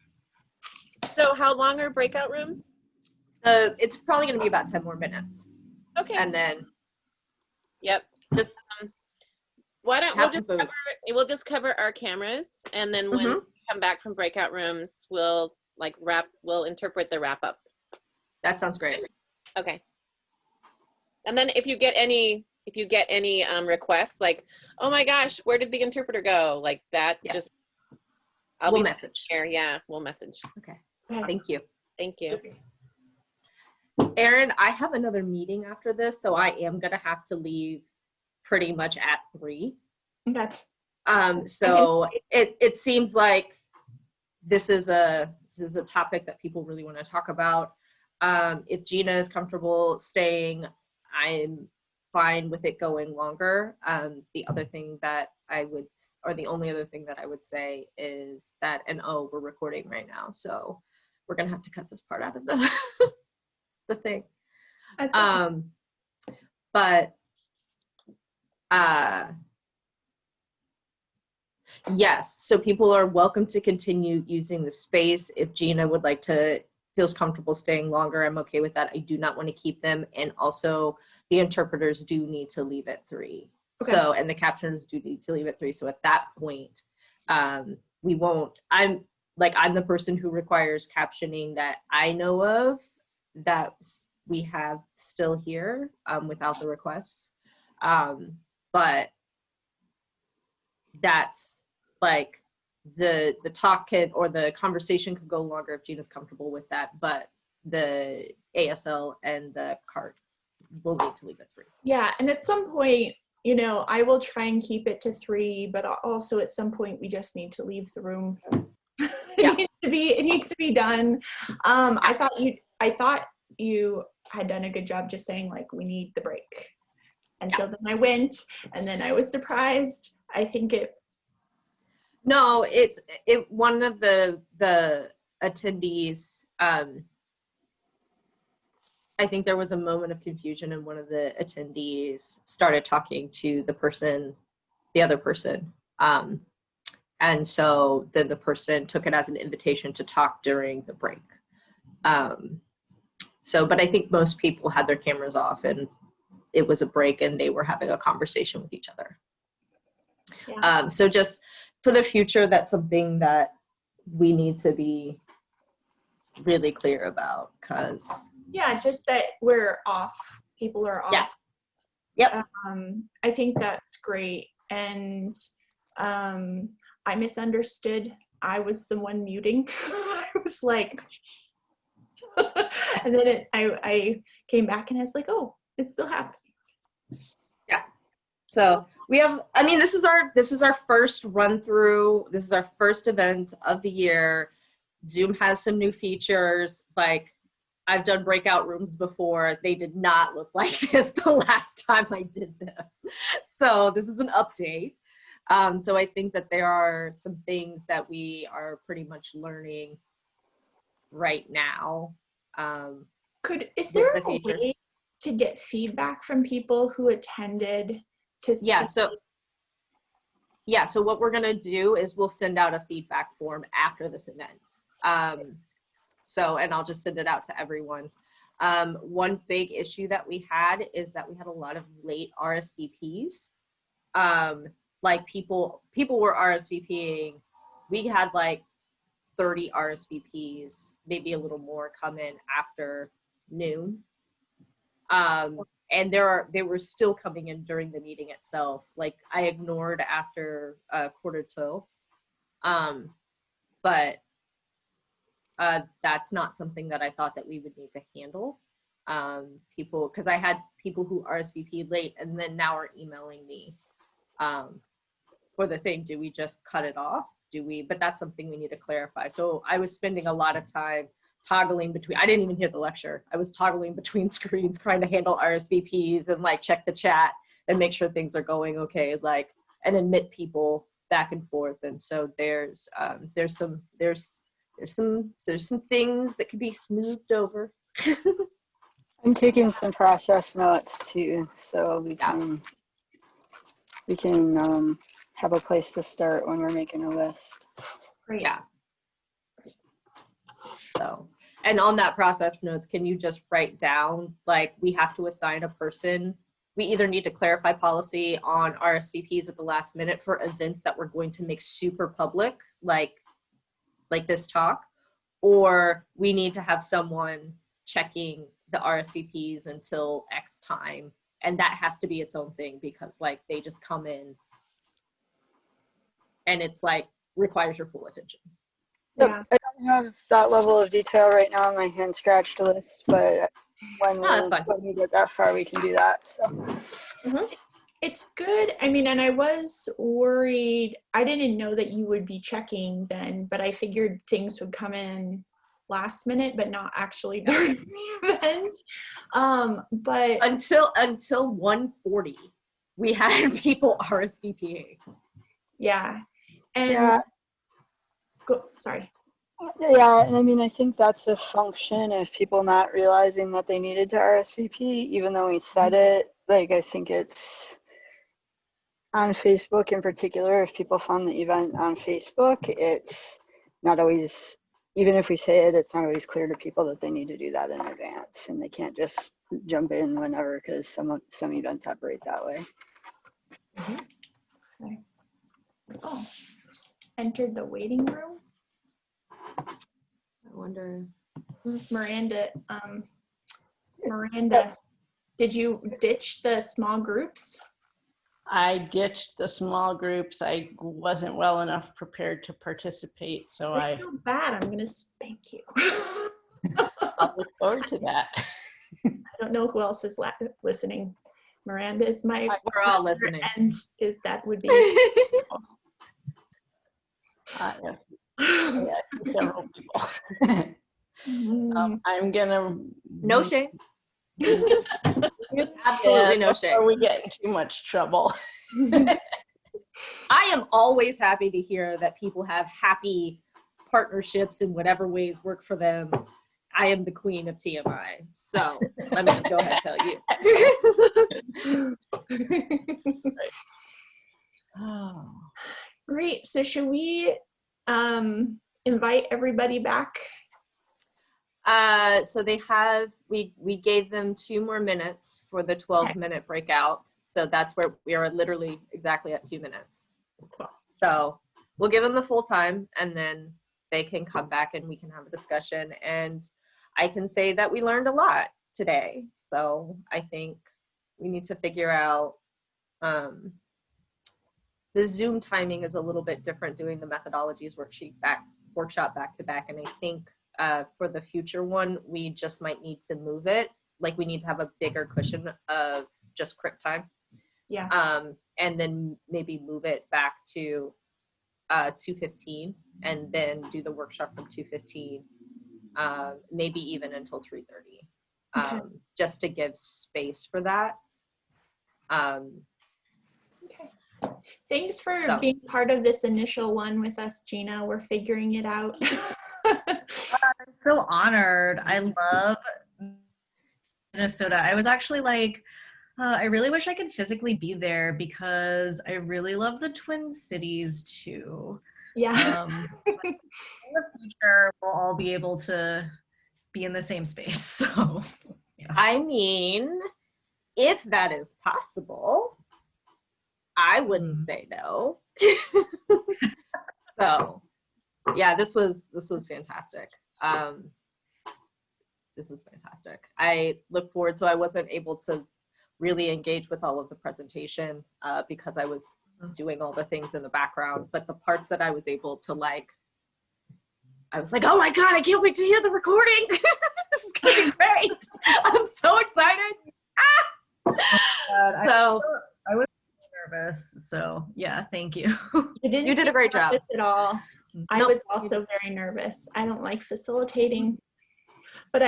how long are breakout rooms? it's probably going to be about 10 more minutes. Okay. And then Yep. just Why don't have some food. we'll just cover our cameras, and then when we come back from breakout rooms, we'll interpret the wrap up. That sounds great. Okay. And then if you get any requests, like, oh my gosh, where did the interpreter go? Like that, Yeah. just We'll message. here. Yeah, we'll message. Okay. Thank you. Thank you. Erin, I have another meeting after this, so I am going to have to leave pretty much at 3. Okay. So it seems like this is a topic that people really want to talk about. If Jina is comfortable staying, I'm fine with it going longer. The only other thing that I would say is that, we're recording right now, so we're gonna have to cut this part out of the the thing. That's okay. But yes, so people are welcome to continue using the space. If Jina would like to, feels comfortable staying longer, I'm okay with that. I do not want to keep them. And also the interpreters do need to leave at 3. Okay. So, and the captioners do need to leave at 3. So at that point, we won't, I'm the person who requires captioning that I know of that we have still here without the requests. But that's like the talk or the conversation could go longer if Gina's comfortable with that, but the ASL and the cart will need to leave at 3. Yeah, and at some point, I will try and keep it to 3, but also at some point we just need to leave the room. Yeah. It needs to be done. I thought you had done a good job just saying like we need the break. And so then I went, and then I was surprised. I think No, one of the attendees, I think there was a moment of confusion, and one of the attendees started talking to the other person. And so then the person took it as an invitation to talk during the break. But I think most people had their cameras off, and it was a break, and they were having a conversation with each other. Yeah. So just for the future, that's something that we need to be really clear about, because just that we're off. People are off. Yeah. Yep. I think that's great. And I misunderstood. I was the one muting. I was like, and then I came back and I was like, oh, it's still happening. Yeah. So We have, I mean, this is our first run through. This is our first event of the year. Zoom has some new features. Like, I've done breakout rooms before. They did not look like this the last time I did them. So this is an update. So I think that there are some things that we are pretty much learning right now. Is there the a features. way to get feedback from people who attended to Yeah, see? So what we're gonna do is we'll send out a feedback form after this event. And I'll just send it out to everyone. One big issue that we had is that we had a lot of late RSVPs. Like people were RSVPing. We had like 30 RSVPs, maybe a little more, come in after noon. And they were still coming in during the meeting itself. Like, I ignored after quarter till. But that's not something that I thought that we would need to handle. Because I had people who RSVP'd late and then now are emailing me for the thing. Do we just cut it off? But that's something we need to clarify. So I was spending a lot of time toggling between, I didn't even hear the lecture. I was toggling between screens trying to handle RSVPs and like check the chat and make sure things are going okay, like, and admit people back and forth. And so there's some things that could be smoothed over. I'm taking some process notes too, so we can have a place to start when we're making a list. Great. Yeah. So, and on that process notes, can you just write down, like, we have to assign a person. We either need to clarify policy on RSVPs at the last minute for events that we're going to make super public, like this talk, or we need to have someone checking the RSVPs until X time. And that has to be its own thing because like they just come in and it's like requires your full attention. Yeah. I don't have that level of detail right now on my hand scratched list, but when we get that far, we can do that. So. Mm-hmm. It's good. I mean, and I was worried. I didn't know that you would be checking then, but I figured things would come in last minute, but not actually during the event. But until 1:40, we had people RSVPing. Yeah. And yeah. Sorry. Yeah, and I mean, I think that's a function of people not realizing that they needed to RSVP, even though we said it. Like, I think it's on Facebook in particular. If people found the event on Facebook, it's not always, even if we say it, it's not always clear to people that they need to do that in advance, and they can't just jump in whenever because some events operate that way. Okay. Oh, entered the waiting room. I wonder. Miranda, did you ditch the small groups? I ditched the small groups. I wasn't well enough prepared to participate, so You're so bad. I'm gonna spank you. I'll look forward to that. I don't know who else is listening. Miranda is my. We're all listening. And that would be. Yes. Yeah, several people. I'm gonna. No shame. Absolutely no shame. Before we get in too much trouble. I am always happy to hear that people have happy partnerships in whatever ways work for them. I am the queen of TMI, so let me just go ahead and tell you. Right. Oh. Great. So should we invite everybody back? So we gave them 2 more minutes for the 12-minute breakout. So that's where we are literally exactly at 2 minutes. So we'll give them the full time and then they can come back and we can have a discussion. And I can say that we learned a lot today. So I think we need to figure out, the Zoom timing is a little bit different doing the methodologies workshop back to back. And I think for the future one, we just might need to move it. Like we need to have a bigger cushion of just crypt time. Yeah. And then maybe move it back to 2:15 and then do the workshop from 2:15, maybe even until 3:30, Okay. just to give space for that. Okay. Thanks for So. being part of this initial one with us, Gina. We're figuring it out. I'm so honored. I love Minnesota. I was actually like, I really wish I could physically be there because I really love the Twin Cities too. Yeah. In the future, we'll all be able to be in the same space. So, yeah. I mean, if that is possible, I wouldn't say no. So, yeah, this was fantastic. This is fantastic. I look forward. So I wasn't able to really engage with all of the presentation because I was doing all the things in the background. But the parts that I was able to I was like, oh my God, I can't wait to hear the recording. This is gonna be great. I'm so excited. So I was nervous. So yeah, thank you. You did a great job. At all. I was also very nervous. I don't like facilitating, but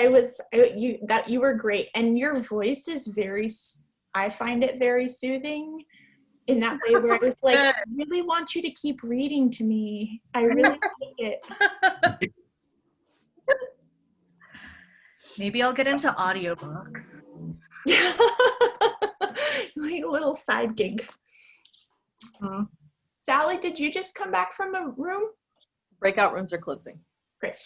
you were great, and your voice is I find it very soothing in that way where I was like, I really want you to keep reading to me. I really like it. Maybe I'll get into audiobooks. Like a little side gig. Sally, did you just come back from a room? Breakout rooms are closing. Great.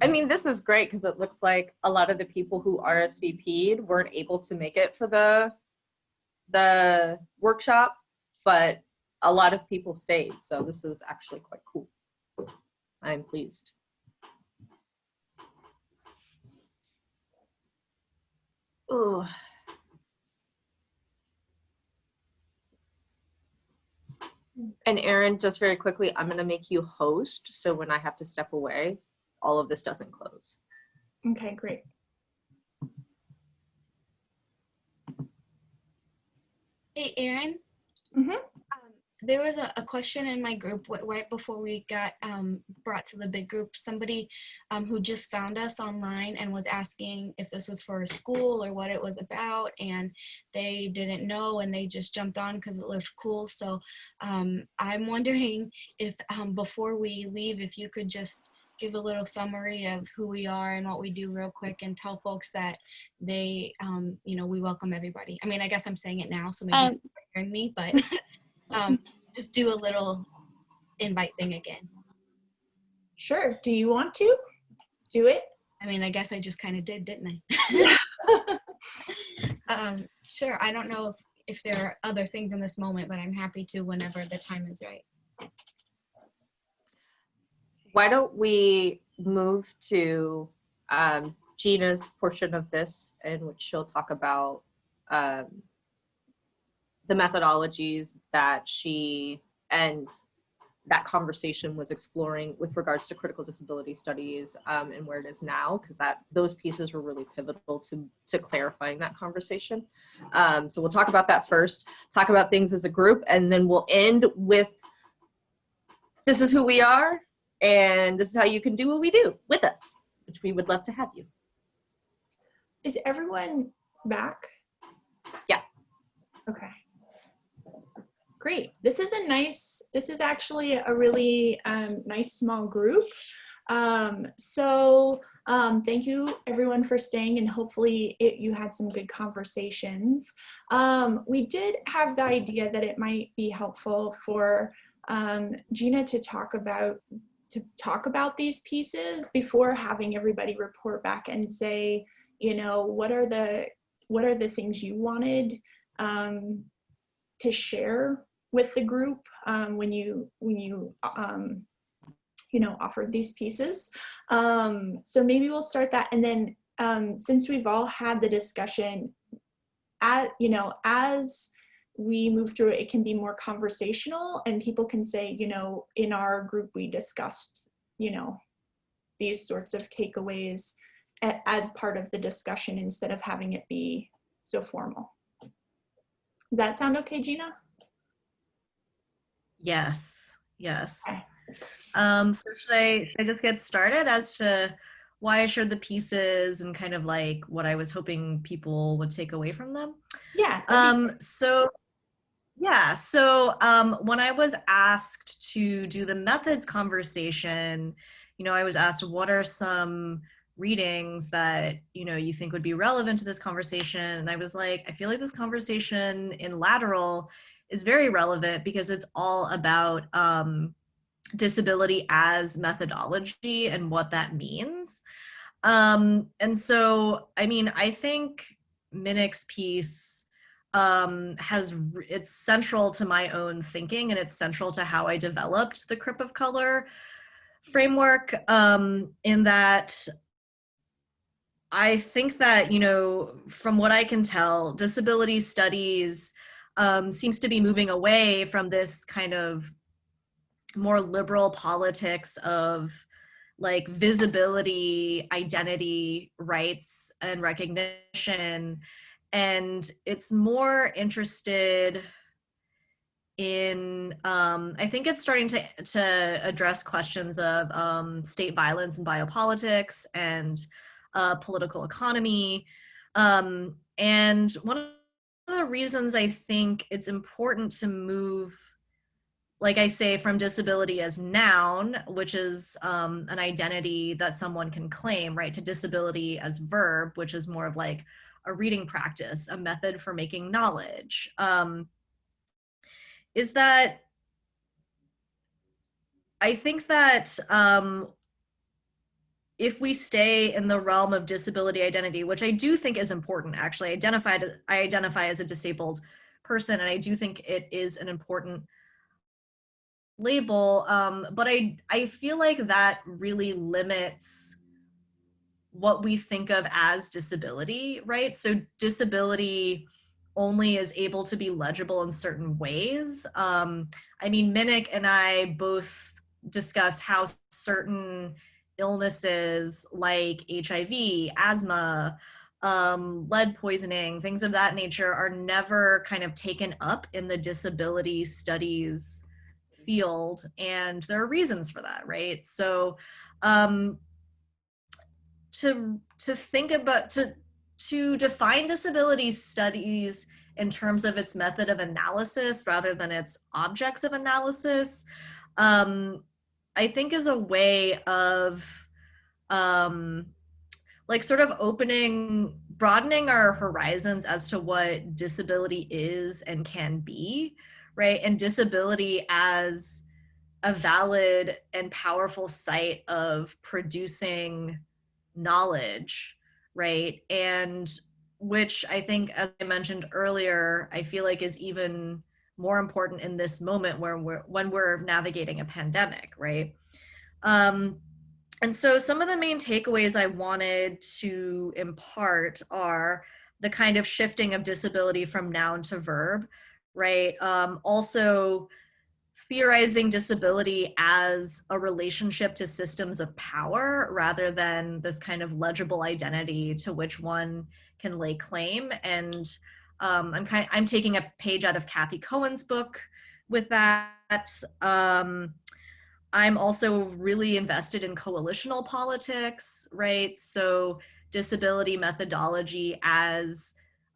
I mean, this is great because it looks like a lot of the people who RSVP'd weren't able to make it for the workshop, but a lot of people stayed. So this is actually quite cool. I'm pleased. Oh. And Erin, just very quickly, I'm going to make you host. So when I have to step away, all of this doesn't close. Okay, great. Hey, Erin. Mm-hmm. There was a question in my group right before we got brought to the big group. Somebody who just found us online and was asking if this was for a school or what it was about, and they didn't know and they just jumped on because it looked cool. So I'm wondering if before we leave, if you could just give a little summary of who we are and what we do real quick and tell folks that they, we welcome everybody. I mean, I guess I'm saying it now, so maybe you're hearing me, but just do a little invite thing again. Sure. Do you want to do it? I mean, I guess I just kind of did, didn't I? Sure. I don't know if there are other things in this moment, but I'm happy to whenever the time is right. Why don't we move to Gina's portion of this, in which she'll talk about the methodologies that she and that conversation was exploring with regards to critical disability studies and where it is now, because those pieces were really pivotal to clarifying that conversation. So we'll talk about that first, talk about things as a group, and then we'll end with this is who we are, and this is how you can do what we do with us, which we would love to have you. Is everyone back? Yeah. Okay. Great. This is actually a really nice small group. So thank you everyone for staying, and hopefully you had some good conversations. We did have the idea that it might be helpful for Jina to talk about these pieces before having everybody report back and say, what are the things you wanted to share with the group when you offered these pieces. So maybe we'll start that, and then since we've all had the discussion, as we move through it, it can be more conversational, and people can say, in our group we discussed, these sorts of takeaways as part of the discussion instead of having it be so formal. Does that sound okay, Jina? Yes, yes. Okay. So should I just get started as to why I shared the pieces and kind of like what I was hoping people would take away from them? Yeah. When I was asked to do the methods conversation, I was asked, what are some readings that, you think would be relevant to this conversation? And I was like, I feel like this conversation in lateral is very relevant because it's all about disability as methodology and what that means. And so, I think Minnick's piece it's central to my own thinking, and it's central to how I developed the Crip of Color framework, in that I think that, from what I can tell, disability studies seems to be moving away from this kind of more liberal politics of like visibility, identity, rights, and recognition. And it's more interested in, I think it's starting to address questions of state violence and biopolitics and political economy. And one of the reasons I think it's important to move, like I say, from disability as noun, which is an identity that someone can claim, right, to disability as verb, which is more of like a reading practice, a method for making knowledge, is that I think that if we stay in the realm of disability identity, which I do think is important, actually, I identify as a disabled person, and I do think it is an important label, but I feel like that really limits what we think of as disability, right? So disability only is able to be legible in certain ways. Minnick and I both discussed how certain illnesses like HIV, asthma, lead poisoning, things of that nature are never kind of taken up in the disability studies field, and there are reasons for that, right? So to think about, to define disability studies in terms of its method of analysis rather than its objects of analysis, I think is a way of like sort of broadening our horizons as to what disability is and can be, right? And disability as a valid and powerful site of producing knowledge, right? And which I think, as I mentioned earlier, I feel like is even more important in this moment when we're navigating a pandemic, right? And so some of the main takeaways I wanted to impart are the kind of shifting of disability from noun to verb, right? Also theorizing disability as a relationship to systems of power rather than this kind of legible identity to which one can lay claim. And I'm taking a page out of Kathy Cohen's book with that. I'm also really invested in coalitional politics, right? So disability methodology as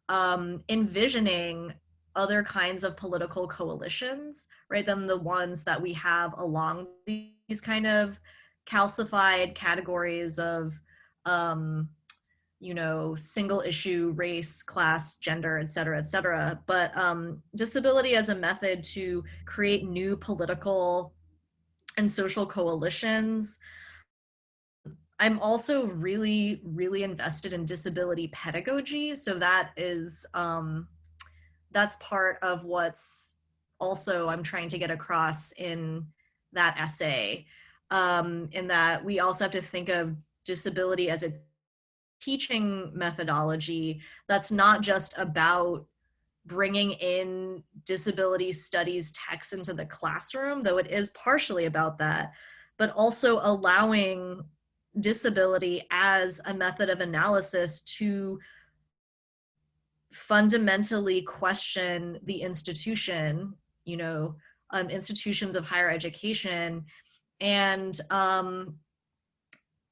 envisioning other kinds of political coalitions, right, than the ones that we have along these kind of calcified categories of, single issue, race, class, gender, et cetera, but disability as a method to create new political and social coalitions. I'm also really, really invested in disability pedagogy. So that is, that's part of what's also I'm trying to get across in that essay, in that we also have to think of disability as a teaching methodology that's not just about bringing in disability studies texts into the classroom, though it is partially about that, but also allowing disability as a method of analysis to fundamentally question the institution, you know, institutions of higher education and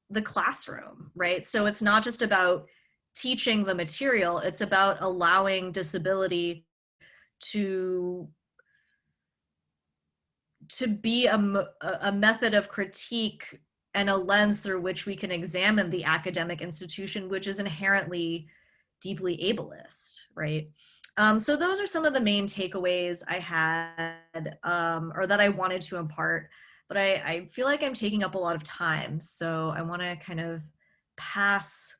the classroom, right? So it's not just about teaching the material, it's about allowing disability to be a method of critique and a lens through which we can examine the academic institution, which is inherently deeply ableist, right? So those are some of the main takeaways I had, or that I wanted to impart, but I feel like I'm taking up a lot of time, so I want to kind of pass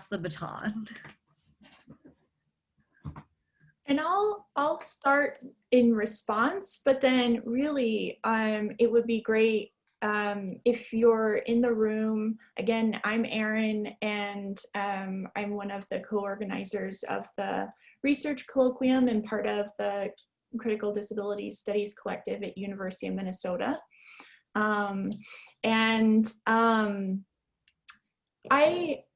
the baton. And I'll start in response, but then really it would be great if you're in the room. Again, I'm Erin, and I'm one of the co-organizers of the Research Colloquium and part of the Critical Disability Studies Collective at University of Minnesota.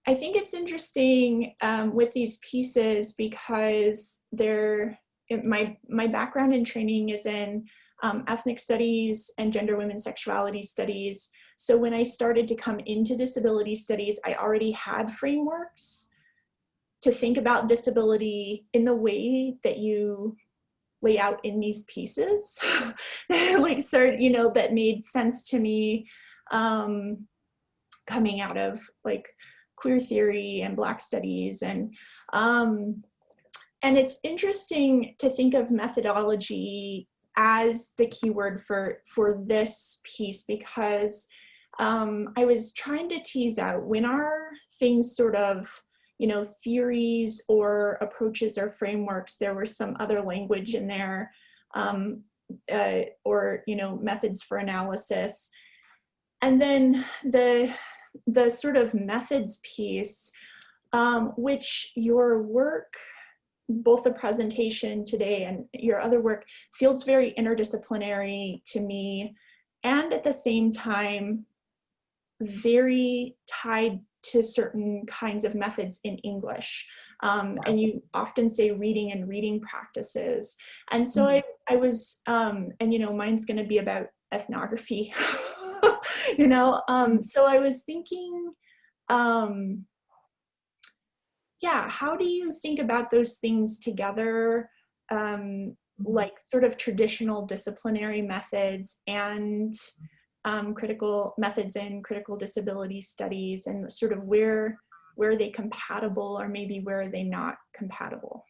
I think it's interesting with these pieces because my background and training is in ethnic studies and gender, women, sexuality studies. So when I started to come into disability studies, I already had frameworks to think about disability in the way that you lay out in these pieces, like that made sense to me coming out of like queer theory and Black studies. And it's interesting to think of methodology as the keyword for this piece, because I was trying to tease out, when are things sort of, theories or approaches or frameworks, there was some other language in there, or, methods for analysis. And then the sort of methods piece, which your work, both the presentation today and your other work, feels very interdisciplinary to me, and at the same time very tied to certain kinds of methods in English. And you often say reading and reading practices. And so I was, mine's gonna be about ethnography, so I was thinking, how do you think about those things together, like sort of traditional disciplinary methods and critical methods in critical disability studies, and sort of where are they compatible, or maybe where are they not compatible?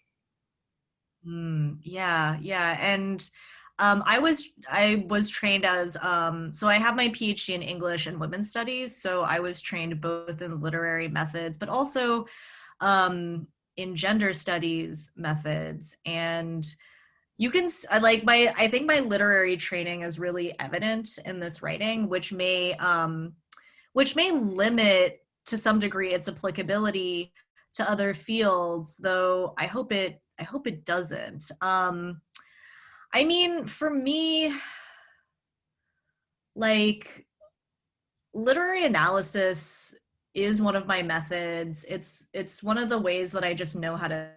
Yeah. And I was trained as, so I have my PhD in English and women's studies. So I was trained both in literary methods, but also in gender studies methods. And you can, I think my literary training is really evident in this writing, which may limit to some degree its applicability to other fields, though I hope it doesn't. I mean, for me, like, literary analysis is one of my methods. It's one of the ways that I just know how to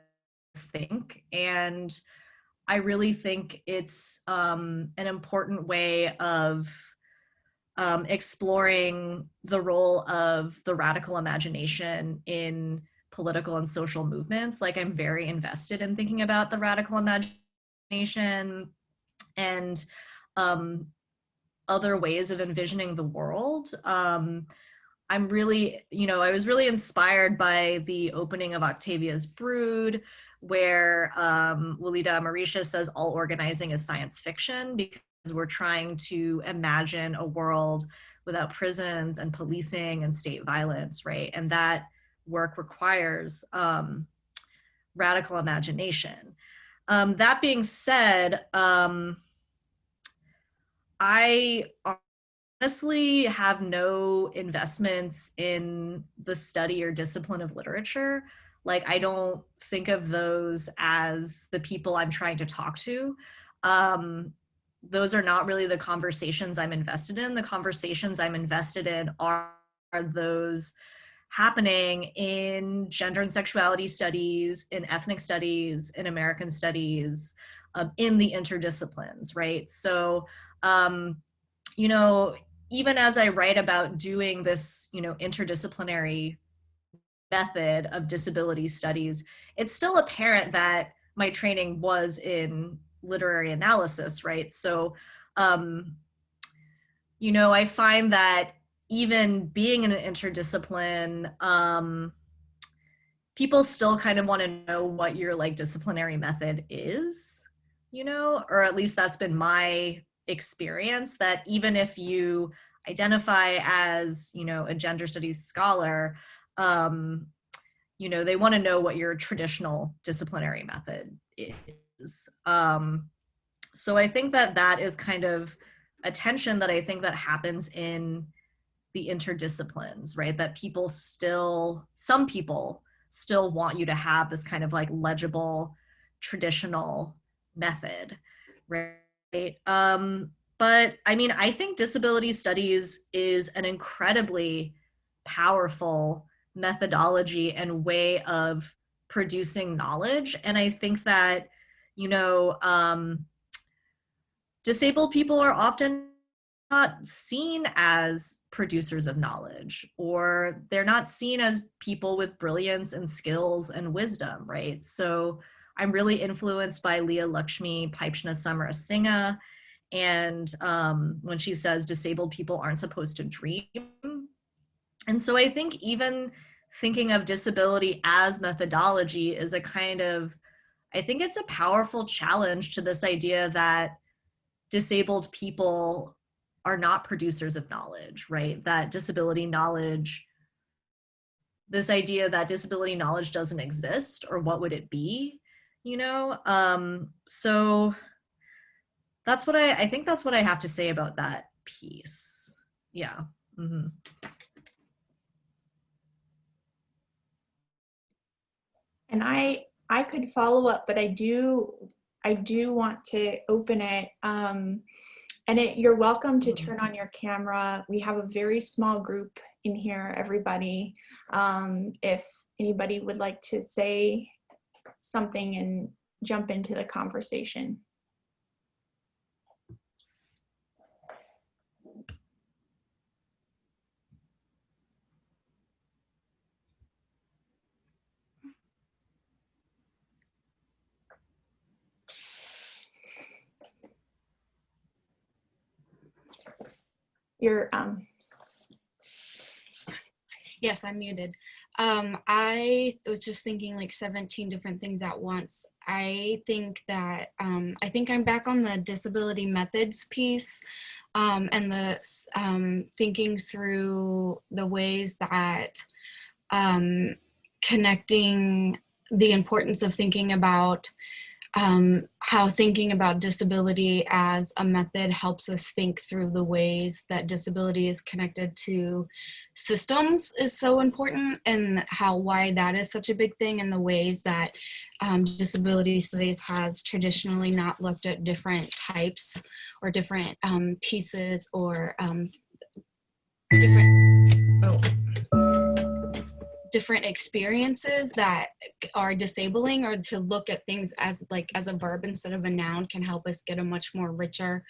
think, and I really think it's an important way of exploring the role of the radical imagination in political and social movements. Like, I'm very invested in thinking about the radical imagination and other ways of envisioning the world. I'm really, I was really inspired by the opening of Octavia's Brood, where Walida Marisha says all organizing is science fiction, because we're trying to imagine a world without prisons and policing and state violence, right? And that work requires radical imagination. That being said, I honestly have no investments in the study or discipline of literature. Like, I don't think of those as the people I'm trying to talk to. Those are not really the conversations I'm invested in. The conversations I'm invested in are those happening in gender and sexuality studies, in ethnic studies, in American studies, in the interdisciplines, right? So, you know, even as I write about doing this, you know, interdisciplinary method of disability studies, it's still apparent that my training was in literary analysis, right? So, you know, I find that even being in an interdiscipline, people still kind of want to know what your like disciplinary method is, you know, or at least that's been my experience, that even if you identify as, you know, a gender studies scholar, you know, they want to know what your traditional disciplinary method is. So I think that that is kind of a tension that I think that happens in the interdisciplines, right? That people still, some people still want you to have this kind of like legible, traditional method, right? But I mean, I think disability studies is an incredibly powerful methodology and way of producing knowledge. And I think that, you know, disabled people are often not seen as producers of knowledge, or they're not seen as people with brilliance and skills and wisdom, right? So I'm really influenced by Leah Lakshmi Paipshna Samarasinghe, and when she says disabled people aren't supposed to dream. And so I think even thinking of disability as methodology is a kind of, I think it's a powerful challenge to this idea that disabled people are not producers of knowledge, right? That disability knowledge, this idea that disability knowledge doesn't exist, or what would it be, you know? So that's what I think that's what I have to say about that piece. Yeah. Mm-hmm. And I could follow up, but I do want to open it. And you're welcome to turn on your camera. We have a very small group in here, everybody. If anybody would like to say something and jump into the conversation. You're Yes, I'm muted. I was just thinking like 17 different things at once. I think that I think I'm back on the disability methods piece, and the thinking through the ways that connecting the importance of thinking about how thinking about disability as a method helps us think through the ways that disability is connected to systems is so important, and why that is such a big thing, and the ways that disability studies has traditionally not looked at different types or different pieces or different experiences that are disabling, or to look at things as a verb instead of a noun can help us get a much more richer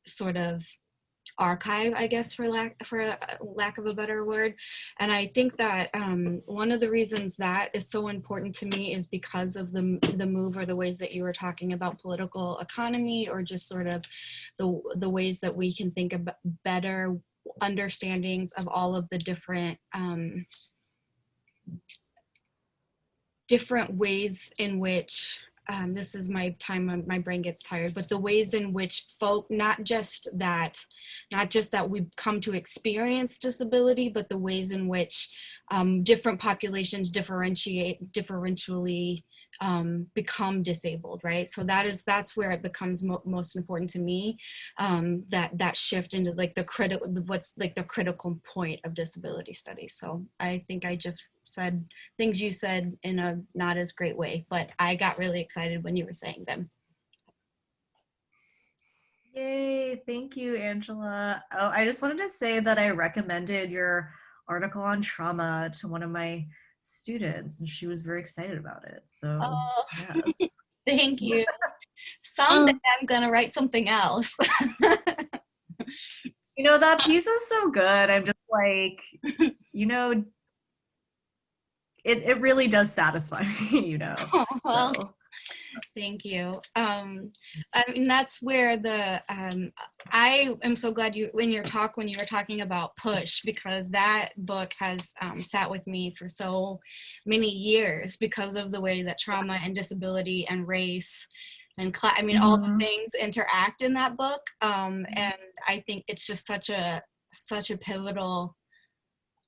sort of archive, I guess, for lack of a better word. And I think that one of the reasons that is so important to me is because of the move, or the ways that you were talking about political economy, or just sort of the ways that we can think about better understandings of all of the different ways in which this is my time when my brain gets tired, but the ways in which folk, not just that we come to experience disability, but the ways in which different populations differentially become disabled, right? So that's where it becomes most important to me, that shift into like what's like the critical point of disability studies. So I think I just said things you said in a not as great way, but I got really excited when you were saying them. Yay, thank you, Angela. Oh, I just wanted to say that I recommended your article on trauma to one of my students, and she was very excited about it. So, Oh, yes. thank you. Someday I'm gonna write something else. You know, that piece is so good. I'm just like, you know, it really does satisfy me, you know. Well, So. thank you. I mean, that's where the I am so glad when you were talking about Push, because that book has sat with me for so many years because of the way that trauma and disability and race and I mean, all the things interact in that book. And I think it's just such a pivotal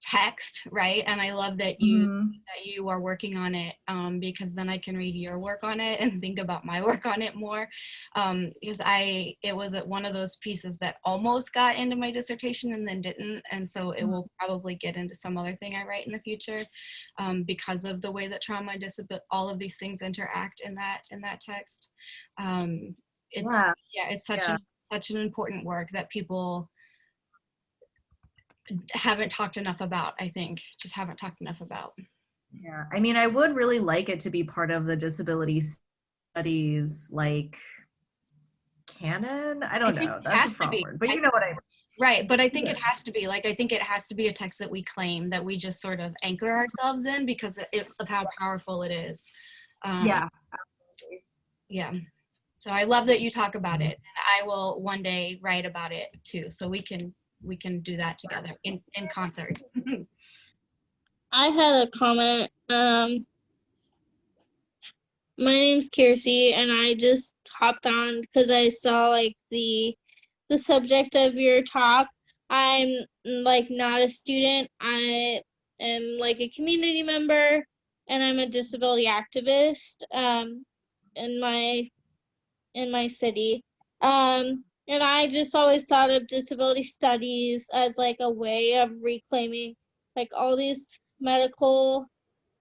text, right? And I love that you are working on it, because then I can read your work on it and think about my work on it more, because it was one of those pieces that almost got into my dissertation and then didn't, and so it will probably get into some other thing I write in the future, because of the way that trauma and disability, all of these things interact in that text. It's such an important work that people haven't talked enough about, I think. Just haven't talked enough about. Yeah, I mean, I would really like it to be part of the disability studies, like, canon? I don't know. That's a strong word, but you know what I mean. Right, but I think it has to be. Like, I think it has to be a text that we claim, that we just sort of anchor ourselves in because of how powerful it is. Yeah. Yeah. So I love that you talk about it. And I will one day write about it too. So we can do that together in concert. I had a comment. My name's Kiersey, and I just hopped on because I saw like the subject of your talk. I'm like not a student. I am like a community member, and I'm a disability activist in my city. And I just always thought of disability studies as like a way of reclaiming like all these medical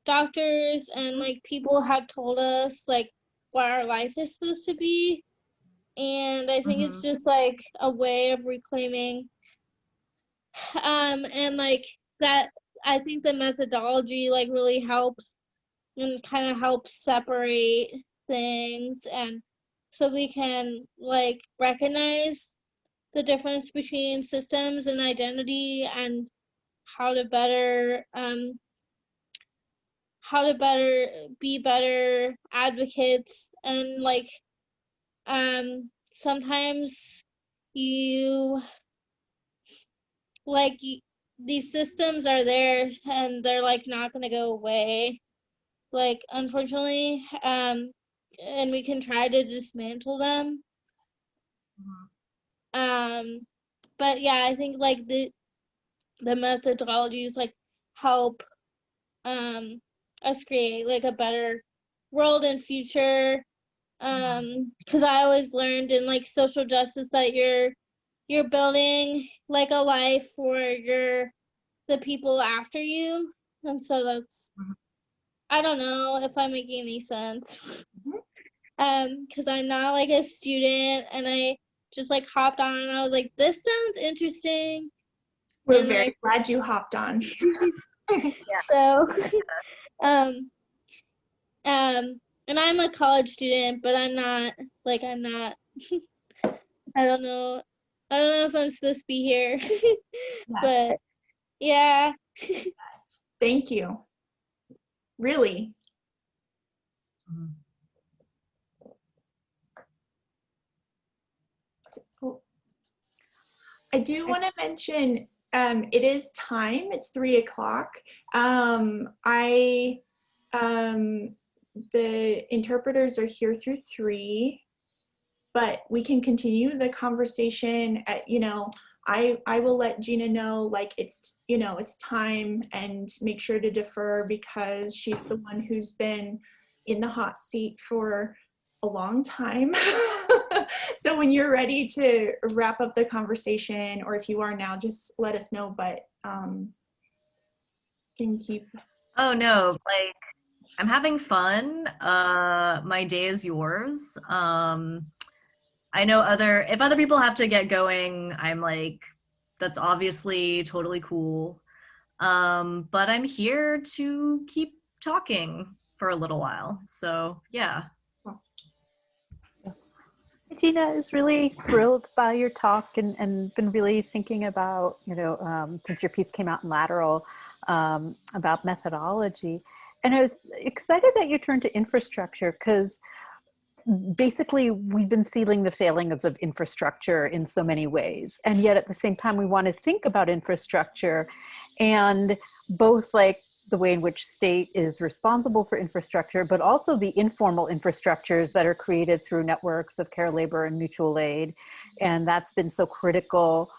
doctors and like people have told us like what our life is supposed to be. And I think it's just like a way of reclaiming. And like that, I think the methodology like really helps and kind of helps separate things, and so we can like recognize the difference between systems and identity and how to better be better advocates. And like sometimes you like these systems are there and they're like not going to go away, like unfortunately, and we can try to dismantle them. But yeah, I think like the methodologies like help us create like a better world and future, because I always learned in like social justice that you're building like a life for the people after you. And so that's, I don't know if I'm making any sense. Because I'm not like a student, and I just like hopped on and I was like, this sounds interesting. We're and very glad you hopped on. So and I'm a college student, but I'm not I don't know if I'm supposed to be here. But yeah. Yes. Thank you. Really. So, I do want to mention it is time. It's 3 o'clock. The interpreters are here through 3, but we can continue the conversation at, I will let Jina know like it's time, and make sure to defer because she's the one who's been in the hot seat for a long time. So when you're ready to wrap up the conversation, or if you are now, just let us know, but can keep. Oh no, like I'm having fun. My day is yours. I know if other people have to get going, I'm like, that's obviously totally cool. But I'm here to keep talking for a little while. So yeah. Gina is really thrilled by your talk and been really thinking about, since your piece came out in Lateral, about methodology. And I was excited that you turned to infrastructure, because basically we've been sealing the failings of infrastructure in so many ways. And yet at the same time, we want to think about infrastructure and both like the way in which state is responsible for infrastructure, but also the informal infrastructures that are created through networks of care, labor, and mutual aid. And that's been so critical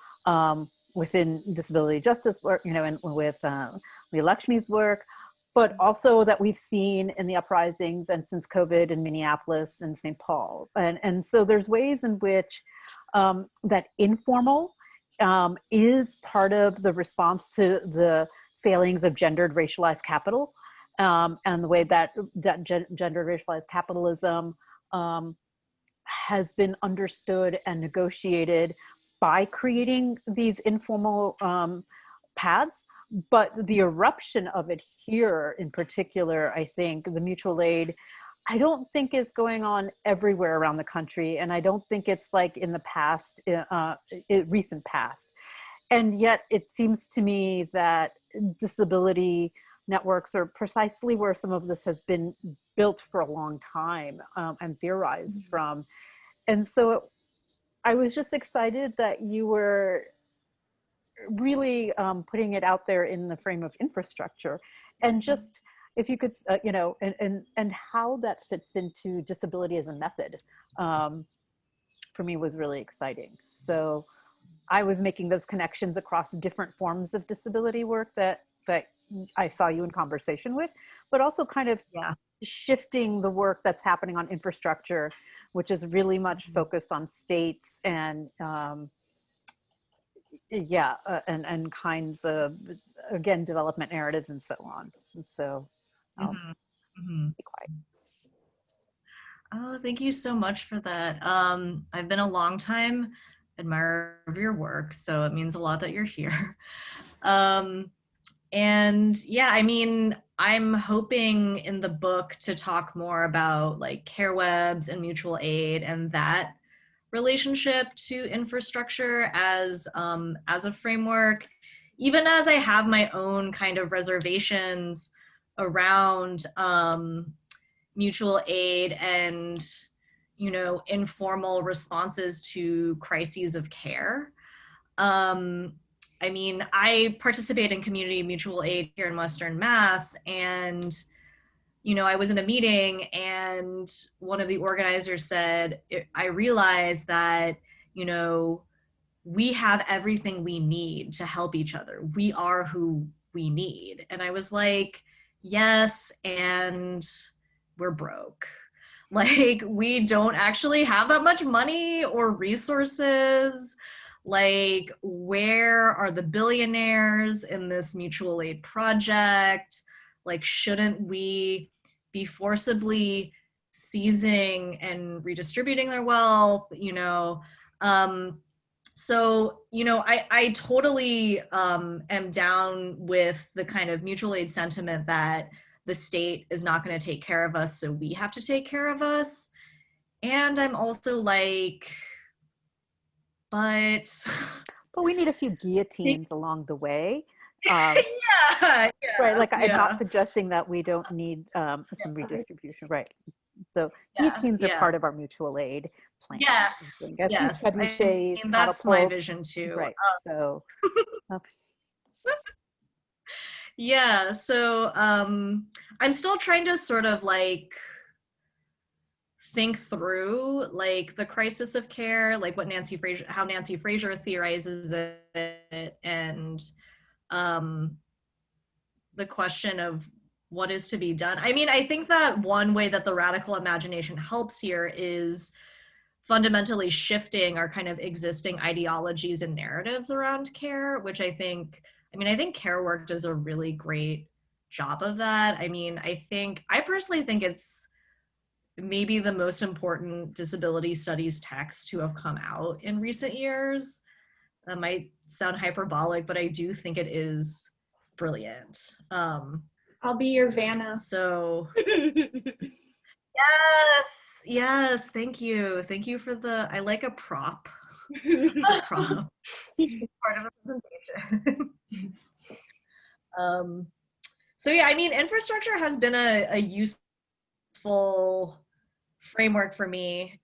within disability justice work, and with Leah Lakshmi's work, but also that we've seen in the uprisings and since COVID in Minneapolis and St. Paul. And so there's ways in which that informal is part of the response to the failings of gendered racialized capital, and the way that gendered racialized capitalism has been understood and negotiated by creating these informal paths. But the eruption of it here in particular, I think the mutual aid, I don't think is going on everywhere around the country. And I don't think it's like in the past, recent past. And yet it seems to me that disability networks are precisely where some of this has been built for a long time and theorized from. And so I was just excited that you were really putting it out there in the frame of infrastructure, and just if you could, and how that fits into disability as a method, for me was really exciting. So I was making those connections across different forms of disability work that I saw you in conversation with, but also kind of shifting the work that's happening on infrastructure, which is really much focused on states and and kinds of, again, development narratives and so on. And so I'll be quiet. Oh, thank you so much for that. I've been a long time admirer of your work, so it means a lot that you're here. And yeah, I mean, I'm hoping in the book to talk more about like care webs and mutual aid and that relationship to infrastructure as a framework, even as I have my own kind of reservations around mutual aid and, informal responses to crises of care. I mean, I participate in community mutual aid here in Western Mass, and I was in a meeting and one of the organizers said, I realized that, we have everything we need to help each other. We are who we need. And I was like, yes, and we're broke. Like, we don't actually have that much money or resources. Like, where are the billionaires in this mutual aid project? Like, shouldn't we be forcibly seizing and redistributing their wealth? So, I totally am down with the kind of mutual aid sentiment that the state is not going to take care of us, so we have to take care of us. And I'm also like, but we need a few guillotines along the way. Yeah, right. Like, I'm not suggesting that we don't need some redistribution, right? So guillotines are part of our mutual aid plan. Yes. Trebuchets, that's my vision too. Right. So. Yeah. So I'm still trying to sort of like think through like the crisis of care, like what how Nancy Fraser theorizes it, and the question of what is to be done. I mean, I think that one way that the radical imagination helps here is fundamentally shifting our kind of existing ideologies and narratives around care, which I think care work does a really great job of that. I mean, I personally think it's maybe the most important disability studies text to have come out in recent years. That might sound hyperbolic, but I do think it is brilliant. I'll be your Vanna. So yes, thank you for I like a prop. Prop. Part of the presentation. So yeah, I mean, infrastructure has been a useful framework for me.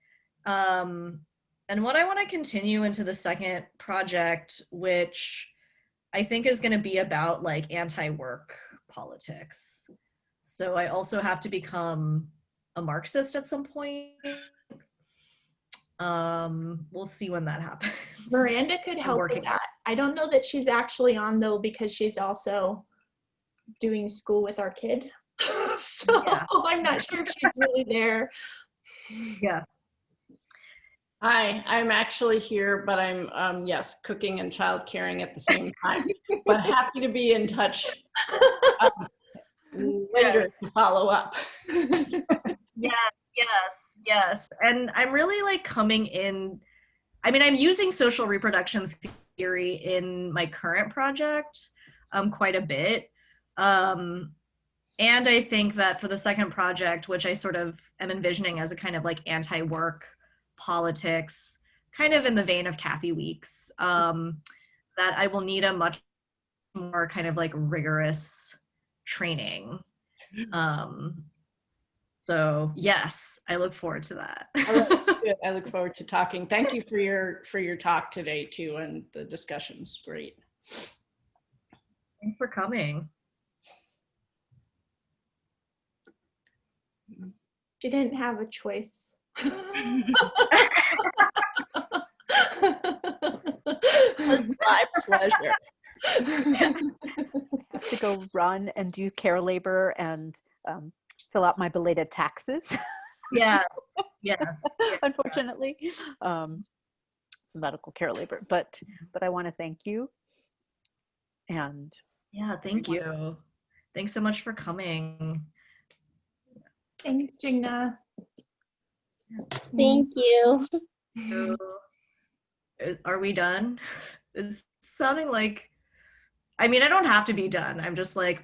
And what I want to continue into the second project, which I think is going to be about like anti-work politics. So I also have to become a Marxist at some point. We'll see when that happens. Miranda could help with that. I don't know that she's actually on though, because she's also doing school with our kid. So yeah. I'm not sure if she's really there. Yeah. Hi, I'm actually here, but I'm, yes, cooking and child caring at the same time, but happy to be in touch later to follow up. Yes. And I'm really like coming in, I mean, I'm using social reproduction theory in my current project quite a bit. And I think that for the second project, which I sort of am envisioning as a kind of like anti-work politics, kind of in the vein of Kathy Weeks, that I will need a much more kind of like rigorous training. So yes, I look forward to that. I look forward to talking. Thank you for your talk today too, and the discussion's great. Thanks for coming. She didn't have a choice. My pleasure. I have to go run and do care labor and fill out my belated taxes. Yes. Unfortunately, it's medical care labor, but I want to thank you. And yeah, thank you. Thanks so much for coming. Thanks, Jina. Thank you. So, are we done? It's sounding like, I mean, I don't have to be done. I'm just like,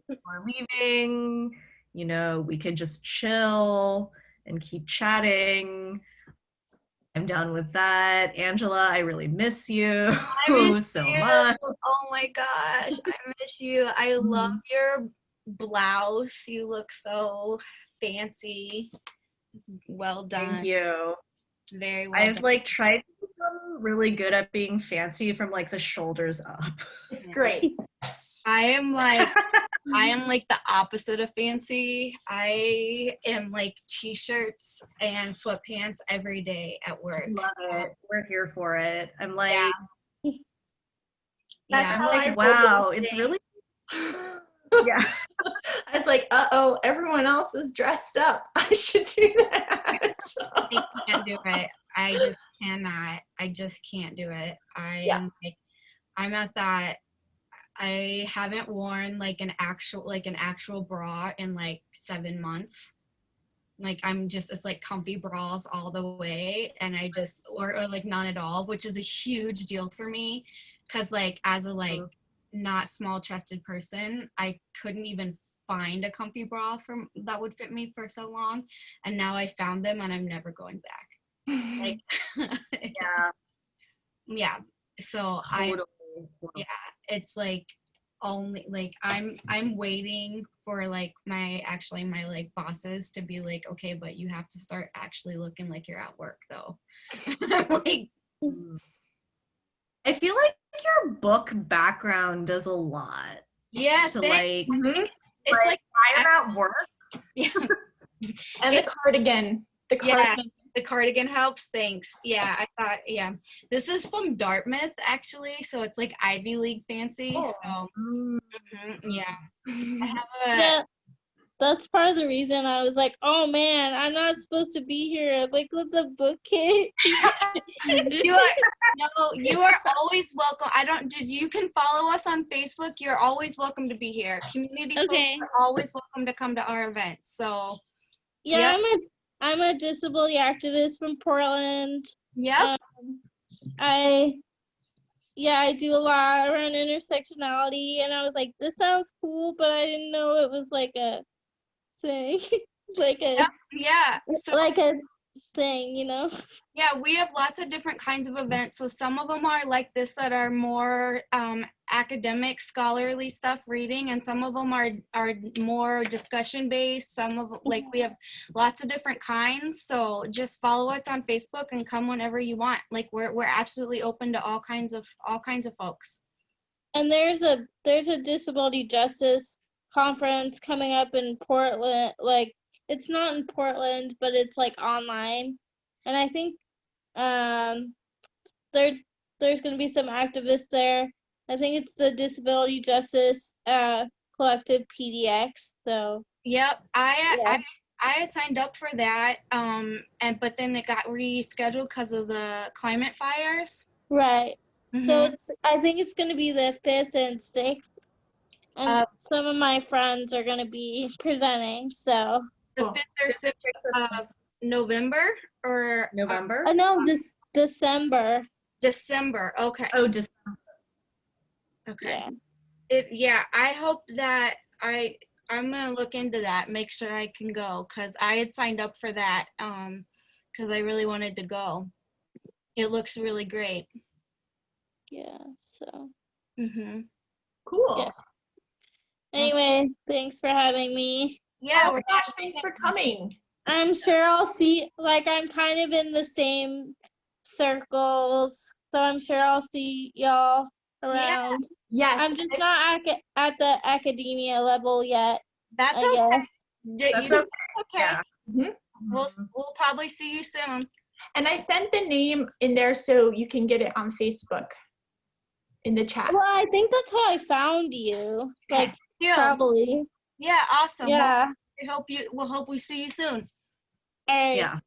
we're leaving, you know, we could just chill and keep chatting. I'm done with that. Angela, I really miss you so much. Oh my gosh, I miss you. I love your blouse. You look so fancy. It's well done. Thank you. Very well I've done. like tried to become really good at being fancy from like the shoulders up. It's great. I am like the opposite of fancy. I am like t-shirts and sweatpants every day at work. Love it. We're here for it. I'm like, That's I'm how like, I wow, roll it's today. really, yeah. I was like, uh-oh, everyone else is dressed up. I should do that. I can't do it. I just cannot. I just can't do it. I'm at that. I haven't worn like an actual bra in like 7 months. Like it's like comfy bras all the way, and I just or like none at all, which is a huge deal for me, because like as a like not small chested person, I couldn't even find a comfy bra that would fit me for so long, and now I found them and I'm never going back. Like yeah. So it's like only like I'm waiting for like my like bosses to be like, okay, but you have to start actually looking like you're at work though. Like, I feel like your book background does a lot. Yeah, to like it's like I'm at work. Yeah. And the cardigan. The cardigan helps. Thanks. Yeah, I thought, this is from Dartmouth actually, so it's like Ivy League fancy. So yeah, I have that's part of the reason I was like, oh man, I'm not supposed to be here. Like with the book kit. You are always welcome. You can follow us on Facebook. You're always welcome to be here. Community folks Okay. are always welcome to come to our events. So Yeah, yep. I'm a disability activist from Portland. Yep. I do a lot around intersectionality, and I was like, this sounds cool, but I didn't know it was like a thing, like a thing, you know? Yeah, we have lots of different kinds of events. So some of them are like this that are more academic, scholarly stuff, reading, and some of them are more discussion based. Some of like we have lots of different kinds. So just follow us on Facebook and come whenever you want. Like we're absolutely open to all kinds of folks. And there's a disability justice conference coming up in Portland. Like it's not in Portland, but it's like online. And I think there's going to be some activists there. I think it's the Disability Justice Collective PDX. So yep, I signed up for that, but then it got rescheduled because of the climate fires. Right. So I think it's going to be the 5th and 6th, and some of my friends are going to be presenting. So the 5th or 6th of November or November? No, this December. December. Okay. Oh, December. Okay. I hope that I'm gonna look into that, make sure I can go, because I had signed up for that because I really wanted to go. It looks really great. Yeah. So. Cool. Yeah. Anyway, thanks for having me. Yeah. Oh my gosh, thanks for coming. I'm sure I'll see, like, I'm kind of in the same circles, so I'm sure I'll see y'all around. Yes. I'm just not at the academia level yet. That's I okay. guess. That's okay. Yeah. We'll probably see you soon. And I sent the name in there so you can get it on Facebook in the chat. Well, I think that's how I found you. Like, probably. Yeah, awesome. Yeah. We'll hope we see you soon. All right. Yeah.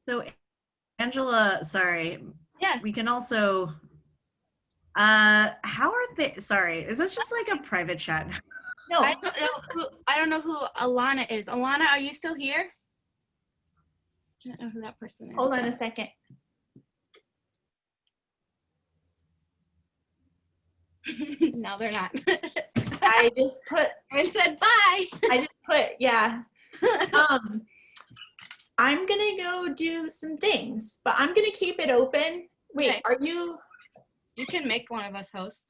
So Angela, sorry. Yeah. We can also, how are they, sorry, is this just like a private chat? No. I don't know who Alana is. Alana, are you still here? I don't know who that person is. Hold on a second. No, they're not. I just put. I said bye. I just put, yeah. I'm gonna go do some things, but I'm gonna keep it open. Wait, Okay. are you? You can make one of us host.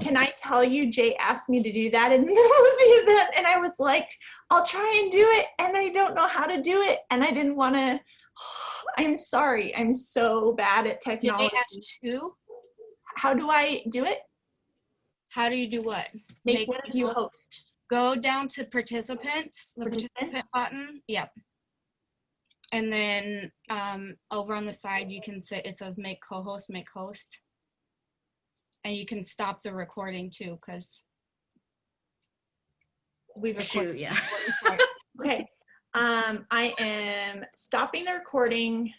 Can I tell you, Jay asked me to do that in the middle of the event, and I was like, I'll try and do it, and I don't know how to do it, and I didn't want to. I'm sorry. I'm so bad at technology. Did they ask you? How do I do it? How do you do what? Make one of you host. Go down to participants, the participant button. Yep. And then over on the side, you can say, it says make co-host, make host. And you can stop the recording too, because we've recorded. Shoot, yeah. Okay. I am stopping the recording